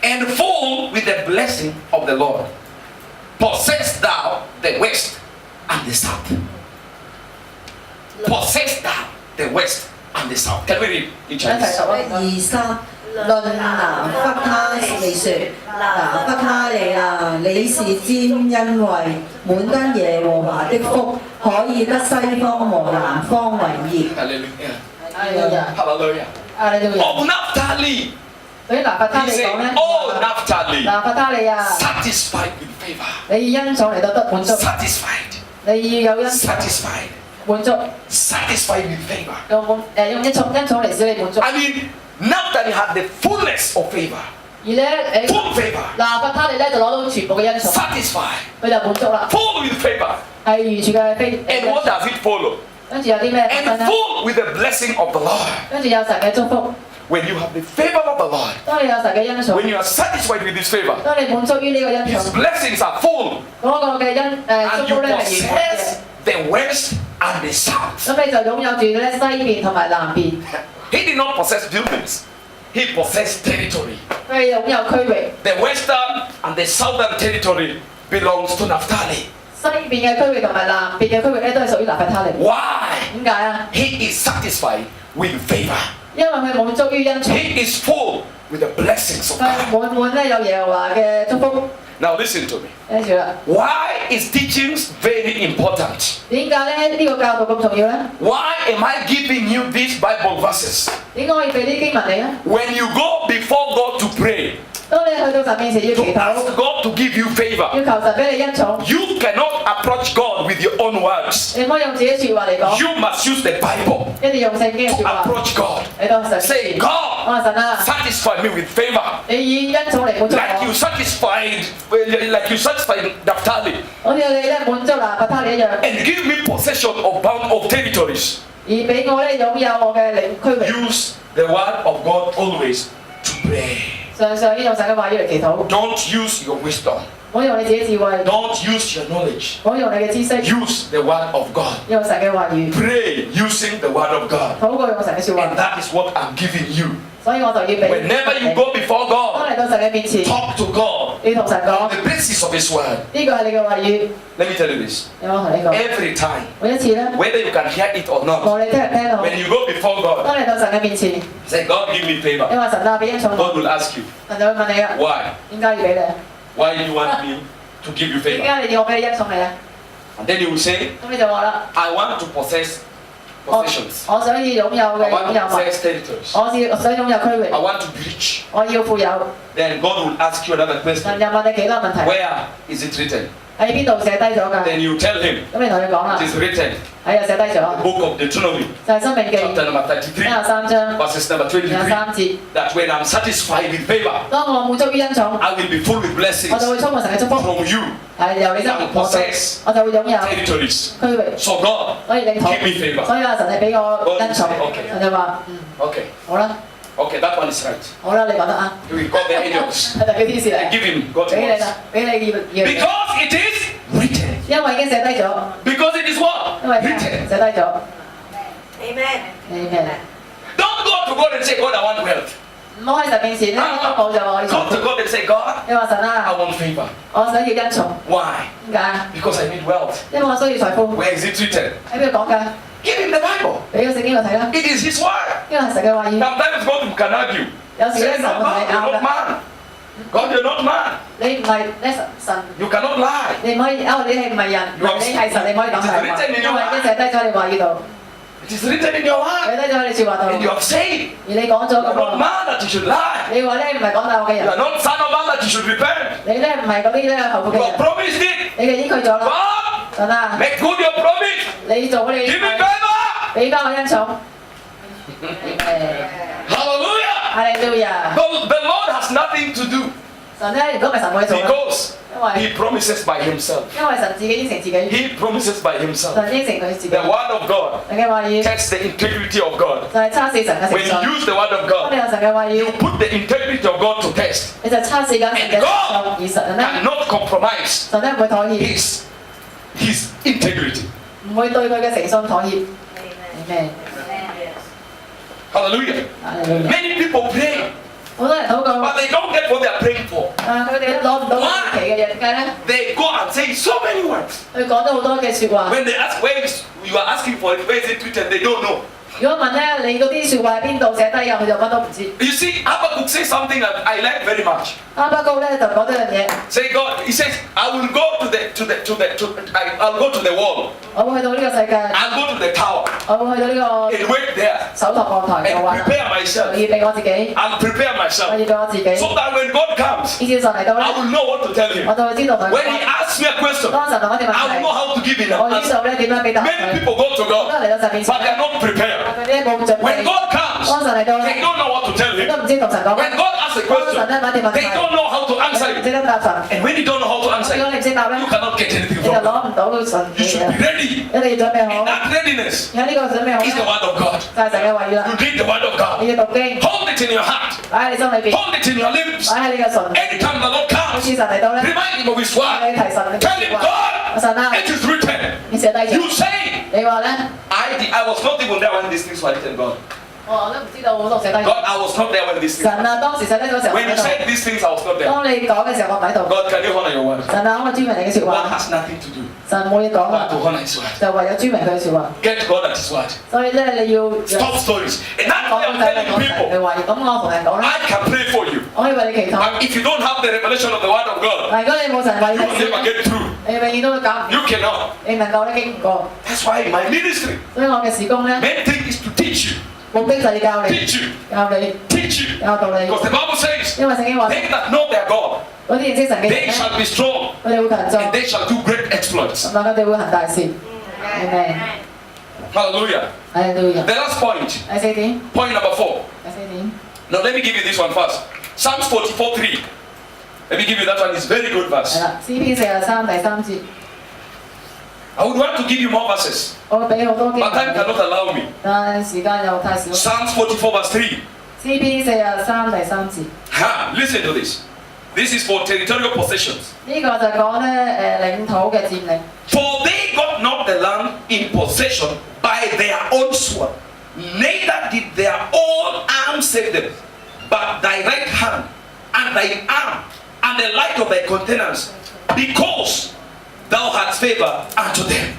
And full with the blessing of the Lord. Possess thou the west and the south. Possess thou the west and the south. Can we read in 一齊 Chinese? 讀啊！ 2、3論拿弗他利說：拿弗他利啊，你是佔因為滿得耶和華的福，可以得西方和南方為業。 Hallelujah. 阿利路亞， Hallelujah. 阿利路亞。 Of Naphtali. 對於拿弗他 He 利 said, 講咧， oh Naphtali, 拿弗他利啊， satisfied with favor. 你以恩寵嚟到得滿足， Satisfied. 你要有恩寵 Satisfied. 滿足， Satisfied with favor. 用恩寵嚟使你滿足。 I mean, Naphtali had the fullness of favor. 而咧誒， Full favor. 拿弗他利咧就攞到全部嘅恩寵， Satisfied. 佢就滿足啦， Full with favor. 係完全嘅非。 And what does it follow? 跟住有啲咩發生 And 咧？ full with the blessing of the Lord. 跟住有神嘅祝福。 When you have the favor of the Lord, 當你有神嘅恩寵， when you are satisfied with His favor, 當你滿足於呢個恩 His 寵， blessings are full, 嗰個嘅祝 and you 福咧係完全嘅。 possess the west and the south. 咁你就擁有住咧西邊同埋南邊， He did not possess buildings. He possessed territory. 佢擁有區域。 The western and the southern territory belongs to Naphtali. 西邊嘅區域同埋南邊嘅區域咧都係屬於拿弗他利。 Why? 點解啊？ He is satisfied with favor. 因為佢滿足於恩寵， He is full with the blessings of 佢 God. 滿滿咧有耶和華嘅祝福。 Now listen to me. 跟住啦， Why is teachings very important? 點解咧呢個教導咁重要咧？ Why am I giving you these Bible verses? 點解可以俾啲經文你咧？ When you go before God to pray, 當你去到神面前要 to 祈禱， ask God to give you 要 favor, 求神俾你恩寵， you cannot approach God with your own words. 你唔可以用自己説話嚟講， You must use the Bible 一定要用聖經嘅 to 説話 approach God. 嚟到神面 Say, 前。 God, 我話神啊， satisfy me with favor. 你以恩寵嚟滿足 Like you 我， satisfied Naphtali, 好似你咧滿足拿弗他利一樣， and give me possession of territories. 而俾我咧擁有我嘅領區域。 Use the word of God always to pray. 常常用神嘅話語嚟祈禱， Don't use your wisdom. 唔好用你自己智慧，唔 Don't use your knowledge. 好用你嘅知識， Use the word of God. 用神嘅話語， Pray using the word of God. 禱告用神嘅説 And 話。 that is what I'm giving you. 所以我就要俾。 Whenever you go before 當 God, 嚟到神嘅面前， talk to God 你同神 on 講， the basis of His word. 呢個係你嘅話語。 Let me tell you this. 有冇同你講？ Every time, 每一次咧， whether you can hear it or not, 無論你聽唔聽到， when you go before God, 當嚟到神嘅面前， say, God, give me 你 favor. 話神啊，俾恩寵 God 我， will ask you, 神就會問你啊， why? 點解要俾你？ Why do you want me to give you 點 favor? 解你要我俾你恩寵你啊？ And then you will say, 咁你就話啦， I want to possess 我 possessions. 我想要擁有 I 嘅 want 擁 to 有物， possess territories. 我想擁有區域 I，want to be rich. 我要富有。 Then God will ask you another 神 question. 又問你其他問題， Where is it written? 喺邊度寫低咗㗎？ Then you tell him, 咁你同佢講啦 it，is written. 喺度寫低 The 咗， book of Deuteronomy, 就係《申命記》 chapter number 33, 33章 verses number 23. 23節。 That when I'm satisfied with favor, 當我滿足於恩寵， I will be full with 我就 blessings 會充滿神嘅祝福， from you, 係由你身我就我就會擁有 territories. 區域。 So God, 所以領土， give me favor. 所以阿神你俾我恩寵， Okay. 神就話Okay, 好啦， okay, that one is right. 好啦，你講得啱， We got the angels. 係特別天使 And 嚟， give him God's 俾你 words. 啦，俾你要， Because it is written. 因為已經寫低咗， Because it is what? 因為 Written. 寫低咗， Amen。你咩？ Don't go to God and say, God, I want wealth. 唔好喺神面前咧，都冇就話我要 Go 財 to 富。 God and say, God, 你話神 I 啊， want favor. 我想要恩寵， Why? 點解啊？ Because I need wealth. 因為我需要財富。 Where is it written? 喺邊度講㗎？ Give him the Bible. 俾個聖經我睇啦， It is his word. 因為係神嘅話語。 Sometimes God can argue. 有時咧 Say, 神 no, 會同 God, 你 you're 拗 not 㗎， man. God, you're not man. 你唔係咧神。 You cannot lie. 你唔可以，你係唔係人？你係神，你唔可以講大話，因為已經寫低咗你話語度。It is written in your 寫 heart. 低咗喺你説話度， And you have said, 而你講咗 you 嗰 are not 個， man that you should lie. 你話咧唔係講大話嘅 You 人， are not son of man that you should repent. 你咧唔係嗰啲咧後悔 You 嘅 have 人， promised it. 你嘅依據咗啦， God, 神啊， make good your promise. 你做你 Give me favor. 俾翻我恩寵， Hallelujah. 哈利路亞， The Lord has nothing to do 神咧如果唔係神冇嘢做啦， because 因為 He promises by Himself. 因為神自己應承自己， He promises by Himself. 神應承佢自己， The Word of God 神嘅話語 tests the integrity of God. 就係測試神嘅 When 誠 you 信。 use the Word of 當你 God, 有神嘅話語， you put the integrity of God to test. 你就測試緊神嘅 And 誠 God 信，而神咧， cannot compromise 神咧唔會妥協， His integrity. 唔會對佢嘅誠信妥協。咩？ Hallelujah. 哈利路亞 Many people pray, 好多人禱告， but they don't get what they are praying for. 佢哋都攞唔到預期嘅嘢，點解咧？ They go and say so many words. 佢講咗好多嘅説話。 When they ask where is, you are asking for it, where is it written, they don't know. 如果問咧你嗰啲説話喺邊度寫低嘅，佢就乜都唔知。 You see, Habakkuk says something that I like very much. 阿巴高咧就講咗樣嘢， Say God, he says, I will go I'll go to the wall. 我會去到呢個世界， I'll go to the tower 我會去到呢 and wait there 個手托案台 and 度玩， prepare 我 myself. 預備我自己， I'll prepare 我 myself 預備我自己， so that when God comes, 以至神嚟到 I 咧， will know what to tell 我 him. 就會知道佢 When he asks me a question, 當神問我哋問 I will know 題， how to give him 我 an 知 answer. 道咧點樣俾答 Many 佢。 people go to 好多 God, 人嚟到神面 but 前， they are not prepared. 佢哋冇準 When 備。 God comes, 當神嚟到 they 咧， don't know what to tell 你都 him. 唔知同神講 When 乜。 God asks a 當神 question, 咧問啲問題， they don't know how to 你 answer 唔知 it. 得答神。 And when you don't know how to answer 如果 it, 你唔識答咧， you cannot get anything 你就 from 攞 God. 唔到神 You 嘅 should 嘢。 be ready. 一定要準備 And 好。 that readiness 喺呢個準備好 is the 咧， word of God. 就係神嘅話語啦 You。read the word of 你 God. 要讀經， Hold it in your heart. 擺喺你心裏邊， Hold it in your lips. 擺喺你嘅唇。 Anytime the Lord 好 comes, 似神嚟到咧， remind him of his 你 word. 提神，你 Tell him, 話 God, 神啊， it is written. 你寫低 You 咗。 say, 你話咧， I was not even there when these things were written, God. 我都唔知道，我都寫低咗。 God, I was not there when these things. 神啊，當時寫低咗時候我 When you 喺度。 said these things, I was not there. 當你講嘅時候，我唔喺度。 God, can you honor your word? 神啊，我尊明你嘅説 God 話。 has nothing to do 神冇嘢講 but 啦， to honor his word. 就為咗尊明佢嘅説話。 Get God at his word. 所以咧，你要 Stop stories. And that's 講 why 到 I'm 底 telling 講神嘅 people, 話語。咁我同人講啦， I can pray for you. 我可以為你祈禱。 But if you don't have the revelation of the word of God, 但如果你冇神話語 you will 嘅 never get through. 你永遠都會搞唔掂， You cannot. 你能夠咧經唔過。 That's why in my ministry, 所以我嘅事工咧， main thing is to teach you, 目的就係教你， teach you, 教你 teach you. 教導你。 Because the Bible says, 因為聖經話， they that know their God, 嗰啲認識神嘅人 they 咧， shall be strong 佢哋會強壯， and they shall do great exploits. 同埋佢哋會行大事。Amen。 Hallelujah. 係路亞。 The last point, 第四點， point number 4. 第四點， Now let me give you this one first. Psalms 44:3. Let me give you that one. It's a very good 係 verse. 啦，詩篇43第3節， I would want to give you more verses, 我會俾好多經 but time 文， cannot allow me. 但係時間又太少。 Psalms 44:3. 詩篇43第3節， Listen to this. This is for territorial possessions. 呢個就講咧領土嘅佔領。 For they got not the land in possession by their own sword, neither did their own arm save them, but thy right hand and thy arm and the light of thy countenance, because thou hadst favor unto them.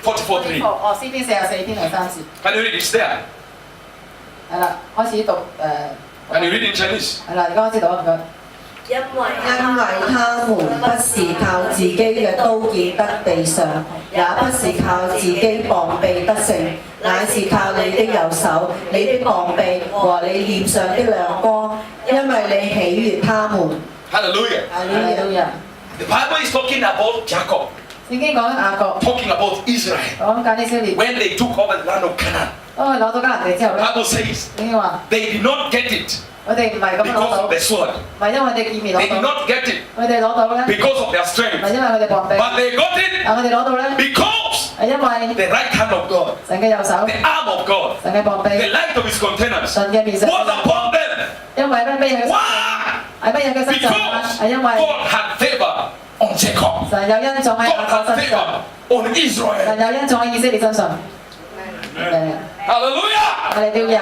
44:3. 哦，詩篇44篇第3節， Can you read it? It's there. 係啦，開始讀 Can you read in Chinese? 係啦，而家開始讀啦，唔該。因為因為他們不是靠自己嘅刀劍得地上，也不是靠自己膀臂得勝，乃是靠你的右手、你的膀臂和你臉上的亮光，因為你喜悅他們。 Hallelujah. 哈利路亞。 The Bible is talking about Jacob, 聖經講緊雅各， talking about Israel. 講緊以色列， When they took over the land of Canaan, 當佢攞到迦南地之後 the 咧， Bible says 聖經話 they did not get it 佢哋唔係咁樣攞 because 到， of 唔 the sword. 係因為佢哋劍面 They 攞 did 到， not get it 佢哋攞到咧， because of their 唔 strength. 係因為佢哋膀臂， But they got it 但佢哋攞到咧， because 係因為 the right hand of God, 神嘅右手、 the arm of God, 神嘅膀臂、 the light of his countenance 神嘅面上， was upon them. 因為乜嘢佢身上， Why? 係乜嘢佢身上啊？ Because 係因為 God had favor on Jacob. 神有恩寵喺 God 雅 had 各身上， favor on 神 Israel. 有恩寵喺以色列身上。Hallelujah. 哈利路亞， Hallelujah.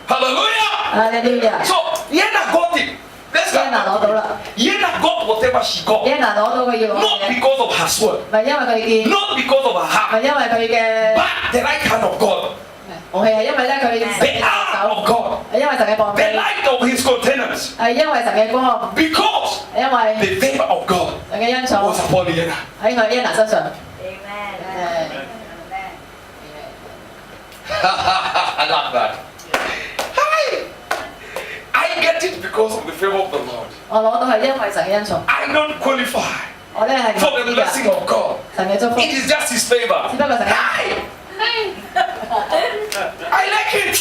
哈利路亞。 So Yena got it. Let's 耶拿攞到 go. 啦， Yena got whatever she got. 耶拿攞到佢要攞 Not 嘅嘢， because of her sword, 唔係因為佢劍，唔 not because of her heart, 係因為佢嘅 but the right hand of God, 武器，係因為咧佢 the 神嘅 arm 手， of God, 係因為神嘅膀臂， the light of his countenance, 係因為神嘅光， because 係因為 the favor of God 神嘅恩寵 was upon Yena. 喺佢耶拿身上。I love that. Hi. I get it because of the favor of the Lord. 我攞到係因為神嘅恩寵， I don't qualify 我咧係 for the 唔 blessing 知㗎 of God. 神嘅祝福， It is just His favor. 只不過神嘅。 Hi. I like it.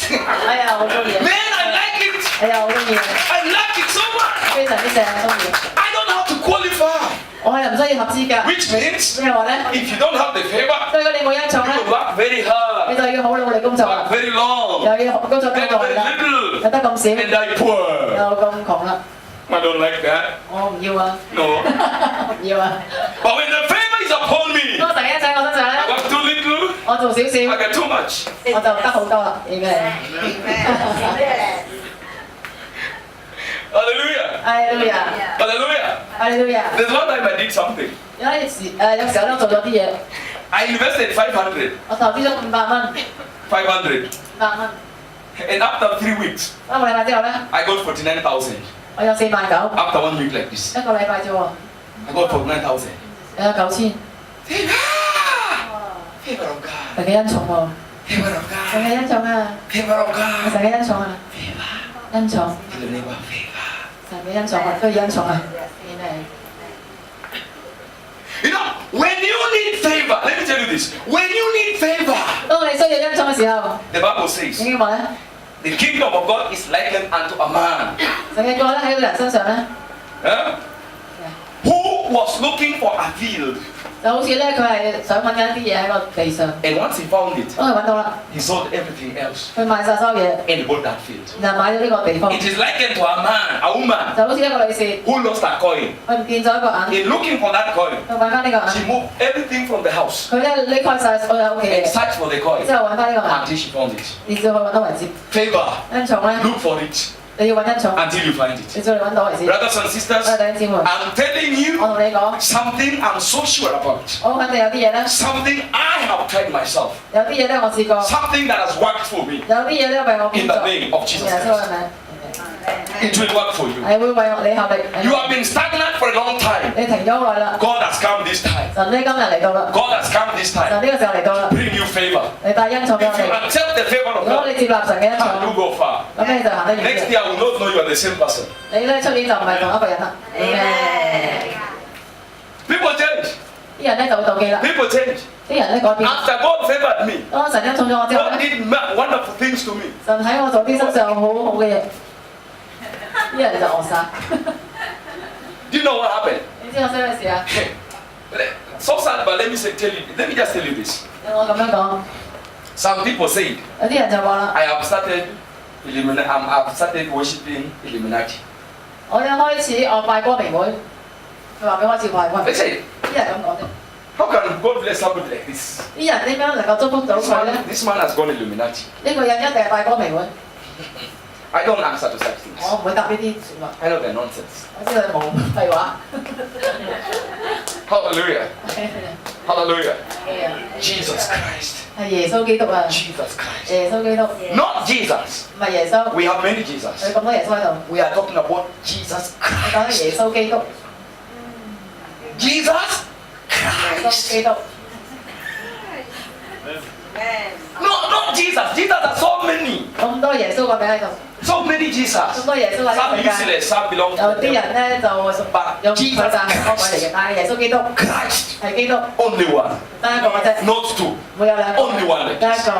哎呀，好中意， Man, I like it. 哎呀，好中意， I like it so much. 非常之正，中意。 I don't have to qualify. 我係唔需要合資格， Which means 咩話咧？ if you don't have the favor, 所以如果你冇恩寵 you 咧， will work very 你 hard, 就要好努力工作啦 work，very long, 又要工作得 get 耐 very 啦， little, 有得咁少， and die poor. 又咁窮啦， I don't like that. 我唔要啊， No. 唔要啊！ But when the favor is upon me, 當神嘅恩喺我身上 I 咧， work too little, 我做少 I 少， get too much. 我就得好多啦，已經係。 Hallelujah. 哎呀， Hallelujah. 哎呀， There's one time I did something. 有時候咧做咗啲嘢， I invested 500. 我投資咗500蚊， 500. 500蚊， And after 3 weeks, 一個禮拜之後咧， I got 49,000. 我有49000， After 1 week like this, 一個禮拜啫喎， I got 49,000. 有9000， Favor of God. 神嘅恩寵喎， Favor of 神 God. 嘅恩寵啊， Favor of God. 神嘅恩寵啊， Favor. 恩寵， To the neighbor, favor. 神嘅恩寵啊，都要恩寵啊，你係。 You know, when you need favor, let me tell you this. When you need favor, 當你需要恩寵嘅時候， the Bible 聖 says, 經話咧， the kingdom of God is likened unto a man, 神嘅國咧喺個人身上咧， who was looking for a field. 就好似咧佢係想揾緊一啲嘢喺個地上， And once he found it, 當佢揾到啦， he sold everything else 佢賣晒所有嘢， and bought that field. 然後買咗呢個地方， It is likened to a man, a woman 就好似一個女士， who lost a coin. 佢唔見咗一個眼， In looking for that coin, 佢揾翻呢個 she 眼， moved everything from the house 佢咧拎開晒所有屋企 and 嘅， searched for the coin 之後揾翻呢個眼， until she found it. 你至去揾到為止。 Favor, 恩寵咧， look for it 你要揾恩寵， until you find it. 你至你揾到為止。 Brothers and 我 sisters, 哋弟兄姊妹， I'm telling 我 you 同你講， something I'm so sure about. 我肯定有啲嘢咧， Something I have tried myself. 有啲嘢咧我試過， Something that has worked for me. 有啲嘢咧為我工 In 作， the name of Jesus 耶穌嘅 Christ. 名， It will work for you. 係會為你效力。 You have been stagnant for a long time. 你停咗好耐啦， God has come this time. 神呢今日嚟到啦， God has come this 神 time. 呢個時候嚟到啦， Bring you favor. 你帶恩寵俾我 If you 哋。 accept the favor 如 of 果 God, 你接納神嘅恩 you 寵， go far. 咁你就行得遠 Next 啲。 year I will not know you are the same person. 你咧出年就唔係同一個人啦。 People change. 啲人咧就會妒忌啦， People change. 啲人咧改變。 After God favored me, 當神恩寵咗我之後 God 咧， did wonderful things to me. 神喺我做啲身上好好嘅嘢，啲人就餓晒。 Do you know what happened? 你知我識咩事啊？ So sad, but let me just tell you this. 我咁樣講， Some people say, 有啲人就話啦， I've started worshiping Illuminati. 我一開始我拜光明會，佢話俾我開始拜光明 They 會， say, 啲人咁講啫。 how can God bless somebody like this? 啲人點樣能夠祝福到佢咧？ This man has gone Illuminati. 呢個人一定係拜光明會， I don't answer to such things. 我唔會答呢啲説話。 I know they're nonsense. 我知道你冇廢話。 Hallelujah. Hallelujah. Jesus 係 Christ. 耶穌基督啊！ Jesus Christ. 耶穌基督， Not Jesus. 唔係耶穌。 We have many 有 Jesus. 咁多耶穌喺度， We are talking about Jesus 我講緊 Christ. 耶穌基督， Jesus 耶穌 Christ. 基督， No, not Jesus. Jesus are so many. 咁多耶穌個名喺度， So many 咁 Jesus. 多耶穌喺 Some 世界。 useless, some belong 有 to 啲 the devil. 人咧就用佢就係魔鬼嚟嘅，但係耶穌基督 Christ. 係基督， Only one. 得一個嘅啫， Not two. 唔會有兩個， Only one like 得一 this. 個。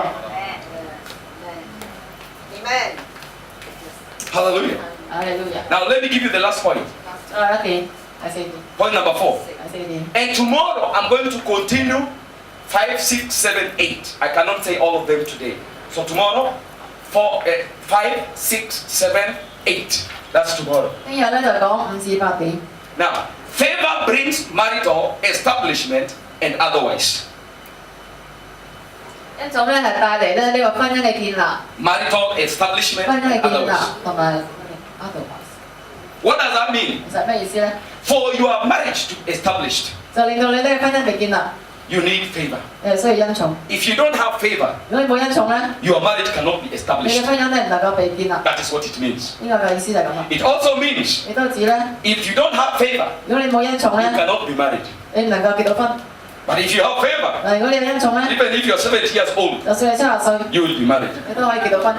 Hallelujah. 阿利路亞。 Now let me give you the last point. 最後一點，第四點， Point number 4. 第四點。 And tomorrow I'm going to continue 5, 6, 7, 8. I cannot say all of them today. So tomorrow, 5, 6, 7, 8. That's tomorrow. 聽日咧就講5至8點。 Now, favor brings marital establishment and otherwise. 一種咧係帶嚟咧呢個婚姻嘅建立， Marital establishment 婚姻 and 嘅建立 otherwise. 同埋 otherwise。 What does that mean? 其實咩意思咧？ For your marriage to be established, 就令到你呢個婚姻被建立， you need favor. 你係需要恩寵。 If you don't have favor, 如果你冇恩寵咧， your marriage cannot be 你嘅 established. 婚姻咧唔能夠被建立。呢 That is what it means. 個嘅意思就係咁啦。 It also means 亦都指咧， if you don't have favor, 如果你冇恩寵 you 咧， cannot be married. 你唔能夠結到婚。But if you have favor, 嗱，如果你有恩寵咧， even if you're 70 years old, 就算你70歲， you will be married. 你都可以結到婚。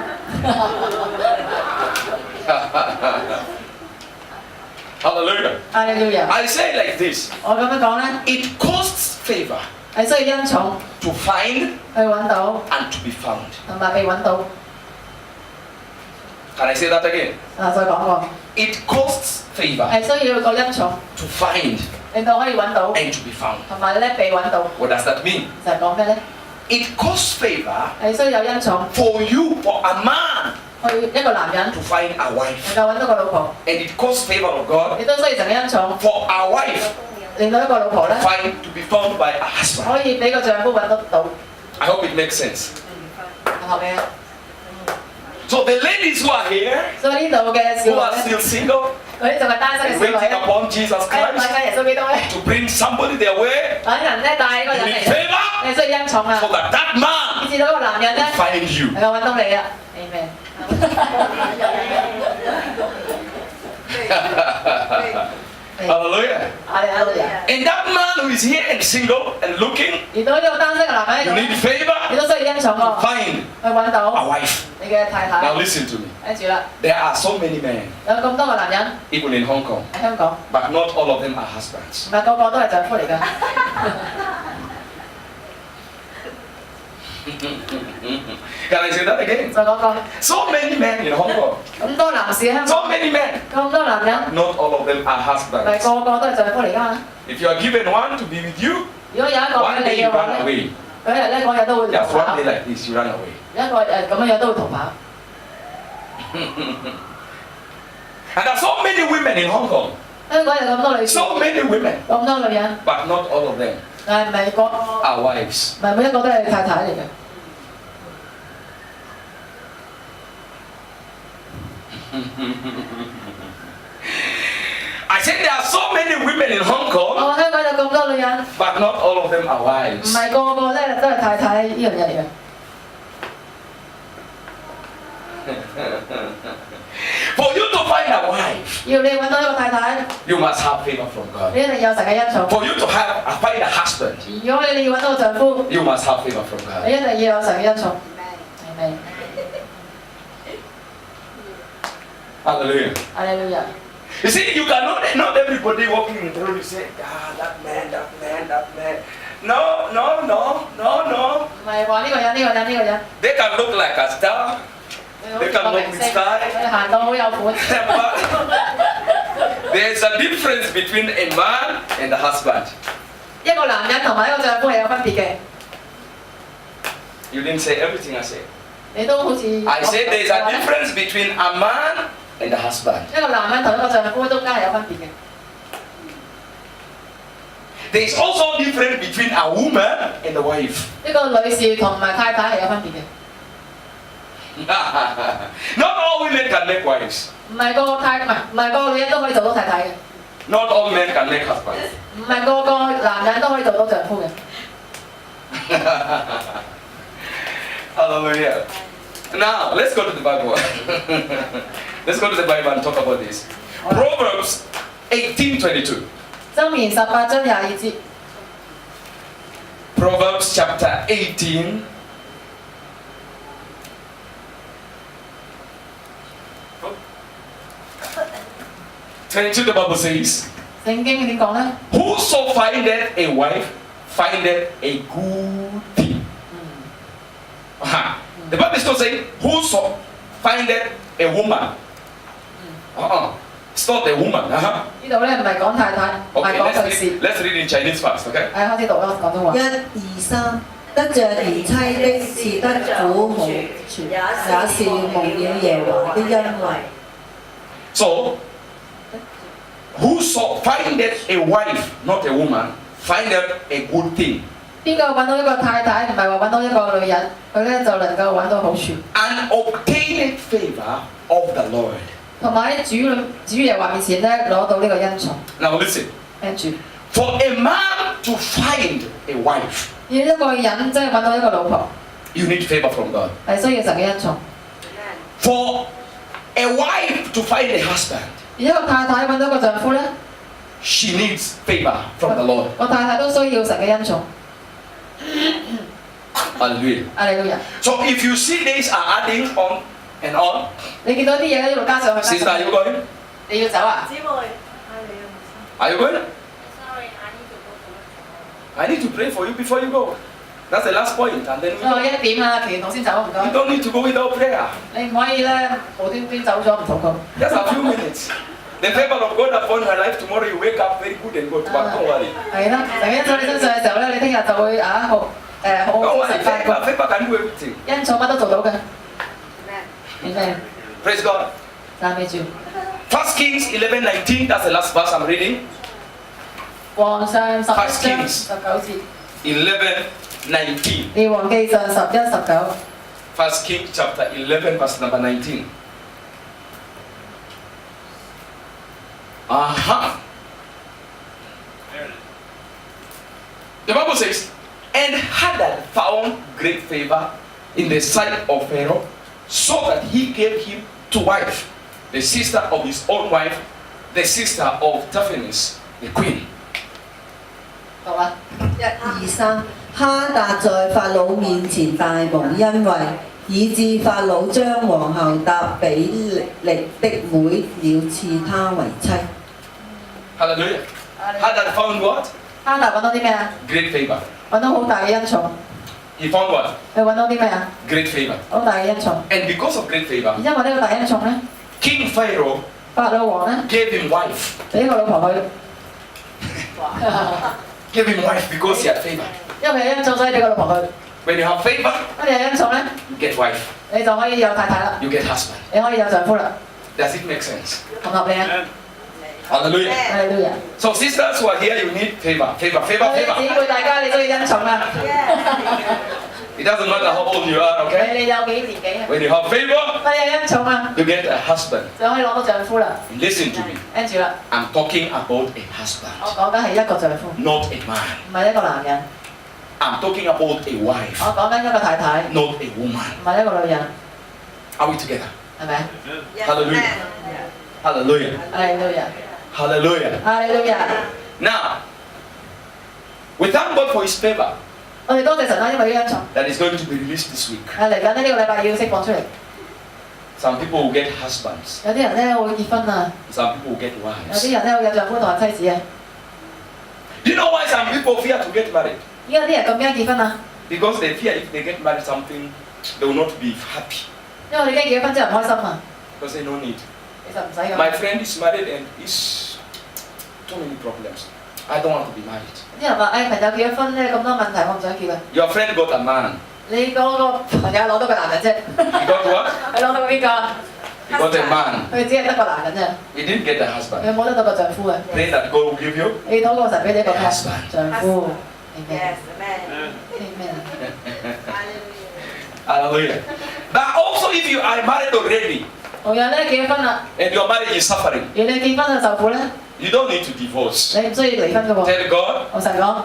Hallelujah. 哈利路亞！ I say it like this. 我咁樣講咧， It costs favor 係需要恩寵 to find 去揾到 and to be found. 同埋被揾到。 Can I say that again? 嗱，再講過， It costs favor 係需要個恩寵， to find 令到可以揾到， and to be found. 同埋咧被揾到。 What does that mean? 就係講咩咧？ It costs favor 係需要有恩寵 for you, for a man, 去一個男人 to find a wife. 能夠揾到個老婆， And it costs favor of God 亦都需要神嘅恩寵， for a wife 令到一個老婆咧 find to be found by a husband. 可以俾個丈夫揾得到。 I hope it makes sense. 後面， So the ladies who are here, 所以呢度嘅 who 少 are 女咧， still single, 嗰啲仲係單身嘅 and 少女 waiting 咧， upon Jesus 喺度等 Christ 緊耶穌基督咧， to bring somebody their way, 等人咧帶個 you 人 need 嚟， favor 你需要恩寵 so 啊， that that man 以至到個男人咧 find you. 能夠揾到你啊，Amen。 Hallelujah. 阿利亞路亞， And that man who is here and single and looking, 而到呢個單身嘅男人喺 you 度 need 咧， favor 你都需要恩寵 to 喎， find 去揾 a 到 wife. 你嘅太太。 Now listen to me. 跟住啦， There are so many men, 有咁多個男人 even in Hong Kong, 喺香港， but not all of them are husbands. 唔係個個都係丈夫嚟㗎。 Can I say that again? 再講過， So many men in Hong Kong, 咁多男士喺香 so 港， many men, 咁多男人， not all of them are 唔係 husbands. 個個都係丈夫嚟㗎嘛。 If you are given one to be with you, 如果有一個 one 俾 day 你 you 嘅話 run 咧， away. 嗰日咧嗰日都會逃 Just one 跑， day like this, you run away. 有一個咁樣樣都會逃跑。 And there are so many women in Hong Kong, 香港有咁多女士， so many women, 咁多女人， but not all of them 但係唔係個，唔 are wives. 係每一個都係太太嚟嘅。 I said there are so many women in Hong Kong, 我香港有咁多女人， but not all of them are 唔 wives. 係個個咧都係太太呢樣嘢嚟嘅。 For you to find a wife, 要你揾到一個太太， you must have favor from 你 God. 一定有神嘅恩寵。 For you to find a husband, 如果你要揾到個丈夫， you must have favor from 你 God. 一定要有神嘅恩寵。係咪？ Hallelujah. 阿利路亞。 You see, you cannot, not everybody walking in the road, you say, ah, that man, that man, that man. No, no, no, no, no. 唔係話呢個人呢個人呢個人， They can look like a star, 你好似個明星，你行到好有款。 but there's a difference between a man and a husband. 一個男人同埋一個丈夫係有分別嘅。 You didn't say everything I said. 你都好似 I said there's a difference between a man and a husband. 一個男人同一個丈夫中間係有分別嘅。 There's also a difference between a woman and a wife. 一個女士同埋太太係有分別嘅。 Not all women can make wives. 唔係個女人都可以做到太太嘅， Not all men can make husbands. 唔係個男人都可以做到丈夫嘅。 Hallelujah. Now, let's go to the Bible. Let's go to the Bible and talk about this. Proverbs 18:22. 箴言18章22節， Proverbs chapter 18. The Bible says, 聖經點講咧？ Whoso findeth a wife findeth a good thing. The Bible is not saying, Whoso findeth a woman. It's not a woman. 呢度咧唔係講太太，唔係 Okay, 講女士。 let's read in Chinese first, okay? 開始讀啦，廣東話。 1、2、3，得着賢妻的是得苦無全，也是蒙了耶和華的恩惠。 So, whoso findeth a wife, not a woman, findeth a good thing. 邊個揾到一個太太，唔係話揾到一個女人，佢咧就能夠揾到好處， And obtaineth favor of the Lord. 同埋喺主耶和華面前咧攞到呢個恩寵。 Now listen. 跟住， For a man to find a wife, 要一個人即係揾到一個老婆， you need favor from God. 係需要神嘅恩寵； For a wife to find a husband, 而一個太太揾到一個丈夫咧， she needs favor from the Lord. 個太太都需要神嘅恩寵。Hallelujah. 阿利路亞。 So if you see these are adding on and on, 你見到啲嘢喺呢度加上去， sister, are you going? 你要走啊？ Are you going? I need to pray for you before you go. That's the last point, and then we 我 go. 一點啊，祈禱先走，唔 You 該。 don't need to go without prayer. 你唔可以咧無端端走咗唔禱告。 Just a few minutes. The favor of God upon your life tomorrow, you wake up very good and go to work. Don't worry. 係啦，神嘅恩寵你身上嘅時候咧，你聽日就會好好 Don't 精 worry. 神快過。 Favor can do everything. 恩寵乜都做到嘅。明白？ Praise God. 讚美主。 First Kings 11:19. That's the last verse I'm reading. 王上11章 First Kings 19節， 11:19. 列王記上11、19。 First Kings chapter 11, verse number 19. Aha. The Bible says, and Hadad found great favor in the sight of Pharaoh, so that he gave him to wife, the sister of his own wife, the sister of Taphanes, the queen. 讀啊！ 1、2、3，哈達在法老面前大蒙恩惠，以致法老將皇后答比力的妹了賜他為妻。 Hallelujah. Hadad found what? 哈達揾到啲咩啊？ Great favor. 揾到好大嘅恩寵。 He found what? 佢揾到啲咩啊？ Great favor. 好大嘅恩寵。 And because of great favor, 因為呢個大恩寵咧， King Pharaoh 法老王咧 gave him wife. 俾個老婆佢， Gave him wife because he had favor. 因為有恩寵所以俾個老婆佢。 When you have favor, 咁你有恩寵咧， you get wife. 你就可以有太太啦， You get husband. 你可以有丈夫啦， Does it make sense? 合唔合理啊？ Hallelujah. 係都有。 So sisters who are here, you need favor. Favor, favor, 姊 favor. 妹大家你都要恩寵啦。 It doesn't matter how old you are, okay? 你有幾年紀啊？ When you have favor, 你有恩寵啊， you get a husband. 就可以攞到丈夫啦。 Listen to me. 跟住啦， I'm talking about a 我 husband, 講緊係一個丈夫， not a man. 唔係一個男人。 I'm talking about a wife, 我講緊一個太太， not a woman. 唔係一個女人， Are we together? 係咪？ Hallelujah. Hallelujah. 係女人， Hallelujah. 係女人。 Now, we thank God for his favor 我哋多謝神啦，因為呢恩寵 that is going to be released this week. 嚟緊呢個禮拜要釋放出嚟。 Some people will get husbands. 有啲人咧會結婚啊， Some people will get 有 wives. 啲人咧會有丈夫同埋妻子啊。 Do you know why some people fear to get married? 依家啲人咁驚結婚啊， Because they fear if they get married something, they will not be happy. 因為你驚結咗婚之後唔開心啊。 Because they don't need. 其實唔使咁。 My friend is married and is too many problems. I don't want to be married. 啲人話：，朋友結咗婚咧咁多問題，我唔想結啊。 Your friend got a man. 你嗰個朋友攞到個男人啫， He got what? 佢攞到邊個？ He got a man. 佢只係得個男人啫， He didn't get a husband. 佢冇得到個丈夫啊。 Pray that God will give you. 你禱告神俾你一個咩 Husband 丈夫？明咩？ Amen. 咩？ Hallelujah. But also if you are married already 同樣咧結咗婚啦， and your marriage is suffering, 如果你結婚嘅受苦咧， you don't need to divorce. 你唔需要離婚嘅喎。 Tell God, 我神講，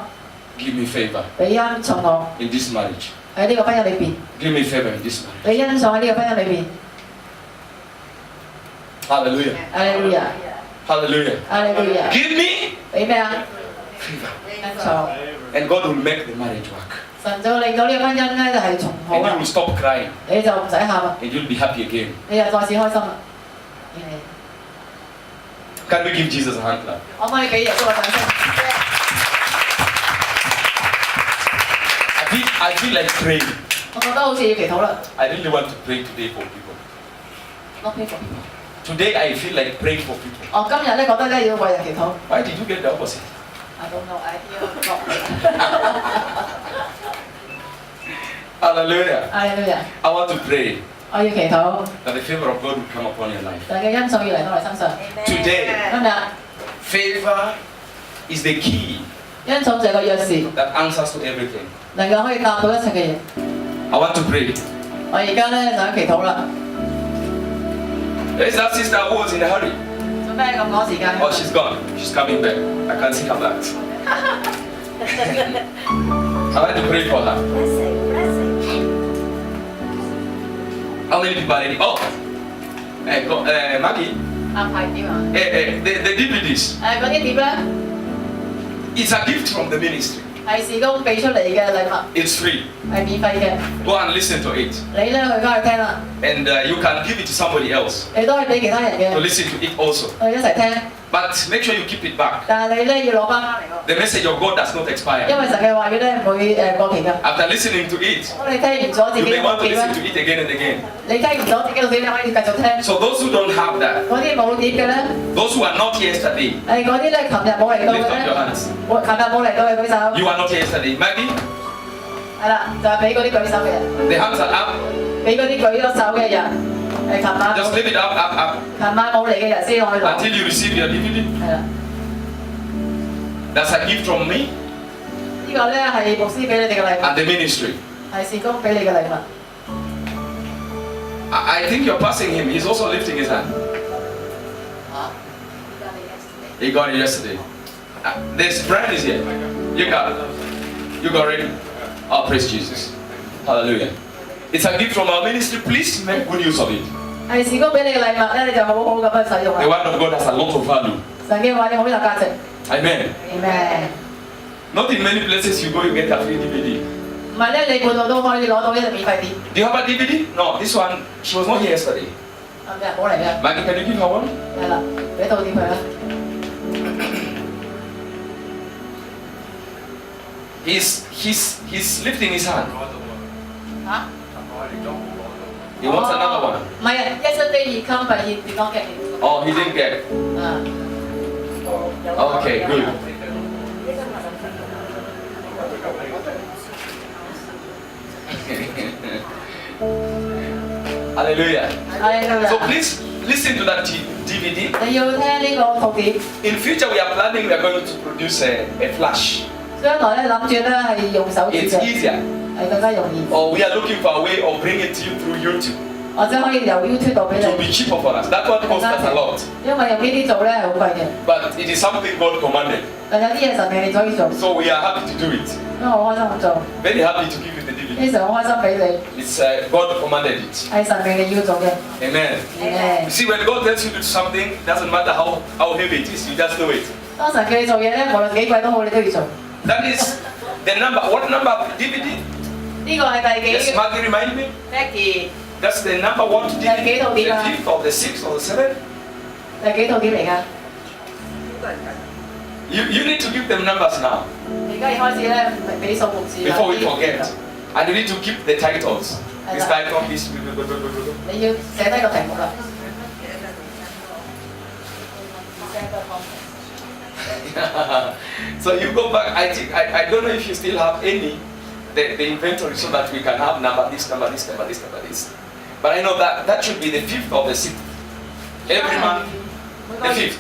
give me favor 俾恩寵我 in this marriage. 喺呢個婚姻裏邊， Give me favor in this marriage. 俾恩寵喺呢個婚姻裏邊。 Hallelujah. 阿利路亞， Hallelujah. 阿利路亞， Give me 俾咩啊？ favor. 恩寵， And God will make the marriage work. 神就會令到呢個婚姻咧就係重好 And you 啦 will，stop crying. 你就唔使喊啦， And you'll be happy again. 你又再次開心啦。 Can we give Jesus a hand clap? 可唔可以俾耶穌個掌聲？ I feel like praying. 我覺得好似要祈禱啦。 I really want to pray today for people. Not people. Today I feel like praying for people. 我今日咧覺得咧要為人祈禱。 Why did you get the opposite? I don't know, I hear Hallelujah. 阿利路亞， I want to pray 我要祈禱， that the favor of God will come upon your life. 神嘅恩寵要嚟到你身上。 Today, 今日 favor is the key 恩寵就係個鑰匙， that answers to everything. 能夠可以答到一切嘅嘢。 I want to pray. 我而家咧就想祈禱啦。 There's that sister who was in a hurry. 做咩咁趕時間？ Oh, she's gone. She's coming back. I can't see her back. I want to pray for her. How many people are ready? Oh, Maggie, 安排點啊？ the DVDs. 嗰啲碟咧， It's a gift from the ministry. 係事工俾出嚟嘅禮物， It's free. 係免費嘅。 Go and listen to it. 你咧去翻去聽啦， And you can give it to somebody else 你都可以俾其他人 to 嘅， listen to it also. 我哋一齊聽。 But make sure you keep it back. 但係你咧要攞翻嚟喎， The message of God does not 因 expire. 為神嘅話語咧唔會過期㗎。 After listening to it, 當你聽完咗自 you 己 may 嘅 want to 錄碟 listen to 咧， it again and again. 你聽完咗自己錄碟你可以繼續聽。 So those who don't have that, 嗰啲冇碟嘅咧， those who are not yesterday, 嗰啲咧琴日冇嚟到 lift 嘅 up your 咧， hands. 琴日冇嚟到嘅舉手， You are not yesterday. Maggie, 係啦，就係俾嗰啲舉手嘅人， the hands are up. 俾嗰啲舉咗手嘅人，琴晚 Just lift it up, up, up 琴晚冇嚟嘅人先可以攞， until you receive your DVD. 係啦。 That's a gift from me 呢個咧係牧師俾你哋嘅禮物， and the ministry. 係事工俾你嘅禮物。 I think you're passing him. He's also lifting his hand. He got it yesterday. This brand is here. You got it. You got it. Oh, praise Jesus. Hallelujah. It's a gift from our ministry. Please make good use of it. 係事工俾你嘅禮物咧，你就好好咁去使用 The 啦。 word of God has a lot of value. 神嘅話你好有價值。 Amen. Amen。 Not in many places you go, you get a free DVD. 唔係咧，你每度都可以攞到一隻免費碟。 Do you have a DVD? No, this one, she was not here yesterday. 係咪啊？冇嚟嘅。 Maggie, can you give her one? 係啦，俾到碟佢啦。 He's lifting his hand. 嚇？ He wants another one. 唔係啊，yesterday he come but he did not get it。 Oh, he didn't get it. 啊， Okay, good. Hallelujah. 係 So 啦。 please listen to that DVD. 你要聽呢個套碟， In future, we are planning, we are going to produce a flash. 將來咧諗住咧係用手指 It's 嘅， easier. 係更加容易， Or we are looking for a way of bringing it to you through YouTube. 或者可以由 YouTube 度俾 It will 你。 be cheaper for us. That one costs us a lot. 因為用呢啲做咧係好貴嘅， But it is something God commanded. 但有啲嘢神命你可以做， So we are happy to do it. 因為我開心咁做， Very happy to give you the DVD. 非常好開心俾你， It's God commanded it. 係神命你要做嘅。 Amen. You see, when God tells you to do something, doesn't matter how heavy it is, you just do it. 當神叫你做嘢咧，無論幾貴都好，你都要做。 That is the number. What number of DVD? 呢個係第 Yes, 幾 Maggie, remind me. ？Maggie， That's the number one DVD. Yeah,幾套碟啊？ The fifth or the sixth or the seventh. 第幾套碟嚟㗎？ You need to give them numbers now 而家要開始咧俾數目字啦 before we forget. And you need to keep the titles. This title, this. 你要寫低個題目啦。 So you go back. I don't know if you still have any the inventory so that we can have number this, number this, number this, number this. But I know that should be the fifth or the sixth. Every month, the fifth.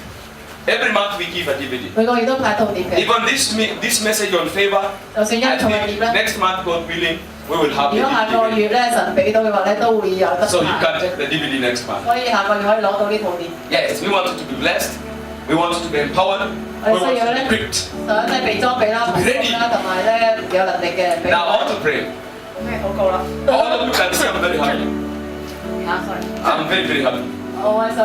Every month we give a DVD. 每個月都派套碟嘅， Even this message on favor, 就算一 I 套嘅碟 think 咧。 next month, God willing, we will have 如 the 果下個 DVD. 月咧神俾到嘅話咧，都會有得 So you 派。 can take the DVD next month. 所以下個月可以攞到呢套碟。 Yes, we want you to be blessed. We want you to be empowered. We want you to be equipped. 想咧被裝備啦、服裝啦，同埋咧有能力嘅。俾 Now I want to pray. 咩禱告啦？ All of you can say I'm very happy. 啊，sorry， I'm very, very happy. 好開心。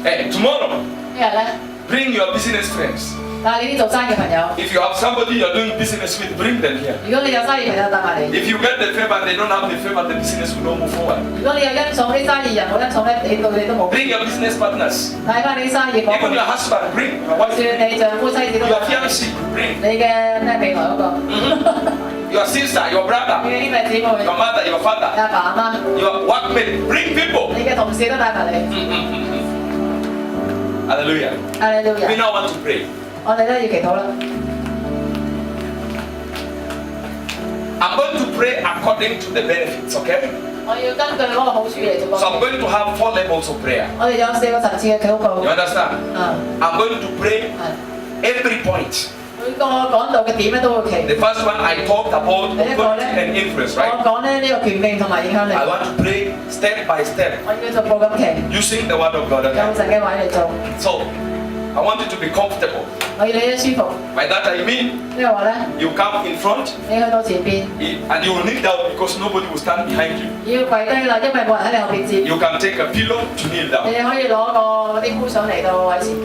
Hey, tomorrow, 聽日咧， bring your business friends. 帶你啲做生意嘅朋友。 If you have somebody you're doing business with, bring them here. 如果你有生意朋友帶埋嚟， If you get the favor and they don't have the favor, the business will not move forward. 如果你有恩寵啲生意人冇恩寵咧，你對你都冇。 Bring your business partners. 帶翻你啲生意伙 Even your 伴， husband, bring. Your 就 wife, 算 bring. 你丈夫妻子都 Your 帶。 fiancé, bring. 你嘅咩未來嗰個， Your sister, your 你 brother, 嘅兄弟姊妹， your mother, your 你 father, 阿爸阿媽， your workmate, bring people. 你嘅同事都帶埋嚟。 Hallelujah. 阿你 We 人， now want to pray. 我哋咧要祈禱啦。 I'm going to pray according to the benefits, okay? 我要根據嗰個好處嚟做 So 個。 I'm going to have 4 levels of prayer. 我哋有4個層次嘅禱告 You。understand? 啊， I'm going to pray 係 every point. 每個講到嘅點咧都會祈。 The first one I talked about authority and influence, 我 right? 講咧呢個權柄同埋影響力， I want to pray step by step 我要逐步咁祈， using the word of God. 用 Okay? 神嘅位嚟做。 So I want you to be comfortable. 我要你咧舒服， By that I mean 即係話咧， you come in front 你去到前邊， and you will kneel down because nobody will stand behind you. 要跪低啦，因為冇人喺你後邊接。 You can take a pillow to kneel 你 down. 哋可以攞個嗰啲箍上嚟到喺前邊，